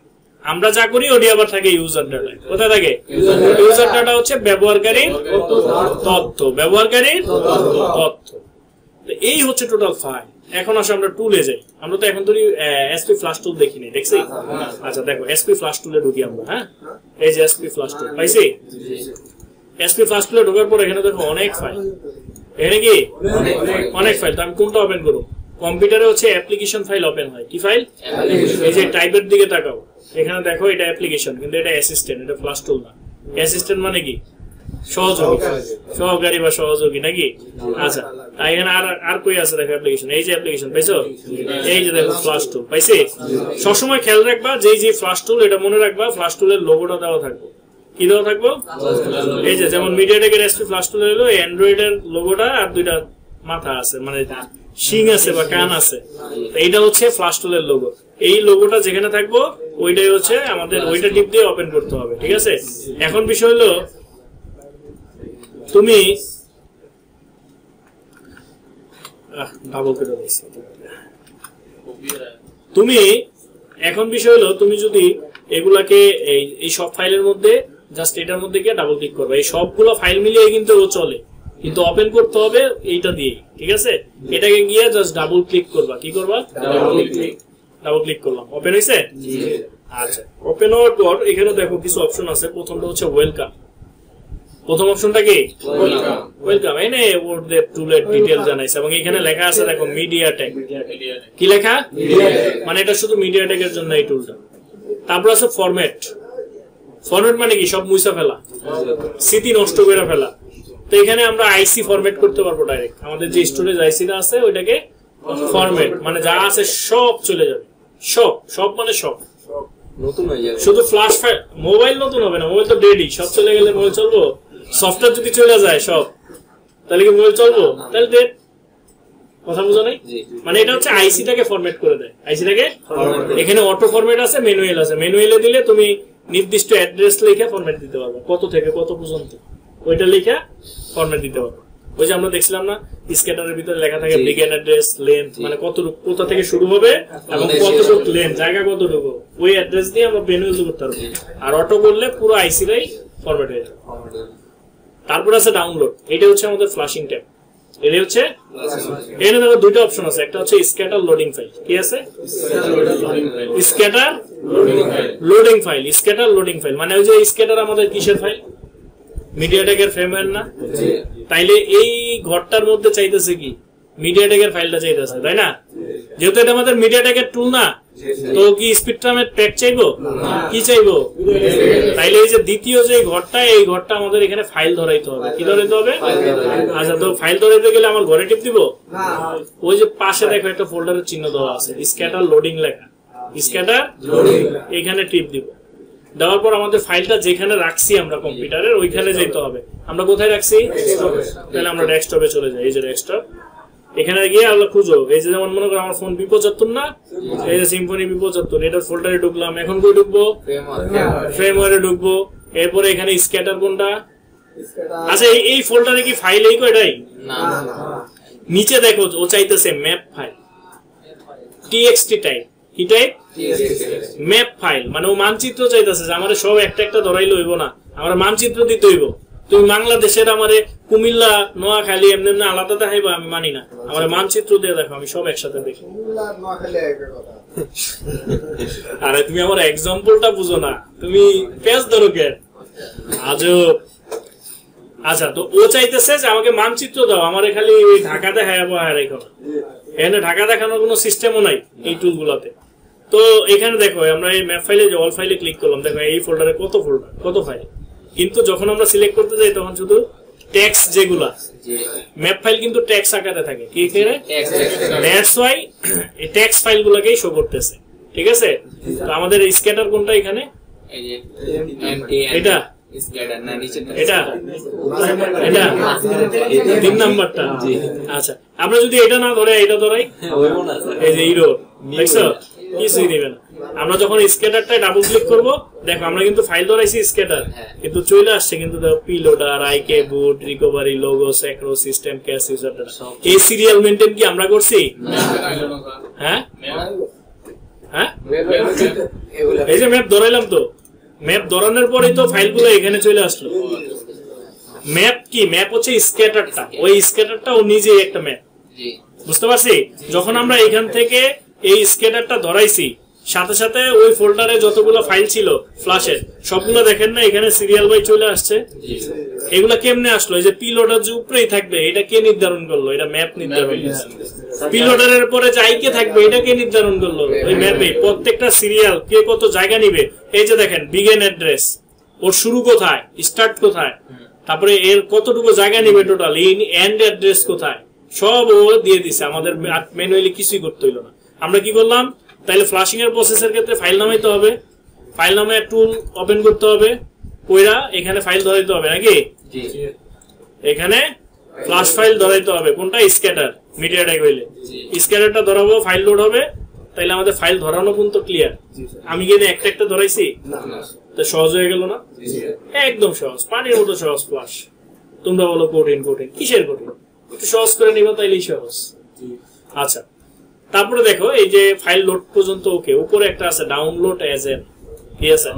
আমরা যা করি ওটি আবার থাকে ইউজার ডাটা। কোথায় থাকে? ইউজার ডাটা হচ্ছে ব্যবহারকারীর তথ্য, ব্যবহারকারীর তথ্য। এই হচ্ছে টোটাল ফাইল। এখন আসলে আমরা টুলে যাই। আমরা তো এখন ধরি এসপি ফ্ল্যাশ টুল দেখিনি, দেখছি? আচ্ছা দেখো, এসপি ফ্ল্যাশ টুলে ঢুকি আমরা। হ্যাঁ, এই যে এসপি ফ্ল্যাশ টুল পাইছি। এসপি ফ্ল্যাশ টুলে ঢোকার পর এখানে দেখো অনেক ফাইল। এখানে কি অনেক ফাইল। তো আমি কোনটা ওপেন করবো? কম্পিউটারে হচ্ছে অ্যাপ্লিকেশন ফাইল ওপেন হয়। কি ফাইল? এই যে টাইপের দিকে তাকাও, এখানে দেখো এটা অ্যাপ্লিকেশন, কিন্তু এটা অ্যাসিস্ট্যান্ট, এটা ফ্ল্যাশ টুল না। অ্যাসিস্ট্যান্ট মানে কি? সহযোগী, সহকারী বা সহযোগী নাকি? আচ্ছা, এখানে আর কই আছে দেখো অ্যাপ্লিকেশন। এই যে অ্যাপ্লিকেশন পাইছো, এই যে দেখো ফ্ল্যাশ টুল পাইছি। সবসময় খেয়াল রাখবা যে ফ্ল্যাশ টুল, এটা মনে রাখবা ফ্ল্যাশ টুলের লোগোটা দেওয়া থাকবে। কি দেওয়া থাকবো? এই যে যেমন মিডিয়াটেকের এসপি ফ্ল্যাশ টুল হলো অ্যান্ড্রয়েড এর লোগোটা, আর দুইটা মাথা আছে, মানে শিং আছে বা কান আছে। এইটা হচ্ছে ফ্ল্যাশ টুলের লোগো। এই লোগোটা যেখানে থাকবো ওইটাই হচ্ছে আমাদের, ওইটা টিপ দিয়ে ওপেন করতে হবে। ঠিক আছে? এখন বিষয় হলো তুমি এখন বিষয় হলো তুমি যদি এগুলাকে এই সব ফাইলের মধ্যে জাস্ট এটার মধ্যে গিয়ে ডাবল ক্লিক করবে। এই সবগুলো ফাইল মিলিয়ে কিন্তু ও চলে, কিন্তু ওপেন করতে হবে এইটা দিয়ে। ঠিক আছে? এটাকে গিয়ে জাস্ট ডাবল ক্লিক করবা। কি করবা? ডাবল ক্লিক করলাম, ওপেন হয়েছে। আচ্ছা, ওপেন হওয়ার পর এখানে দেখো কিছু অপশন আছে। প্রথমটা হচ্ছে ওয়েলকাম। প্রথম অপশনটা কি? ওয়েলকাম। এনে ওদের টুলের ডিটেইল জানাইছে, এবং এখানে লেখা আছে দেখো মিডিয়াটেক। কি লেখা? মানে এটা শুধু মিডিয়াটেকের জন্য এই টুলটা। তারপর আছে ফরম্যাট। ফরম্যাট মানে কি? সব মুছা ফেলা, স্মৃতি নষ্ট করে ফেলা। তো এখানে আমরা আইসি ফরম্যাট করতে পারবো ডাইরেক্ট। আমাদের যে স্টোরেজ আইসিটা আছে ওইটাকে ফরম্যাট, মানে যা আছে সব চলে যাবে। সব মানে সব নতুন হয়ে যাবে। শুধু ফ্ল্যাশ ফাইল। মোবাইল নতুন হবে না, মোবাইল তো ডেডই। সব চলে গেলে মোবাইল চলবো? সফটওয়্যার যদি চলে যায় সব, তাহলে কি মোবাইল চলবো? তাহলে ডেড। কথা বুঝো নাই? মানে এটা হচ্ছে আইসিটাকে ফরম্যাট করে দেয়। আইসিটাকে এখানে অটো ফরম্যাট আছে, ম্যানুয়াল আছে। ম্যানুয়ালে দিলে তুমি নির্দিষ্ট অ্যাড্রেস লিখে ফরম্যাট দিতে পারবে, কত থেকে কত পর্যন্ত, ওইটা লিখে ফরম্যাট দিতে পারবে। ওই যে আমরা দেখছিলাম না, স্ক্যাটারের ভিতরে লেখা থাকে বিগিন অ্যাড্রেস, লেন্থ, মানে কতটুকু, কোথা থেকে শুরু হবে এবং কতটুকু লেন্থ, জায়গা কতটুকু, ওই অ্যাড্রেস দিয়ে আমরা ম্যানুয়াল করতে পারবো। আর অটো করলে পুরো আইসিটাই ফরম্যাট হয়ে যাবে। তারপর আছে ডাউনলোড। এটা হচ্ছে আমাদের ফ্ল্যাশিং ট্যাব। এটা হচ্ছে, এখানে দেখো দুইটা অপশন আছে। একটা হচ্ছে স্ক্যাটার লোডিং ফাইল। কি আছে? Scatter loading file. Scatter loading file মানে ওই যে স্ক্যাটার আমাদের কিসের ফাইল? মিডিয়াটেকের ফ্রেমওয়্যার না? তাইলে এই ঘরটার মধ্যে চাইতেছে কি? মিডিয়াটেকের ফাইলটা চাইতেছে, তাই না? যেহেতু এটা আমাদের মিডিয়াটেকের টুল না, তো কি স্পিডট্রামের ট্র্যাক চাইবো? কি চাইবো? তাইলে এই যে দ্বিতীয় যে ঘরটা, এই ঘরটা আমাদের এখানে ফাইল ধরাইতে হবে। কি ধরাইতে হবে? আচ্ছা, তো ফাইল ধরাইতে গেলে আমার ঘরে টিপ দিব? ওই যে পাশে দেখো একটা ফোল্ডারের চিহ্ন দেওয়া আছে, স্ক্যাটার লোডিং লেখা। স্ক্যাটার এখানে টিপ দিব। দেওয়ার পর আমাদের ফাইলটা যেখানে রাখছি আমরা কম্পিউটারের ওইখানে যেতে হবে। আমরা কোথায় রাখছি? তাহলে আমরা ডেস্কটপে চলে যাই। এই যে ডেস্কটপ, এখানে গিয়ে আমরা খুঁজো। এই যে যেমন মনে করো আমার ফোন B75 না, এই যে সিম্ফনি B75, এটার ফোল্ডারে ঢুকলাম। এখন কই ঢুকবো? ফ্রেমওয়্যারে ঢুকবো। এরপরে এখানে স্ক্যাটার কোনটা? আচ্ছা এই ফোল্ডারে কি ফাইল এই কয়টাই? নিচে দেখো ও চাইতেছে ম্যাপ ফাইল, txt টাইপ। কি টাইপ? Map file. মানে ও মানচিত্র চাইতেছে যে আমার সব একটা একটা ধরাইলে হইব না, আমার মানচিত্র দিতে হইব। তুমি বাংলাদেশের আমারে কুমিল্লা, নোয়াখালী এমনি এমনি আলাদা দেখাইবা, আমি মানি না। আমার মানচিত্র দিয়ে দেখো, আমি সব একসাথে দেখি। আরে তুমি আমার এক্সাম্পলটা বুঝো না, তুমি পেজ ধরো কে আজব। আচ্ছা, তো ও চাইতেছে যে আমাকে মানচিত্র দাও, আমার খালি ঢাকা দেখাবো। আর এখানে ঢাকা দেখানোর কোনো সিস্টেমও নাই এই টুল গুলাতে। তো এখানে দেখো আমরা এই ম্যাপ ফাইলে যে অল ফাইলে ক্লিক করলাম, দেখো এই ফোল্ডারে কত ফোল্ডার, কত ফাইল। কিন্তু যখন আমরা সিলেক্ট করতে যাই তখন শুধু টেক্সট যেগুলা ম্যাপ ফাইল কিন্তু টেক্সট আকারে থাকে। কি করে? দ্যাটস ওয়াই এই টেক্সট ফাইল গুলাকেই শো করতেছে। ঠিক আছে, তো আমাদের স্ক্যাটার কোনটা এখানে? এই যে এটা স্ক্যাটার না, নিচে এটা এটা 3 নাম্বারটা। আচ্ছা, আমরা যদি এটা না ধরে এটা ধরাই, এই যে ইরো দেখছো, কিছুই দিবে না। আমরা যখন স্ক্যাটারটা ডাবল ক্লিক করব, দেখো আমরা কিন্তু ফাইল ধরাইছি স্ক্যাটার, কিন্তু চলে আসছে কিন্তু preloader, IK, boot, recovery, logo, secro, system, cache, user data. এই সিরিয়াল মেইনটেইন কি আমরা করছি? হ্যাঁ হ্যাঁ, এই যে ম্যাপ ধরাইলাম, তো ম্যাপ ধরানোর পরেই তো ফাইলগুলো এখানে চলে আসলো। ম্যাপ কি? ম্যাপ হচ্ছে স্ক্যাটারটা, ওই স্ক্যাটারটা ও নিজেই একটা ম্যাপ। বুঝতে পারছি? যখন আমরা এখান থেকে এই স্ক্যাটারটা ধরাইছি, সাথে সাথে ওই ফোল্ডারে যতগুলো ফাইল ছিল ফ্ল্যাশের সবগুলো দেখেন না এখানে সিরিয়াল বাই চলে আসছে। এগুলা কেমনে আসলো? এই যে পিলোডার যে উপরেই থাকবে, এটা কে নির্ধারণ করলো? এটা ম্যাপ নির্ধারণ করছে। পিলোডারের পরে যে আইকে থাকবে, এটা কে নির্ধারণ করলো? ওই ম্যাপে। প্রত্যেকটা সিরিয়াল কে কত জায়গা নিবে, এই যে দেখেন বিগিন অ্যাড্রেস, ওর শুরু কোথায়, স্টার্ট কোথায়, তারপরে এর কতটুকু জায়গা নিবে টোটাল, এন্ড অ্যাড্রেস কোথায়, সব ও দিয়ে দিছে। আমাদের ম্যানুয়ালি কিছুই করতে হইলো না। আমরা কি করলাম? তাহলে ফ্লাশিং এর প্রসেসের ক্ষেত্রে ফাইল নামাইতে হবে, ফাইল নামে টুল ওপেন করতে হবে, কইরা এখানে ফাইল ধরাইতে হবে নাকি? এখানে ফ্লাশ ফাইল ধরাইতে হবে। কোনটা? স্ক্যাটার, মিডিয়াটেক হইলে স্ক্যাটারটা ধরাবো, ফাইল লোড হবে। তাইলে আমাদের ফাইল ধরানো পর্যন্ত ক্লিয়ার। আমি কি একটা একটা ধরাইছি? তো সহজ হয়ে গেল না? একদম সহজ, পানির মতো সহজ ফ্লাশ। তোমরা বলো কঠিন। কঠিন কিসের কঠিন? একটু সহজ করে নিবা, তাইলেই সহজ। আচ্ছা, তারপরে দেখো এই যে ফাইল লোড পর্যন্ত ওকে, উপরে একটা আছে ডাউনলোড এজেন্ট। কি আছে?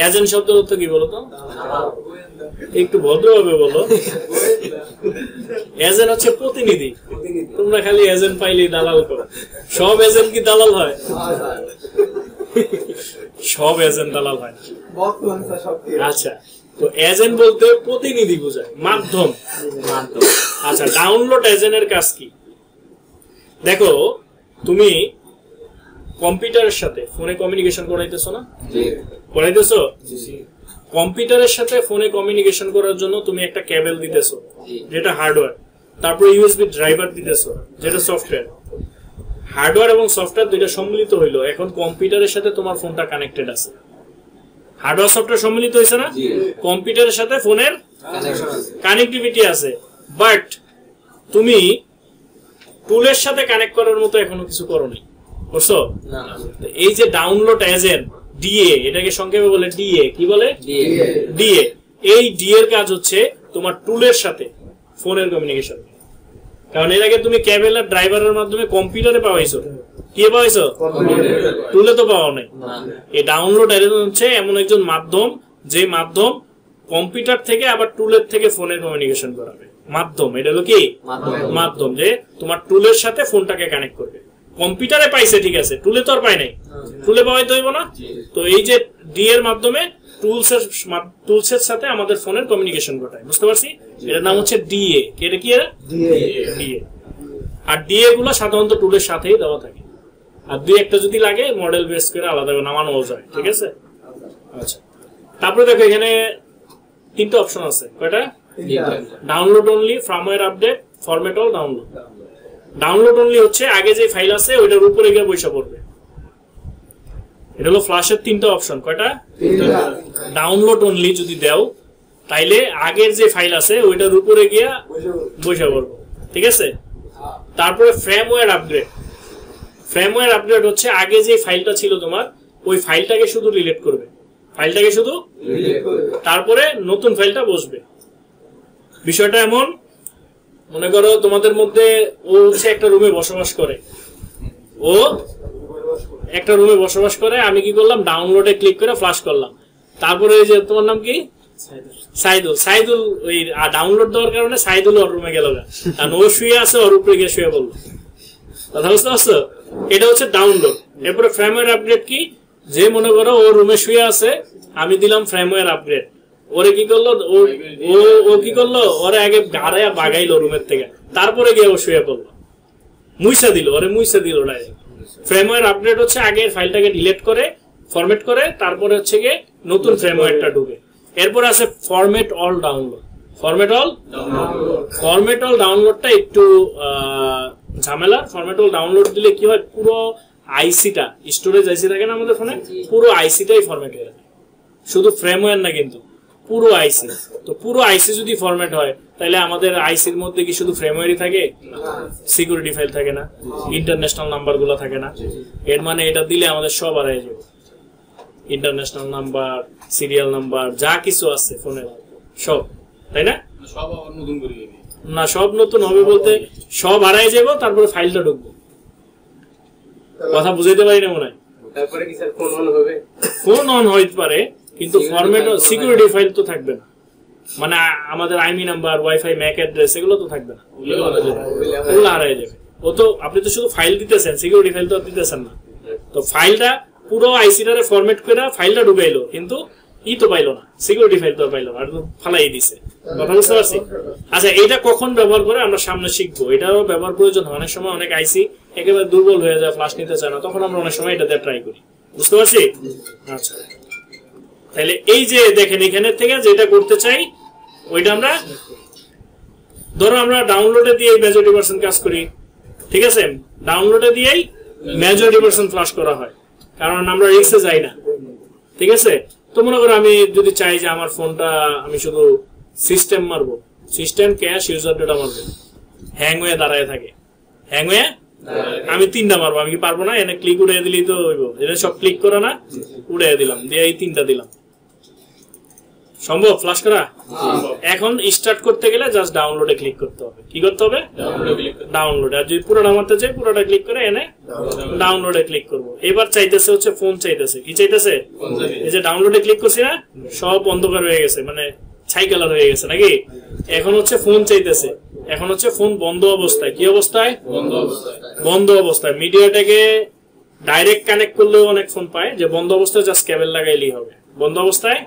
এজেন্ট শব্দের অর্থ কি বলো তো? একটু ভদ্রভাবে বলো। এজেন্ট হচ্ছে প্রতিনিধি। তোমরা খালি এজেন্ট পাইলেই দালাল করো। সব এজেন্ট কি দালাল হয়? সব এজেন্ট দালাল হয় না। আচ্ছা, তো এজেন্ট বলতে প্রতিনিধি বোঝায়, মাধ্যম। আচ্ছা, ডাউনলোড এজেন্টের কাজ কি? দেখো, তুমি কম্পিউটারের সাথে ফোনে কমিউনিকেশন করাইতেছো না? করাইতেছো? কম্পিউটারের সাথে ফোনে কমিউনিকেশন করার জন্য তুমি একটা কেবল দিতেছো, যেটা হার্ডওয়্যার। তারপরে ইউএসবি ড্রাইভার দিতেছো, যেটা সফটওয়্যার। হার্ডওয়্যার এবং সফটওয়্যার দুইটা সম্মিলিত হইলো, এখন কম্পিউটারের সাথে তোমার ফোনটা কানেক্টেড আছে। হার্ডওয়্যার সফটওয়্যার সম্মিলিত হয়েছে না? কম্পিউটারের সাথে ফোনের কানেক্টিভিটি আছে, বাট তুমি টুলের সাথে কানেক্ট করার মতো এখনো কিছু করো নাই, বুঝছো? এই যে ডাউনলোড এজেন্ট, ডিএ, এটাকে সংক্ষেপে বলে ডিএ। কি বলে? ডিএ। এই ডিএ এর কাজ হচ্ছে তোমার টুলের সাথে ফোনের কমিউনিকেশন। কারণ এর আগে তুমি কেবল আর ড্রাইভারের মাধ্যমে কম্পিউটারে পাওয়াইছো, কি পাওয়াইছো? টুলে তো পাওয়া নাই। এই ডাউনলোড এজেন্ট হচ্ছে এমন একজন মাধ্যম, যে মাধ্যম কম্পিউটার থেকে আবার টুলের থেকে ফোনের কমিউনিকেশন করাবে। মাধ্যম, এটা হলো কি? মাধ্যম, যে তোমার টুলের সাথে ফোনটাকে কানেক্ট করবে। কম্পিউটারে পাইছে ঠিক আছে, টুলে তো আর পাই নাই, টুলে পাওয়াইতে হইব না? তো এই যে ডি এর মাধ্যমে টুলসের সাথে আমাদের ফোনের কমিউনিকেশন ঘটায়, বুঝতে পারছি? এটার নাম হচ্ছে ডিএ। এটা কি? ডিএ। আর ডিএ গুলো সাধারণত টুলের সাথেই দেওয়া থাকে, আর দুই একটা যদি লাগে মডেল বেস করে আলাদা নামানো যায়। ঠিক আছে? আচ্ছা, তারপরে দেখো এখানে তিনটা অপশন আছে। কয়টা? Download only, firmware update, format all, download. Download only হচ্ছে আগে যে ফাইল আছে ওইটার উপরে গিয়ে বসে পড়বে। এটা হলো ফ্ল্যাশের তিনটা অপশন। কয়টা? ডাউনলোড অনলি যদি দাও তাইলে আগের যে ফাইল আছে ওইটার উপরে গিয়া বসে পড়বো, ঠিক আছে? তারপরে ফ্রেমওয়্যার আপগ্রেড। ফ্রেমওয়্যার আপগ্রেড হচ্ছে আগে যে ফাইলটা ছিল তোমার ওই ফাইলটাকে শুধু রিলেট করবে, তারপরে নতুন ফাইলটা বসবে। বিষয়টা এমন, মনে করো তোমাদের মধ্যে ও হচ্ছে একটা রুমে বসবাস করে, আমি কি করলাম, ডাউনলোডে ক্লিক করে ফ্লাশ করলাম। তারপরে এই যে তোমার নাম কি, সাইদুল ওই ডাউনলোড দেওয়ার কারণে সাইদুল ওর রুমে গেল, কারণ ও শুয়ে আছে, ওর উপরে গিয়ে শুয়ে বললো। কথা বুঝতে পারছো? এটা হচ্ছে ডাউনলোড। এরপরে ফ্রেমওয়্যার আপগ্রেড কি, যে মনে করো ও রুমে শুয়ে আছে, আমি দিলাম ফ্রেমওয়্যার আপগ্রেড, ওরে কি করলো, ও কি করলো, ওরে আগে গাড়াইয়া বাগাইলো রুমের থেকে, তারপরে গিয়ে ও শুয়ে পড়লো, মুইসা দিল ডাইরেক্ট। ফ্রেমওয়্যার আপডেট হচ্ছে আগের ফাইলটাকে ডিলিট করে ফরম্যাট করে তারপরে হচ্ছে গিয়ে নতুন ফ্রেমওয়্যারটা ঢুকে। এরপর আছে format all download. Format all ডাউনলোডটা একটু ঝামেলা। ফরম্যাট অল ডাউনলোড দিলে কি হয়, পুরো আইসিটা, স্টোরেজ আইসি থাকে না আমাদের ফোনে, পুরো আইসিটাই ফরম্যাট হয়ে যায়, শুধু ফ্রেমওয়্যার না কিন্তু পুরো আইসি। তো পুরো আইসি যদি ফরম্যাট হয় তাহলে আমাদের আইসির মধ্যে কি শুধু ফ্রেমওয়্যারই থাকে? সিকিউরিটি ফাইল থাকে না, ইন্টারন্যাশনাল নাম্বার গুলো থাকে না। এর মানে এটা দিলে আমাদের সব হারিয়ে যাবে, ইন্টারন্যাশনাল নাম্বার, সিরিয়াল নাম্বার, যা কিছু আছে ফোনে সব, তাই না? না, সব নতুন হবে বলতে সব হারাই যাব, তারপরে ফাইলটা ঢুকবো। কথা বুঝাইতে পারি না মনে হয়? তারপরে কি স্যার ফোন অন হবে? ফোন অন হইতে পারে কিন্তু ফরম্যাট সিকিউরিটি ফাইল তো থাকবে না, মানে আমাদের আইমি নাম্বার, ওয়াইফাই, ম্যাক অ্যাড্রেস এগুলো তো থাকবে না, ওগুলো হারাই যাবে। ও তো আপনি তো শুধু ফাইল দিতেছেন, সিকিউরিটি ফাইল তো দিতেছেন না। তো ফাইলটা পুরো আইসিটারে ফরম্যাট করে ফাইলটা ঢুকাইলো, কিন্তু ই তো পাইলো না, সিকিউরিটি ফাইল তো পাইলো না, আর ফালাই দিছে। কথা বুঝতে পারছি? আচ্ছা, এটা কখন ব্যবহার করে আমরা সামনে শিখবো। এটারও ব্যবহার প্রয়োজন হয়। অনেক সময় অনেক আইসি একেবারে দুর্বল হয়ে যায়, ফ্লাশ নিতে চায় না, তখন আমরা অনেক সময় এটাতে ট্রাই করি। বুঝতে পারছি? আচ্ছা, তাহলে এই যে দেখেন এখানে থেকে যেটা করতে চাই ওইটা আমরা, ধরো আমরা ডাউনলোডে দিয়ে মেজরিটি% কাজ করি, ঠিক আছে? ডাউনলোডে দিয়েই মেজরিটি% ফ্লাশ করা হয়, কারণ আমরা রিস্কে যাই না, ঠিক আছে? তো মনে করো আমি যদি চাই যে আমার ফোনটা আমি শুধু সিস্টেম মারবো, সিস্টেম, ক্যাশ, ইউজার ডেটা মারবো, হ্যাং হয়ে দাঁড়ায় থাকে, হ্যাং হয়ে আমি 3টা মারবো, আমি কি পারবো না? এনে ক্লিক উড়িয়ে দিলেই তো হইব, এটা সব ক্লিক করে না, উড়িয়ে দিলাম, দিয়ে এই 3টা দিলাম, সম্ভব ফ্লাশ করা? এখন স্টার্ট করতে গেলে জাস্ট ডাউনলোডে ক্লিক করতে হবে। কি করতে হবে? ডাউনলোড। আর যদি পুরোটা মারতে চাই, পুরোটা ক্লিক করে এনে ডাউনলোডে ক্লিক করব। এবার চাইতেছে হচ্ছে ফোন চাইতেছে, কি চাইতেছে? এই যে ডাউনলোডে ক্লিক করছি না, সব অন্ধকার হয়ে গেছে, মানে ছাই কালার হয়ে গেছে নাকি? এখন হচ্ছে ফোন চাইতেছে, এখন হচ্ছে ফোন বন্ধ অবস্থায়। কি অবস্থায়? বন্ধ অবস্থায়। মিডিয়াটাকে ডাইরেক্ট কানেক্ট করলেও অনেক ফোন পায়, যে বন্ধ অবস্থায় জাস্ট কেবল লাগাইলেই হবে, বন্ধ অবস্থায়।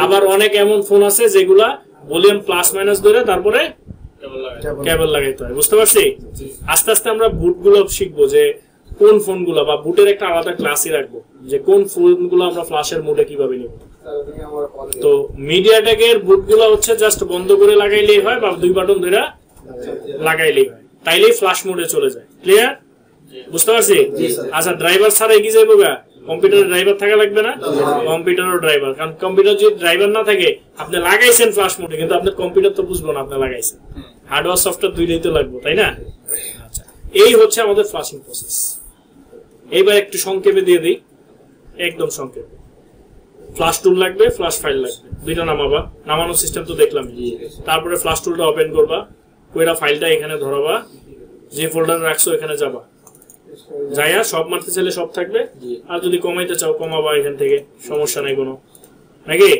আবার অনেক এমন ফোন আছে যেগুলা ভলিউম প্লাস মাইনাস ধরে তারপরে কেবল লাগাইতে হয়। বুঝতে পারছি? আস্তে আস্তে আমরা বুট গুলো শিখবো, যে কোন ফোন গুলা, বা বুটের একটা আলাদা ক্লাসই রাখবো, যে কোন ফোন গুলো আমরা ফ্লাশের মুডে কিভাবে নিব। তো মিডিয়াটেকের বুট গুলা হচ্ছে জাস্ট বন্ধ করে লাগাইলেই হয়, বা 2 বাটন ধরে লাগাইলেই হয়, তাইলেই ফ্লাশ মোডে চলে যায়। ক্লিয়ার? বুঝতে পারছি? আচ্ছা, ড্রাইভার ছাড়া কি যাইব? কম্পিউটারের ড্রাইভার থাকা লাগবে না? কম্পিউটারের ড্রাইভার, কারণ কম্পিউটার যদি ড্রাইভার না থাকে, আপনি লাগাইছেন ফ্লাশ মোডে, কিন্তু আপনার কম্পিউটার তো বুঝবো না আপনি লাগাইছেন। হার্ডওয়্যার সফটওয়্যার দুইটাই তো লাগবে, তাই না? আচ্ছা, এই হচ্ছে আমাদের ফ্লাশিং প্রসেস। এইবার একটু সংক্ষেপে দিয়ে দিই, একদম সংক্ষেপে। ফ্লাশ টুল লাগবে, ফ্লাশ ফাইল লাগবে, দুইটা নামাবা, নামানোর সিস্টেম তো দেখলাম। তারপরে ফ্লাশ টুলটা ওপেন করবা, কইরা ফাইলটা এখানে ধরাবা, যে ফোল্ডারে রাখছো এখানে যাবা, যাইয়া সব মারতে চাইলে সব থাকবে, আর যদি কমাইতে চাও কমাবা এখান থেকে, সমস্যা নাই কোনো, নাকি?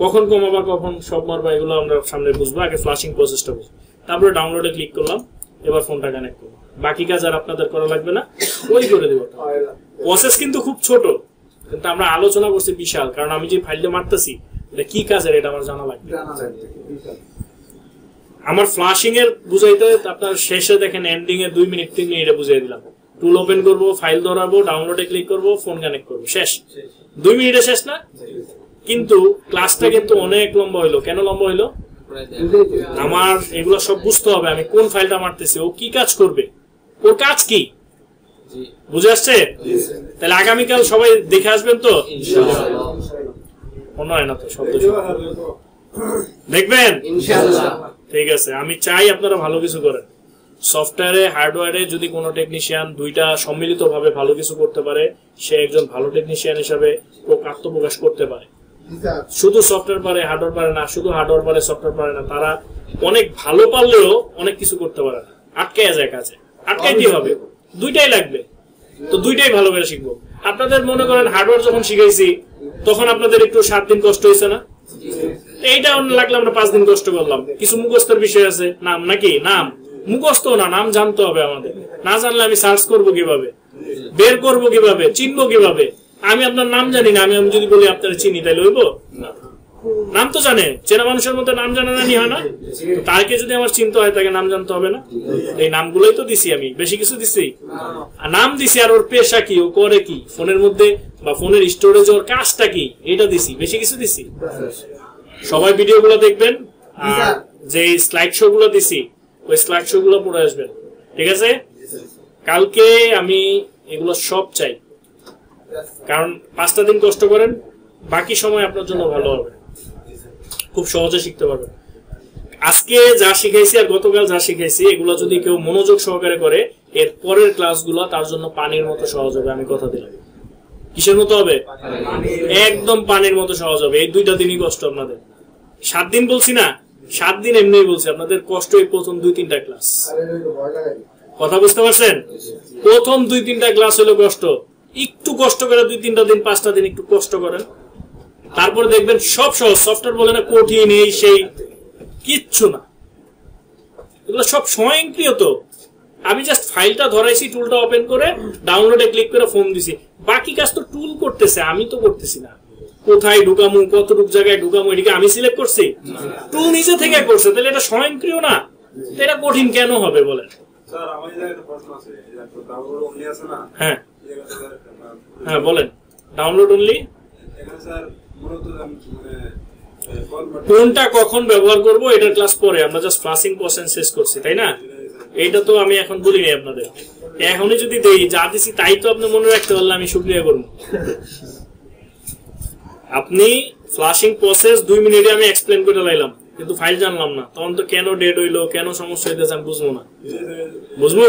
কখন কমাবা কখন সব মারবা এগুলো আমরা সামনে বুঝবো, আগে ফ্লাশিং প্রসেসটা বুঝবো। তারপরে ডাউনলোডে ক্লিক করলাম, এবার ফোনটা কানেক্ট করবো, বাকি কাজ আর আপনাদের করা লাগবে না, ওই করে দেবো। প্রসেস কিন্তু খুব ছোট, কিন্তু আমরা আলোচনা করছি বিশাল, কারণ আমি যে ফাইলটা মারতেছি এটা কি কাজের এটা আমার জানা লাগবে। আমার ফ্লাশিং এর বুঝাইতে আপনার শেষে দেখেন এন্ডিং এ 2 মিনিট 3 মিনিটে বুঝিয়ে দিলাম। টুল ওপেন করবো, ফাইল ধরাবো, ডাউনলোডে ক্লিক করবো, ফোন কানেক্ট করবো, শেষ। 2 মিনিটে শেষ না? কিন্তু ক্লাসটা কিন্তু অনেক লম্বা হইলো। কেন লম্বা হইলো? আমার এগুলো সব বুঝতে হবে, আমি কোন ফাইলটা মারতেছি, ও কি কাজ করবে, ওর কাজ কি, বুঝে আসছে? তাহলে আগামীকাল সবাই দেখে আসবেন তো? মনে হয় না তো শব্দ দেখবেন? ঠিক আছে, আমি চাই আপনারা ভালো কিছু করেন। সফটওয়্যারে হার্ডওয়্যারে যদি কোনো টেকনিশিয়ান দুইটা সম্মিলিত ভাবে ভালো কিছু করতে পারে, সে একজন ভালো টেকনিশিয়ান হিসাবে আত্মপ্রকাশ করতে পারে। শুধু সফটওয়্যার পারে হার্ডওয়্যার পারে না, শুধু হার্ডওয়্যার পারে সফটওয়্যার পারে না, তারা অনেক ভালো পারলেও অনেক কিছু করতে পারে না, আটকে যায় কাজে। আটকাইতে হবে, দুইটাই লাগবে, তো দুইটাই ভালো করে শিখবো। আপনাদের মনে করেন হার্ডওয়্যার যখন শিখাইছি তখন আপনাদের একটু 7 দিন কষ্ট হয়েছে না? এইটা লাগলে আমরা 5 দিন কষ্ট করলাম। কিছু মুখস্থের বিষয় আছে, নাম নাকি নাম মুখস্থ না, নাম জানতে হবে আমাদের। না জানলে আমি সার্চ করবো কিভাবে, বের করবো কিভাবে, চিনবো কিভাবে? আমি আপনার নাম জানি না, আমি যদি বলি আপনারা চিনি তাই লইব? নাম তো জানে, চেনা মানুষের মধ্যে নাম জানা জানি হয় না? তাকে যদি আমার চিনতে হয় তাকে নাম জানতে হবে না? এই নামগুলোই তো দিছি, আমি বেশি কিছু দিছি? নাম দিছি, আর ওর পেশা কি, ও করে কি, ফোনের মধ্যে বা ফোনের স্টোরেজ ওর কাজটা কি, এটা দিছি, বেশি কিছু দিছি? সবাই ভিডিও গুলো দেখবেন, আর যে স্লাইড শো গুলো দিছি ওই স্লাইড শো গুলো পড়ে আসবেন, ঠিক আছে? কালকে আমি এগুলো সব চাই, কারণ 5টা দিন কষ্ট করেন, বাকি সময় আপনার জন্য ভালো হবে, খুব সহজে শিখতে পারবেন। আজকে যা শিখাইছি আর গতকাল যা শিখাইছি এগুলো যদি কেউ মনোযোগ সহকারে করে, এর পরের ক্লাসগুলো তার জন্য পানির মতো সহজ হবে, আমি কথা দিলাম। কিসের মতো হবে? একদম পানির মতো সহজ হবে। এই 2টা দিনই কষ্ট আপনাদের। 7 দিন বলছি না, 7 দিন এমনি বলছি, আপনাদের কষ্ট এই প্রথম 2-3টা ক্লাস। কথা বুঝতে পারছেন? প্রথম 2-3টা ক্লাস হলো কষ্ট, একটু কষ্ট করে 2-3টা দিন 5টা দিন একটু কষ্ট করেন, তারপর দেখবেন সব সহজ। সফটওয়্যার বলে না কঠিন এই সেই, কিচ্ছু না, এগুলো সব স্বয়ংক্রিয়। তো আমি জাস্ট ফাইলটা ধরাইছি, টুলটা ওপেন করে ডাউনলোডে ক্লিক করে ফোন দিছি, বাকি কাজ তো টুল করতেছে, আমি তো করতেছি না। কোথায় ঢুকামু, কতটুক জায়গায় ঢুকামু, এদিকে আমি সিলেক্ট করছি, টুল নিজে থেকে করছে, তাহলে এটা স্বয়ংক্রিয় না? এটা কঠিন কেন হবে বলেন? হ্যাঁ হ্যাঁ বলেন, ডাউনলোড অনলি কোনটা কখন ব্যবহার করবো এটার ক্লাস পরে, আমরা জাস্ট ফ্লাশিং প্রসেস শেষ করছি, তাই না? এইটা তো আমি এখন বলিনি আপনাদের, এখনই যদি দেই যা দিছি তাই তো আপনি মনে রাখতে পারলে আমি শুকরিয়া করবো। আপনি ফ্লাশিং প্রসেস 2 মিনিটে আমি এক্সপ্লেন করে লাইলাম, কিন্তু ফাইল জানলাম না, তখন তো কেন ডেড হইলো, কেন সমস্যা হইতেছে আমি বুঝবো না, বুঝবো?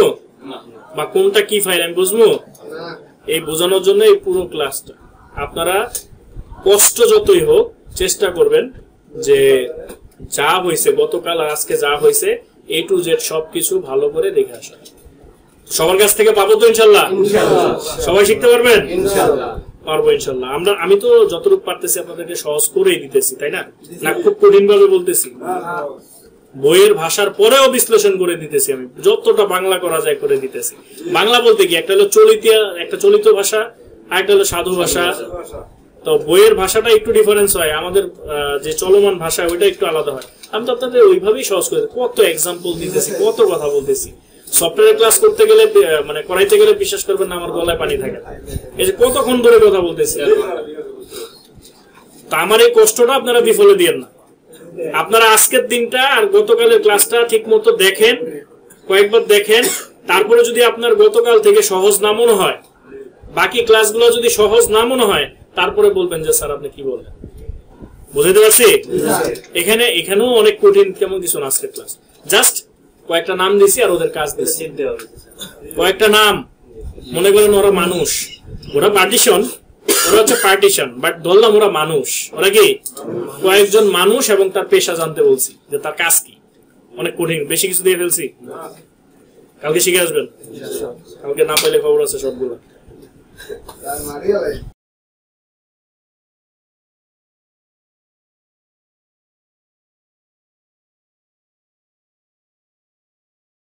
বা কোনটা কি ফাইল আমি বুঝবো? এই বোঝানোর জন্য এই পুরো ক্লাসটা। আপনারা কষ্ট যতই হোক চেষ্টা করবেন যে যা হয়েছে গতকাল আর আজকে যা হয়েছে A to Z সবকিছু ভালো করে দেখে আসা। সবার কাছ থেকে পাবো তো ইনশাল্লাহ? সবাই শিখতে পারবেন? পারবো ইনশাল্লাহ। আমি তো যতটুকু পারতেছি আপনাদেরকে সহজ করেই দিতেছি, তাই না? না খুব কঠিন ভাবে বলতেছি, বইয়ের ভাষার পরেও বিশ্লেষণ করে দিতেছি, আমি যতটা বাংলা করা যায় করে দিতেছি। বাংলা বলতে কি, একটা হলো একটা চলিত ভাষা, আর একটা হলো সাধু ভাষা। তো বইয়ের ভাষাটা একটু ডিফারেন্স হয়, আমাদের যে চলমান ভাষা ওইটা একটু আলাদা হয়। আমি তো আপনাদের ওইভাবেই সহজ করে কত এক্সাম্পল দিতেছি, কত কথা বলতেছি। সফটওয়্যার ক্লাস করতে গেলে মানে করাইতে গেলে বিশ্বাস করবেন না আমার গলায় পানি থাকে, এই যে কতক্ষণ ধরে কথা বলতেছি। তা আমার এই কষ্টটা আপনারা বিফলে দিয়েন না। আপনারা আজকের দিনটা আর গতকালের ক্লাসটা ঠিক মতো দেখেন, কয়েকবার দেখেন, তারপরে যদি আপনার গতকাল থেকে সহজ না মনে হয়, বাকি ক্লাসগুলো যদি সহজ না মনে হয়, তারপরে বলবেন যে স্যার আপনি কি বলেন। বুঝাইতে পারছি? এখানেও অনেক কঠিন কেমন কিছু না আজকের ক্লাস। জাস্ট কয়েকটা নাম দিছি আর ওদের কাজ দিচ্ছি, কয়েকটা নাম। মনে করেন ওরা মানুষ, ওরা পার্টিশন, ওরা হচ্ছে পার্টিশন, বাট ধরলাম ওরা মানুষ। ওরা কি? কয়েকজন মানুষ, এবং তার পেশা জানতে বলছি যে তার কাজ কি। অনেক কঠিন, বেশি কিছু দিয়ে ফেলছি। কালকে শিখে আসবেন, কালকে না পাইলে খবর আছে সবগুলো।